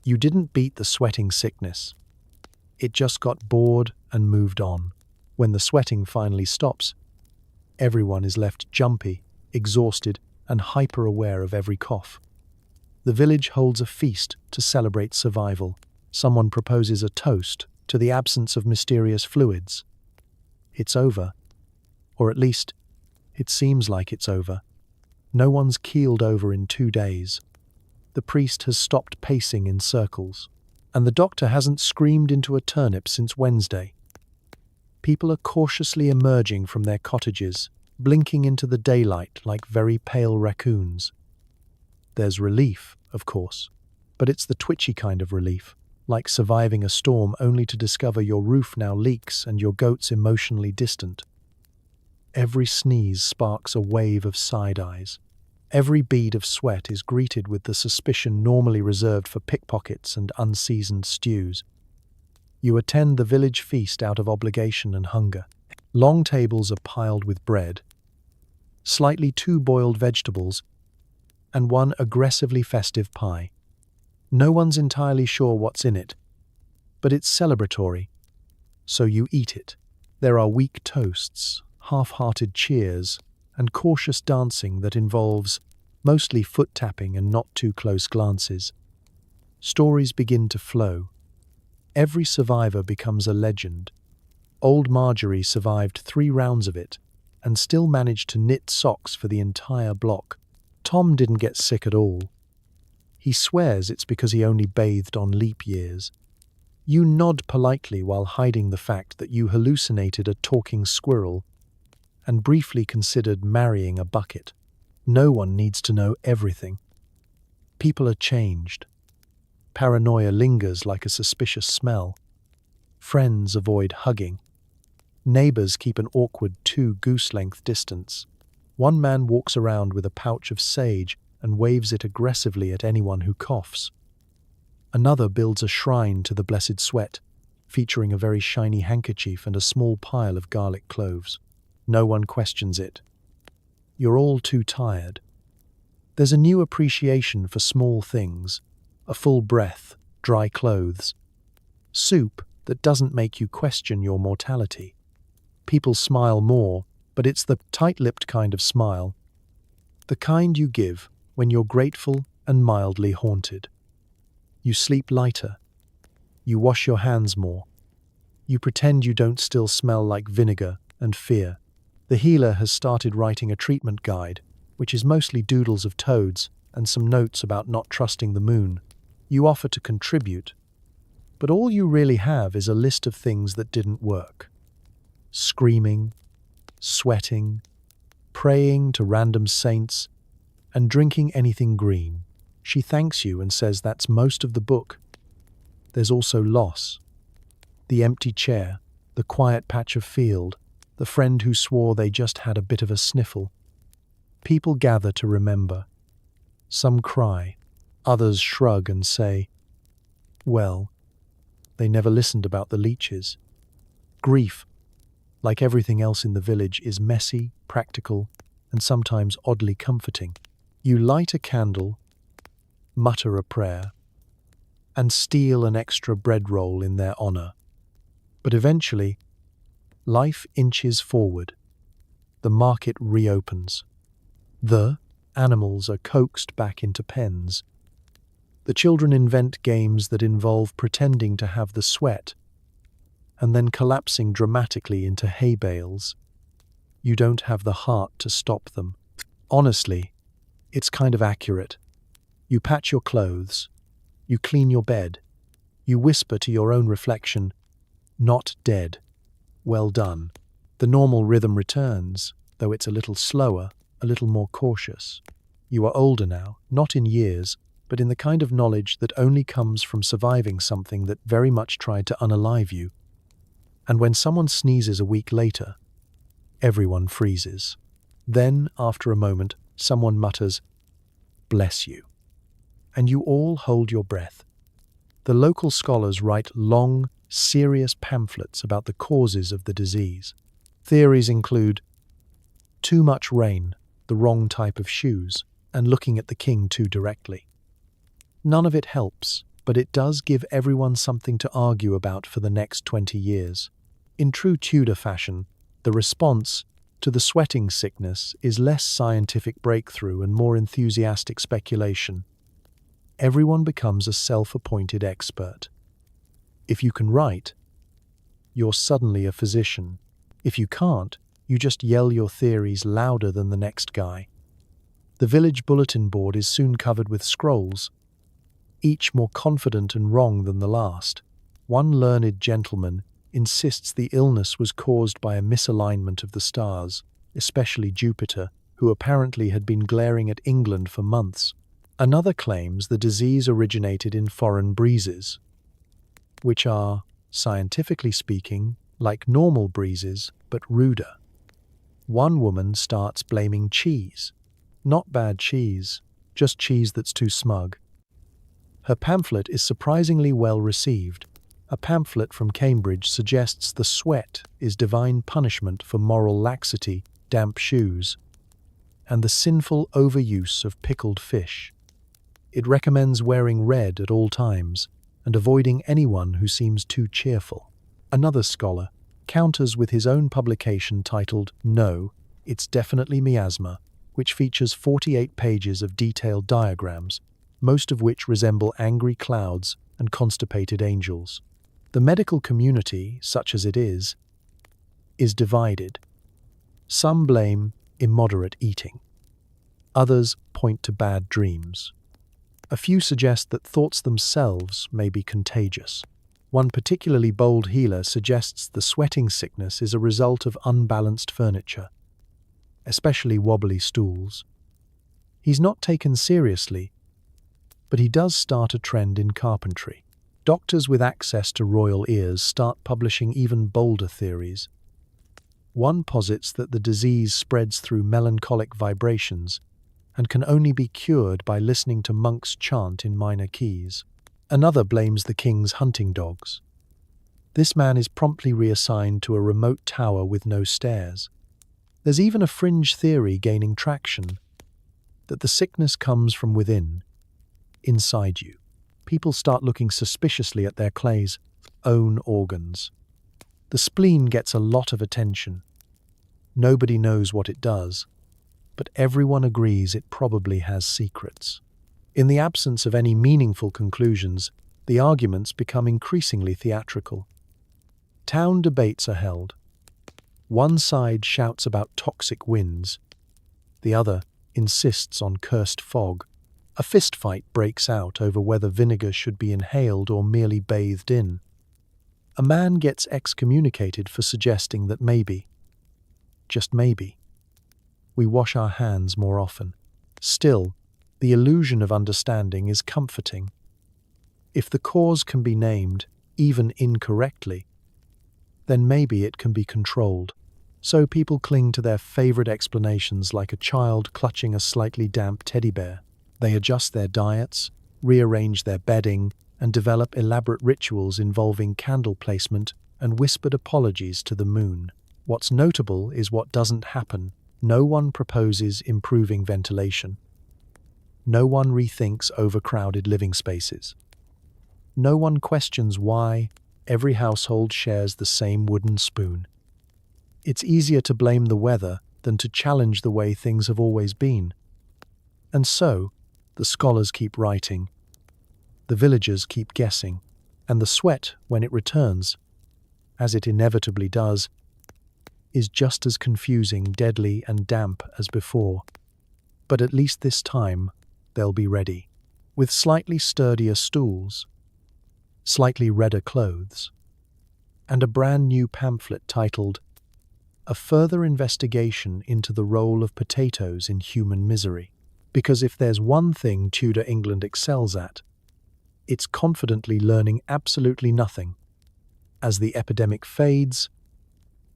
You didn't beat the sweating sickness. It just got bored and moved on. When the sweating finally stops, everyone is left jumpy, exhausted, and hyper-aware of every cough. The village holds a feast to celebrate survival. Someone proposes a toast to the absence of mysterious fluids. It's over. Or at least, it seems like it's over. No one's keeled over in 2 days. The priest has stopped pacing in circles, and the doctor hasn't screamed into a turnip since Wednesday. People are cautiously emerging from their cottages, blinking into the daylight like very pale raccoons. There's relief, of course, but it's the twitchy kind of relief, like surviving a storm only to discover your roof now leaks and your goats emotionally distant. Every sneeze sparks a wave of side eyes. Every bead of sweat is greeted with the suspicion normally reserved for pickpockets and unseasoned stews. You attend the village feast out of obligation and hunger. Long tables are piled with bread, slightly too boiled vegetables, and one aggressively festive pie. No one's entirely sure what's in it, but it's celebratory, so you eat it. There are weak toasts, half-hearted cheers, and cautious dancing that involves mostly foot-tapping and not too close glances. Stories begin to flow. Every survivor becomes a legend. Old Marjorie survived 3 rounds of it and still managed to knit socks for the entire block. Tom didn't get sick at all. He swears it's because he only bathed on leap years. You nod politely while hiding the fact that you hallucinated a talking squirrel and briefly considered marrying a bucket. No one needs to know everything. People are changed. Paranoia lingers like a suspicious smell. Friends avoid hugging. Neighbors keep an awkward 2 goose-length distance. One man walks around with a pouch of sage and waves it aggressively at anyone who coughs. Another builds a shrine to the blessed sweat, featuring a very shiny handkerchief and a small pile of garlic cloves. No one questions it. You're all too tired. There's a new appreciation for small things, a full breath, dry clothes, soup that doesn't make you question your mortality. People smile more, but it's the tight-lipped kind of smile, the kind you give when you're grateful and mildly haunted. You sleep lighter. You wash your hands more. You pretend you don't still smell like vinegar and fear. The healer has started writing a treatment guide, which is mostly doodles of toads and some notes about not trusting the moon. You offer to contribute, but all you really have is a list of things that didn't work. Screaming, sweating, praying to random saints, and drinking anything green. She thanks you and says that's most of the book. There's also loss. The empty chair, the quiet patch of field, the friend who swore they just had a bit of a sniffle. People gather to remember. Some cry, others shrug and say, well, they never listened about the leeches. Grief, like everything else in the village, is messy, practical, and sometimes oddly comforting. You light a candle, mutter a prayer, and steal an extra bread roll in their honor. But eventually, life inches forward. The market reopens. The animals are coaxed back into pens. The children invent games that involve pretending to have the sweat and then collapsing dramatically into hay bales. You don't have the heart to stop them. Honestly, it's kind of accurate. You patch your clothes. You clean your bed. You whisper to your own reflection, "Not dead. Well done." The normal rhythm returns, though it's a little slower, a little more cautious. You are older now, not in years, but in the kind of knowledge that only comes from surviving something that very much tried to unalive you. And when someone sneezes a week later, everyone freezes. Then, after a moment, someone mutters, "Bless you." And you all hold your breath. The local scholars write long, serious pamphlets about the causes of the disease. Theories include too much rain, the wrong type of shoes, and looking at the king too directly. None of it helps, but it does give everyone something to argue about for the next 20 years. In true Tudor fashion, the response to the sweating sickness is less scientific breakthrough and more enthusiastic speculation. Everyone becomes a self-appointed expert. If you can write, you're suddenly a physician. If you can't, you just yell your theories louder than the next guy. The village bulletin board is soon covered with scrolls, each more confident and wrong than the last. One learned gentleman insists the illness was caused by a misalignment of the stars, especially Jupiter, who apparently had been glaring at England for months. Another claims the disease originated in foreign breezes, which are, scientifically speaking, like normal breezes, but ruder. One woman starts blaming cheese. Not bad cheese, just cheese that's too smug. Her pamphlet is surprisingly well received. A pamphlet from Cambridge suggests the sweat is divine punishment for moral laxity, damp shoes, and the sinful overuse of pickled fish. It recommends wearing red at all times and avoiding anyone who seems too cheerful. Another scholar counters with his own publication titled "No, It's Definitely Miasma," which features 48 pages of detailed diagrams, most of which resemble angry clouds and constipated angels. The medical community, such as it is divided. Some blame immoderate eating. Others point to bad dreams. A few suggest that thoughts themselves may be contagious. One particularly bold healer suggests the sweating sickness is a result of unbalanced furniture, especially wobbly stools. He's not taken seriously, but he does start a trend in carpentry. Doctors with access to royal ears start publishing even bolder theories. One posits that the disease spreads through melancholic vibrations and can only be cured by listening to monks chant in minor keys. Another blames the king's hunting dogs. This man is promptly reassigned to a remote tower with no stairs. There's even a fringe theory gaining traction that the sickness comes from within, inside you. People start looking suspiciously at their clay's own organs. The spleen gets a lot of attention. Nobody knows what it does, but everyone agrees it probably has secrets. In the absence of any meaningful conclusions, The arguments become increasingly theatrical. Town debates are held. One side shouts about toxic winds. The other insists on cursed fog. A fistfight breaks out over whether vinegar should be inhaled or merely bathed in. A man gets excommunicated for suggesting that maybe, just maybe, we wash our hands more often. Still, the illusion of understanding is comforting. If the cause can be named, even incorrectly, then maybe it can be controlled. So people cling to their favorite explanations like a child clutching a slightly damp teddy bear. They adjust their diets, rearrange their bedding, and develop elaborate rituals involving candle placement and whispered apologies to the moon. What's notable is what doesn't happen. No one proposes improving ventilation. No one rethinks overcrowded living spaces. No one questions why every household shares the same wooden spoon. It's easier to blame the weather than to challenge the way things have always been. And so, the scholars keep writing, the villagers keep guessing, and the sweat, when it returns, as it inevitably does, is just as confusing, deadly, and damp as before. But at least this time, they'll be ready, with slightly sturdier stools, slightly redder clothes, and a brand new pamphlet titled A Further Investigation into the Role of Potatoes in Human Misery. Because if there's one thing Tudor England excels at, it's confidently learning absolutely nothing. As the epidemic fades,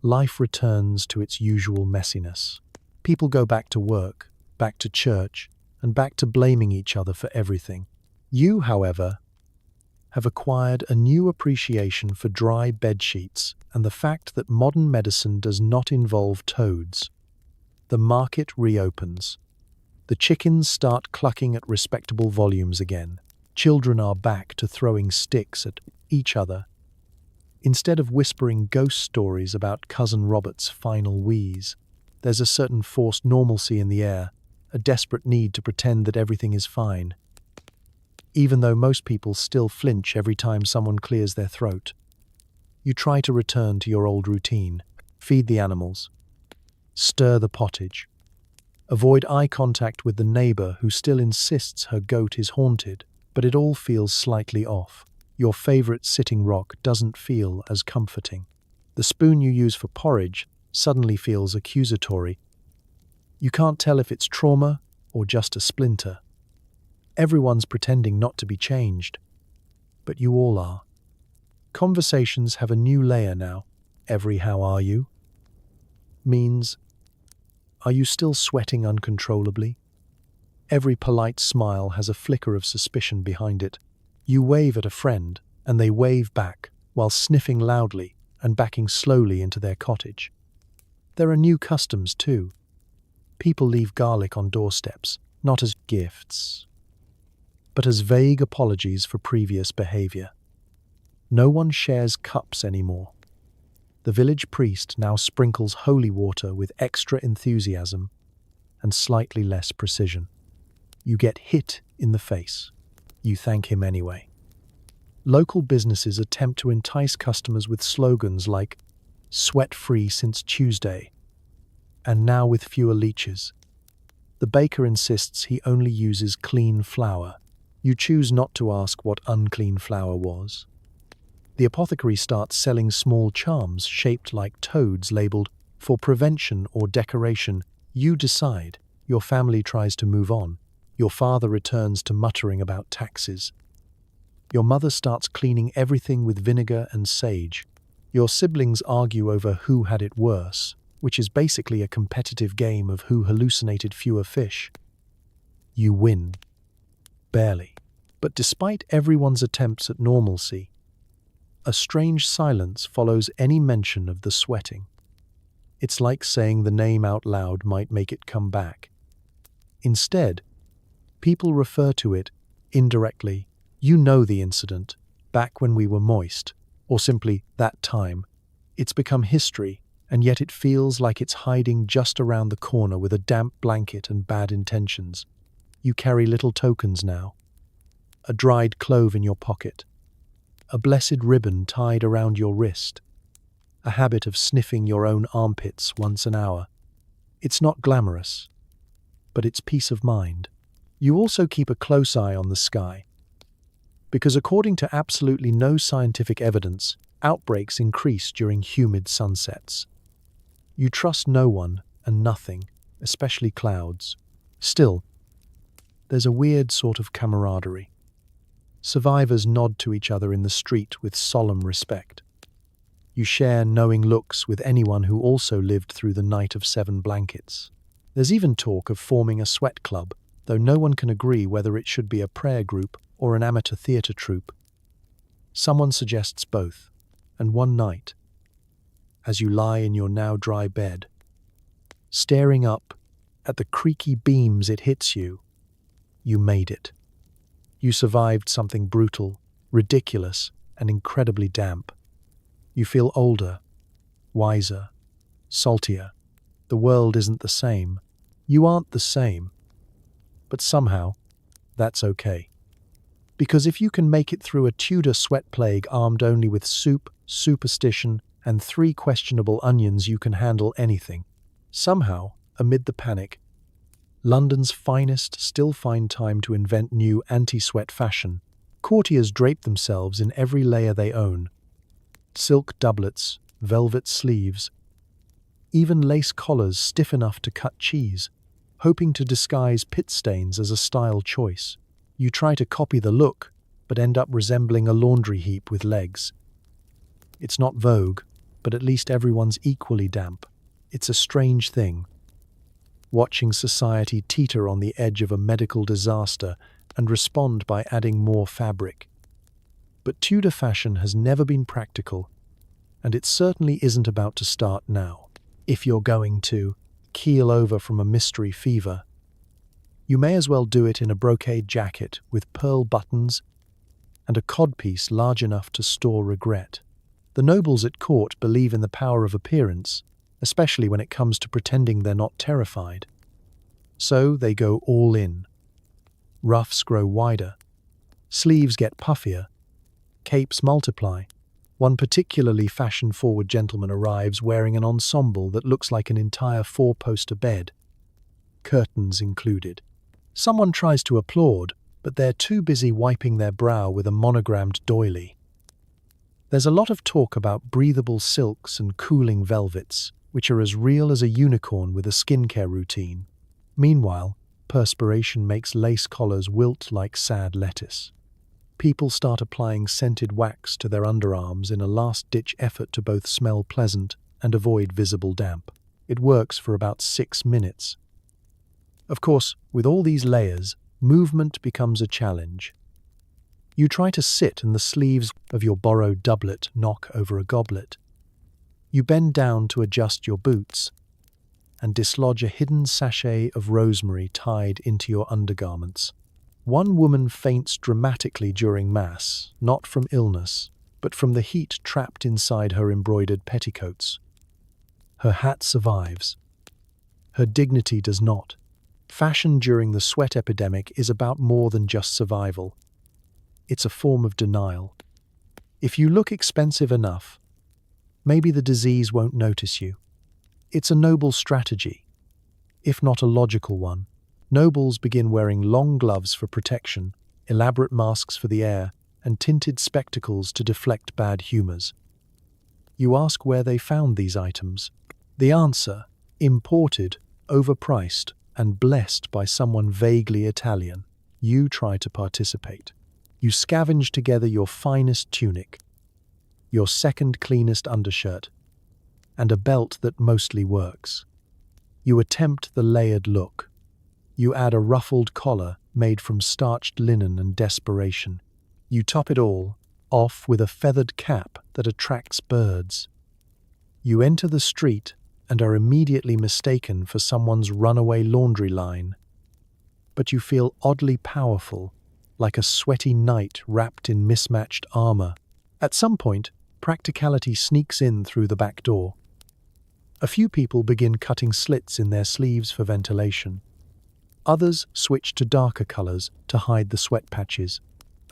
life returns to its usual messiness. People go back to work, back to church, and back to blaming each other for everything. You, however, have acquired a new appreciation for dry bedsheets and the fact that modern medicine does not involve toads. The market reopens. The chickens start clucking at respectable volumes again. Children are back to throwing sticks at each other, instead of whispering ghost stories about Cousin Robert's final wheeze. There's a certain forced normalcy in the air, a desperate need to pretend that everything is fine, even though most people still flinch every time someone clears their throat. You try to return to your old routine. Feed the animals. Stir the pottage. Avoid eye contact with the neighbor who still insists her goat is haunted, but it all feels slightly off. Your favorite sitting rock doesn't feel as comforting. The spoon you use for porridge suddenly feels accusatory. You can't tell if it's trauma or just a splinter. Everyone's pretending not to be changed, but you all are. Conversations have a new layer now. Every "how are you?" means, are you still sweating uncontrollably? Every polite smile has a flicker of suspicion behind it. You wave at a friend, and they wave back, while sniffing loudly and backing slowly into their cottage. There are new customs, too. People leave garlic on doorsteps, not as gifts, but as vague apologies for previous behavior. No one shares cups anymore. The village priest now sprinkles holy water with extra enthusiasm and slightly less precision. You get hit in the face. You thank him anyway. Local businesses attempt to entice customers with slogans like "sweat-free since Tuesday," and "now with fewer leeches." The baker insists he only uses clean flour. You choose not to ask what unclean flour was. The apothecary starts selling small charms shaped like toads labeled "for prevention" or "decoration." You decide. Your family tries to move on. Your father returns to muttering about taxes. Your mother starts cleaning everything with vinegar and sage. Your siblings argue over who had it worse, which is basically a competitive game of who hallucinated fewer fish. You win. Barely. But despite everyone's attempts at normalcy, a strange silence follows any mention of the sweating. It's like saying the name out loud might make it come back. Instead, people refer to it indirectly. You know the incident, back when we were moist, or simply that time. It's become history, and yet it feels like it's hiding just around the corner with a damp blanket and bad intentions. You carry little tokens now. A dried clove in your pocket, a blessed ribbon tied around your wrist, a habit of sniffing your own armpits once an hour. It's not glamorous, but it's peace of mind. You also keep a close eye on the sky, because according to absolutely no scientific evidence, outbreaks increase during humid sunsets. You trust no one and nothing, especially clouds. Still, there's a weird sort of camaraderie. Survivors nod to each other in the street with solemn respect. You share knowing looks with anyone who also lived through the night of 7 blankets. There's even talk of forming a sweat club, though no one can agree whether it should be a prayer group or an amateur theatre troupe. Someone suggests both, and one night, as you lie in your now dry bed, staring up at the creaky beams it hits you, you made it. You survived something brutal, ridiculous, and incredibly damp. You feel older, wiser, saltier. The world isn't the same. You aren't the same. But somehow, that's okay. Because if you can make it through a Tudor sweat plague armed only with soup, superstition, and 3 questionable onions, you can handle anything. Somehow, amid the panic, London's finest still find time to invent new anti-sweat fashion. Courtiers drape themselves in every layer they own. Silk doublets, velvet sleeves, even lace collars stiff enough to cut cheese, hoping to disguise pit stains as a style choice. You try to copy the look, but end up resembling a laundry heap with legs. It's not vogue, but at least everyone's equally damp. It's a strange thing, watching society teeter on the edge of a medical disaster and respond by adding more fabric. But Tudor fashion has never been practical, and it certainly isn't about to start now. If you're going to keel over from a mystery fever, you may as well do it in a brocade jacket with pearl buttons and a codpiece large enough to store regret. The nobles at court believe in the power of appearance, especially when it comes to pretending they're not terrified. So they go all in. Ruffs grow wider, sleeves get puffier, capes multiply. One particularly fashion-forward gentleman arrives wearing an ensemble that looks like an entire 4-poster bed, curtains included. Someone tries to applaud, but they're too busy wiping their brow with a monogrammed doily. There's a lot of talk about breathable silks and cooling velvets, which are as real as a unicorn with a skincare routine. Meanwhile, perspiration makes lace collars wilt like sad lettuce. People start applying scented wax to their underarms in a last-ditch effort to both smell pleasant and avoid visible damp. It works for about 6 minutes. Of course, with all these layers, movement becomes a challenge. You try to sit and the sleeves of your borrowed doublet knock over a goblet. You bend down to adjust your boots and dislodge a hidden sachet of rosemary tied into your undergarments. One woman faints dramatically during Mass, not from illness, but from the heat trapped inside her embroidered petticoats. Her hat survives. Her dignity does not. Fashion during the sweat epidemic is about more than just survival. It's a form of denial. If you look expensive enough, maybe the disease won't notice you. It's a noble strategy, if not a logical one. Nobles begin wearing long gloves for protection, elaborate masks for the air, and tinted spectacles to deflect bad humors. You ask where they found these items. The answer: imported, overpriced, and blessed by someone vaguely Italian. You try to participate. You scavenge together your finest tunic, your second cleanest undershirt, and a belt that mostly works. You attempt the layered look. You add a ruffled collar made from starched linen and desperation. You top it all off with a feathered cap that attracts birds. You enter the street and are immediately mistaken for someone's runaway laundry line. But you feel oddly powerful, like a sweaty knight wrapped in mismatched armor. At some point, practicality sneaks in through the back door. A few people begin cutting slits in their sleeves for ventilation. Others switch to darker colors to hide the sweat patches.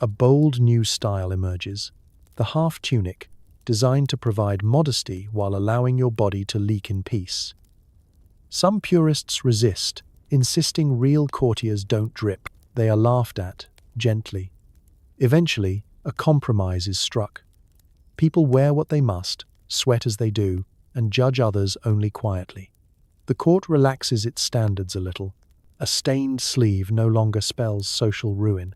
A bold new style emerges. the half tunic, designed to provide modesty while allowing your body to leak in peace. Some purists resist, insisting real courtiers don't drip. They are laughed at, gently. Eventually, a compromise is struck. People wear what they must, sweat as they do, and judge others only quietly. The court relaxes its standards a little. A stained sleeve no longer spells social ruin.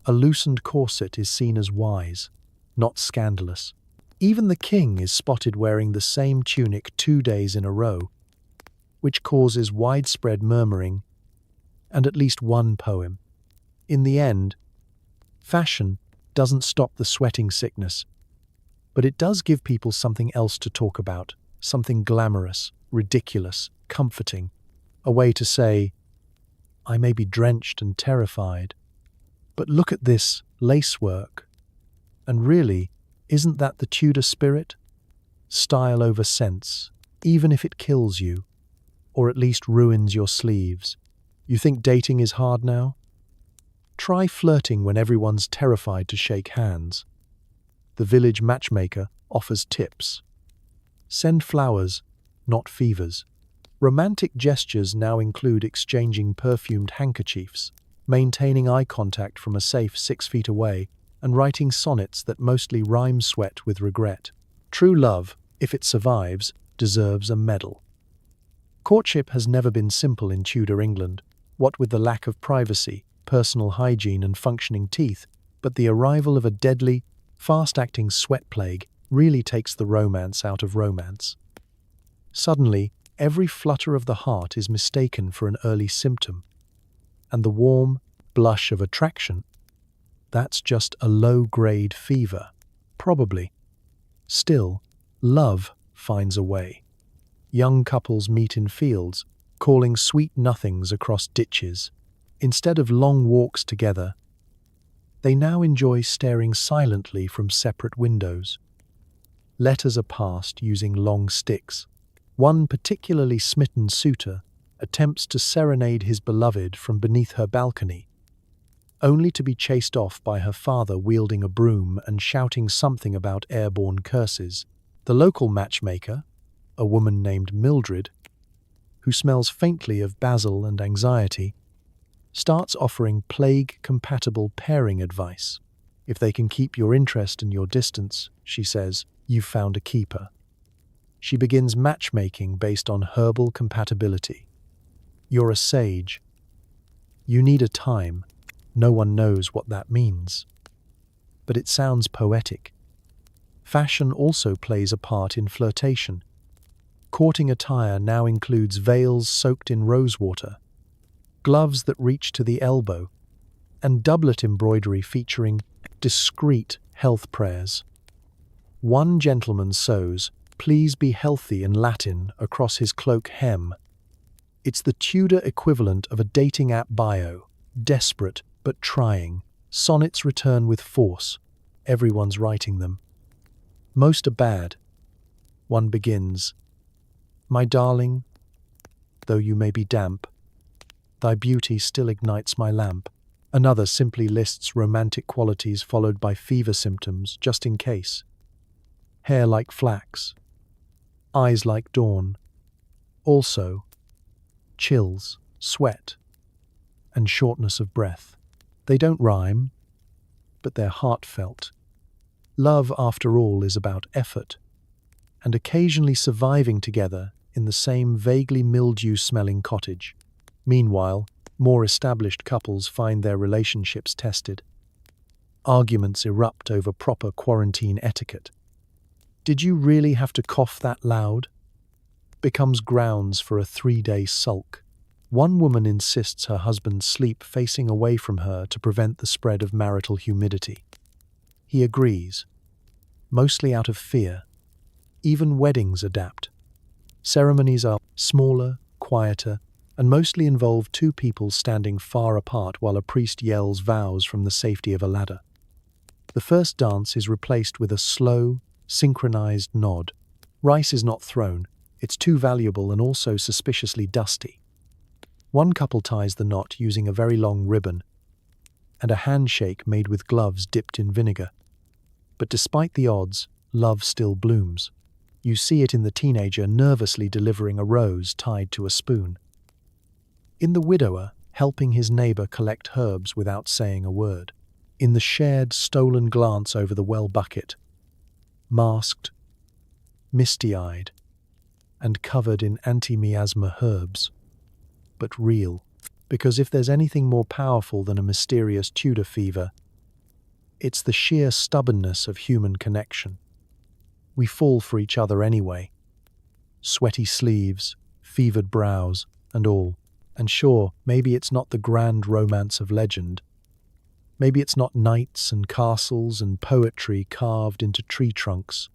A loosened corset is seen as wise, not scandalous. Even the king is spotted wearing the same tunic 2 days in a row, which causes widespread murmuring and at least one poem. In the end, fashion doesn't stop the sweating sickness, but it does give people something else to talk about, something glamorous, ridiculous, comforting, a way to say, I may be drenched and terrified, but look at this lacework. And really, isn't that the Tudor spirit? Style over sense, even if it kills you, or at least ruins your sleeves. You think dating is hard now? Try flirting when everyone's terrified to shake hands. The village matchmaker offers tips. Send flowers, not fevers. Romantic gestures now include exchanging perfumed handkerchiefs, maintaining eye contact from a safe 6 feet away, and writing sonnets that mostly rhyme sweat with regret. True love, if it survives, deserves a medal. Courtship has never been simple in Tudor England, what with the lack of privacy, personal hygiene and functioning teeth, but the arrival of a deadly, fast-acting sweat plague really takes the romance out of romance. Suddenly, every flutter of the heart is mistaken for an early symptom, and the warm blush of attraction, that's just a low-grade fever, probably. Still, love finds a way. Young couples meet in fields, calling sweet nothings across ditches. Instead of long walks together, they now enjoy staring silently from separate windows. Letters are passed using long sticks. One particularly smitten suitor attempts to serenade his beloved from beneath her balcony, only to be chased off by her father wielding a broom and shouting something about airborne curses. The local matchmaker, a woman named Mildred, who smells faintly of basil and anxiety, starts offering plague-compatible pairing advice. If they can keep your interest and your distance, she says, you've found a keeper. She begins matchmaking based on herbal compatibility. You're a sage. You need a time. No one knows what that means. But it sounds poetic. Fashion also plays a part in flirtation. Courting attire now includes veils soaked in rosewater, gloves that reach to the elbow, and doublet embroidery featuring discreet health prayers. One gentleman sews, "Please be healthy" in Latin across his cloak hem. It's the Tudor equivalent of a dating app bio, desperate but trying. Sonnets return with force. Everyone's writing them. Most are bad. One begins, "My darling, though you may be damp, thy beauty still ignites my lamp." Another simply lists romantic qualities followed by fever symptoms, just in case. Hair like flax. Eyes like dawn. Also, chills, sweat, and shortness of breath. They don't rhyme, but they're heartfelt. Love, after all, is about effort, and occasionally surviving together in the same vaguely mildew-smelling cottage. Meanwhile, more established couples find their relationships tested. Arguments erupt over proper quarantine etiquette. "Did you really have to cough that loud?" becomes grounds for a 3-day sulk. One woman insists her husband sleep facing away from her to prevent the spread of marital humidity. He agrees, mostly out of fear. Even weddings adapt. Ceremonies are smaller, quieter, and mostly involve 2 people standing far apart while a priest yells vows from the safety of a ladder. The first dance is replaced with a slow, synchronized nod. Rice is not thrown. It's too valuable and also suspiciously dusty. One couple ties the knot using a very long ribbon and a handshake made with gloves dipped in vinegar. But despite the odds, love still blooms. You see it in the teenager nervously delivering a rose tied to a spoon. In the widower, helping his neighbor collect herbs without saying a word. In the shared, stolen glance over the well bucket. Masked, misty-eyed, and covered in anti-miasma herbs. But real, because if there's anything more powerful than a mysterious Tudor fever, it's the sheer stubbornness of human connection. We fall for each other anyway. Sweaty sleeves, fevered brows, and all. And sure, maybe it's not the grand romance of legend. Maybe it's not knights and castles and poetry carved into tree trunks.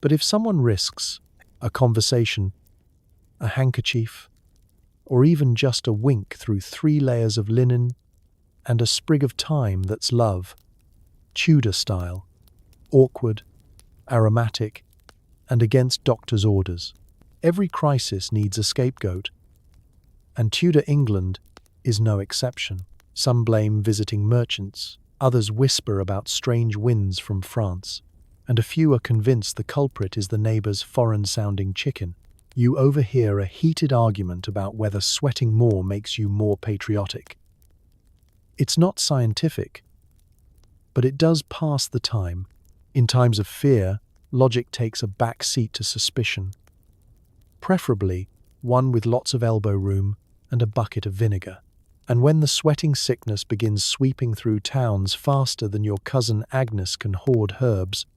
But if someone risks a conversation, a handkerchief, or even just a wink through 3 layers of linen and a sprig of thyme that's love, Tudor style, awkward, aromatic, and against doctor's orders. Every crisis needs a scapegoat, and Tudor England is no exception. Some blame visiting merchants, others whisper about strange winds from France, and a few are convinced the culprit is the neighbor's foreign-sounding chicken. You overhear a heated argument about whether sweating more makes you more patriotic. It's not scientific, but it does pass the time. In times of fear, logic takes a back seat to suspicion. Preferably one with lots of elbow room and a bucket of vinegar. And when the sweating sickness begins sweeping through towns faster than your cousin Agnes can hoard herbs,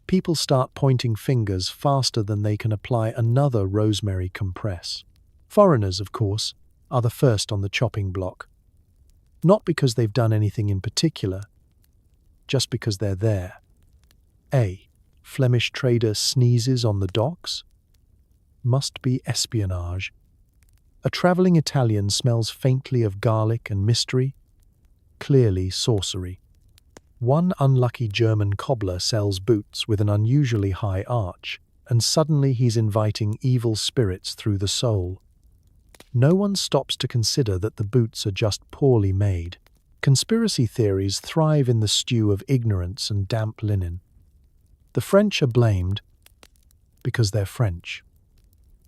people start pointing fingers faster than they can apply another rosemary compress. Foreigners, of course, are the first on the chopping block. Not because they've done anything in particular, just because they're there. A Flemish trader sneezes on the docks? Must be espionage. A travelling Italian smells faintly of garlic and mystery? Clearly sorcery. One unlucky German cobbler sells boots with an unusually high arch, and suddenly he's inviting evil spirits through the sole. No one stops to consider that the boots are just poorly made. Conspiracy theories thrive in the stew of ignorance and damp linen. The French are blamed because they're French.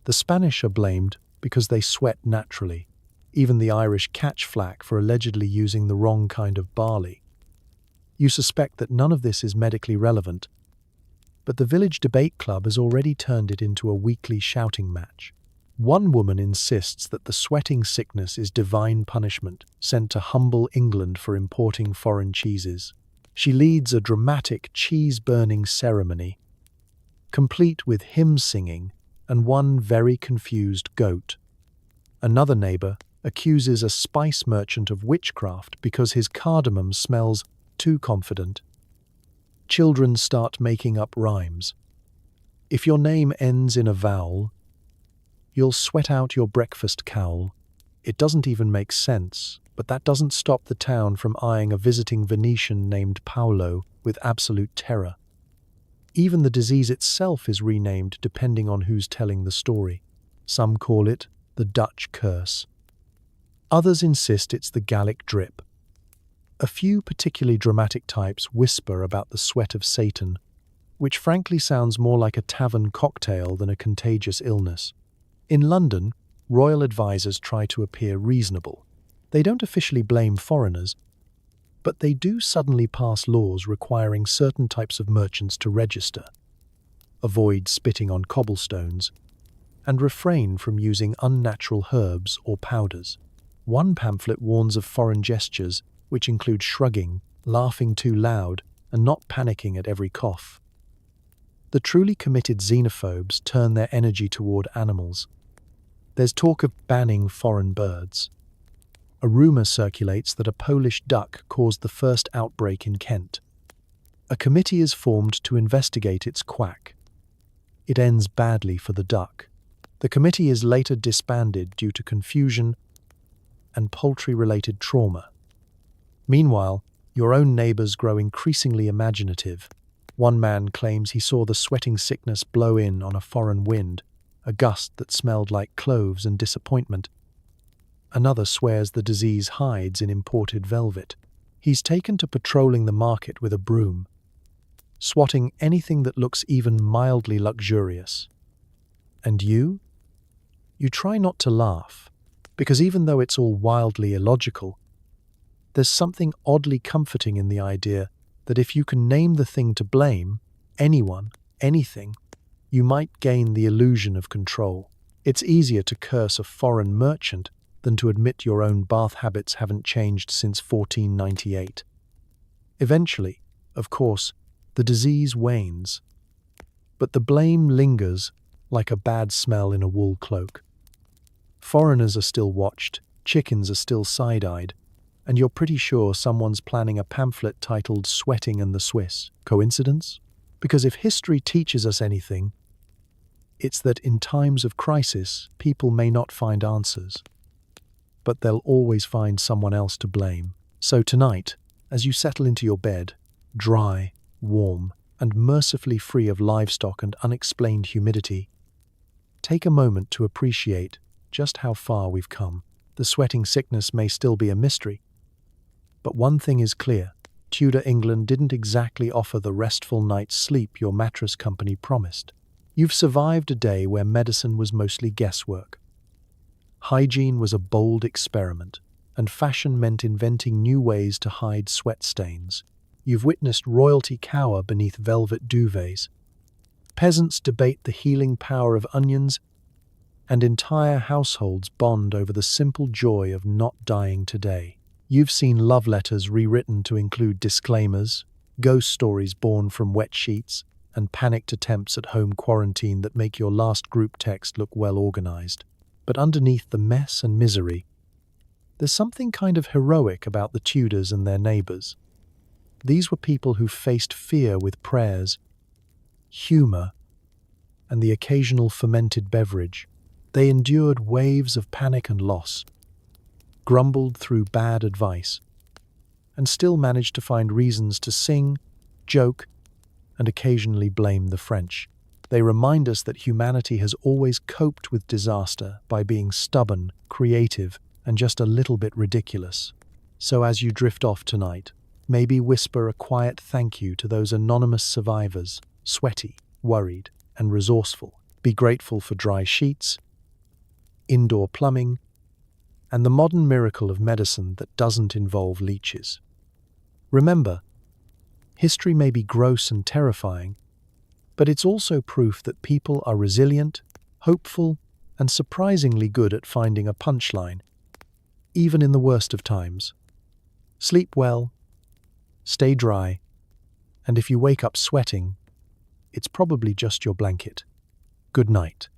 The Spanish are blamed because they sweat naturally. Even the Irish catch flack for allegedly using the wrong kind of barley. You suspect that none of this is medically relevant, but the village debate club has already turned it into a weekly shouting match. One woman insists that the sweating sickness is divine punishment sent to humble England for importing foreign cheeses. She leads a dramatic cheese-burning ceremony, complete with hymn singing and one very confused goat. Another neighbor accuses a spice merchant of witchcraft because his cardamom smells too confident. Children start making up rhymes. If your name ends in a vowel, you'll sweat out your breakfast cowl. It doesn't even make sense, but that doesn't stop the town from eyeing a visiting Venetian named Paolo with absolute terror. Even the disease itself is renamed depending on who's telling the story. Some call it the Dutch curse. Others insist it's the Gallic drip. A few particularly dramatic types whisper about the sweat of Satan, which frankly sounds more like a tavern cocktail than a contagious illness. In London, royal advisors try to appear reasonable. They don't officially blame foreigners, but they do suddenly pass laws requiring certain types of merchants to register, avoid spitting on cobblestones, and refrain from using unnatural herbs or powders. One pamphlet warns of foreign gestures, which include shrugging, laughing too loud, and not panicking at every cough. The truly committed xenophobes turn their energy toward animals. There's talk of banning foreign birds. A rumor circulates that a Polish duck caused the first outbreak in Kent. A committee is formed to investigate its quack. It ends badly for the duck. The committee is later disbanded due to confusion and poultry-related trauma. Meanwhile, your own neighbors grow increasingly imaginative. One man claims he saw the sweating sickness blow in on a foreign wind, a gust that smelled like cloves and disappointment. Another swears the disease hides in imported velvet. He's taken to patrolling the market with a broom. swatting anything that looks even mildly luxurious. And you? You try not to laugh, because even though it's all wildly illogical, there's something oddly comforting in the idea that if you can name the thing to blame, anyone, anything, you might gain the illusion of control. It's easier to curse a foreign merchant than to admit your own bath habits haven't changed since 1498. Eventually, of course, the disease wanes, but the blame lingers like a bad smell in a wool cloak. Foreigners are still watched, chickens are still side-eyed, and you're pretty sure someone's planning a pamphlet titled Sweating and the Swiss. Coincidence? Because if history teaches us anything, it's that in times of crisis, people may not find answers, but they'll always find someone else to blame. So tonight, as you settle into your bed, dry, warm, and mercifully free of livestock and unexplained humidity, take a moment to appreciate just how far we've come. The sweating sickness may still be a mystery, but one thing is clear: Tudor England didn't exactly offer the restful night's sleep your mattress company promised. You've survived a day where medicine was mostly guesswork. Hygiene was a bold experiment, and fashion meant inventing new ways to hide sweat stains. You've witnessed royalty cower beneath velvet duvets, peasants debate the healing power of onions, and entire households bond over the simple joy of not dying today. You've seen love letters rewritten to include disclaimers, ghost stories born from wet sheets, and panicked attempts at home quarantine that make your last group text look well organized. But underneath the mess and misery, there's something kind of heroic about the Tudors and their neighbors. These were people who faced fear with prayers, humor, and the occasional fermented beverage. They endured waves of panic and loss, grumbled through bad advice, and still managed to find reasons to sing, joke, and occasionally blame the French. They remind us that humanity has always coped with disaster by being stubborn, creative, and just a little bit ridiculous. So as you drift off tonight, maybe whisper a quiet thank you to those anonymous survivors, sweaty, worried, and resourceful. Be grateful for dry sheets, indoor plumbing, and the modern miracle of medicine that doesn't involve leeches. Remember, history may be gross and terrifying, but it's also proof that people are resilient, hopeful, and surprisingly good at finding a punchline, even in the worst of times. Sleep well, stay dry, and if you wake up sweating, it's probably just your blanket. Good night.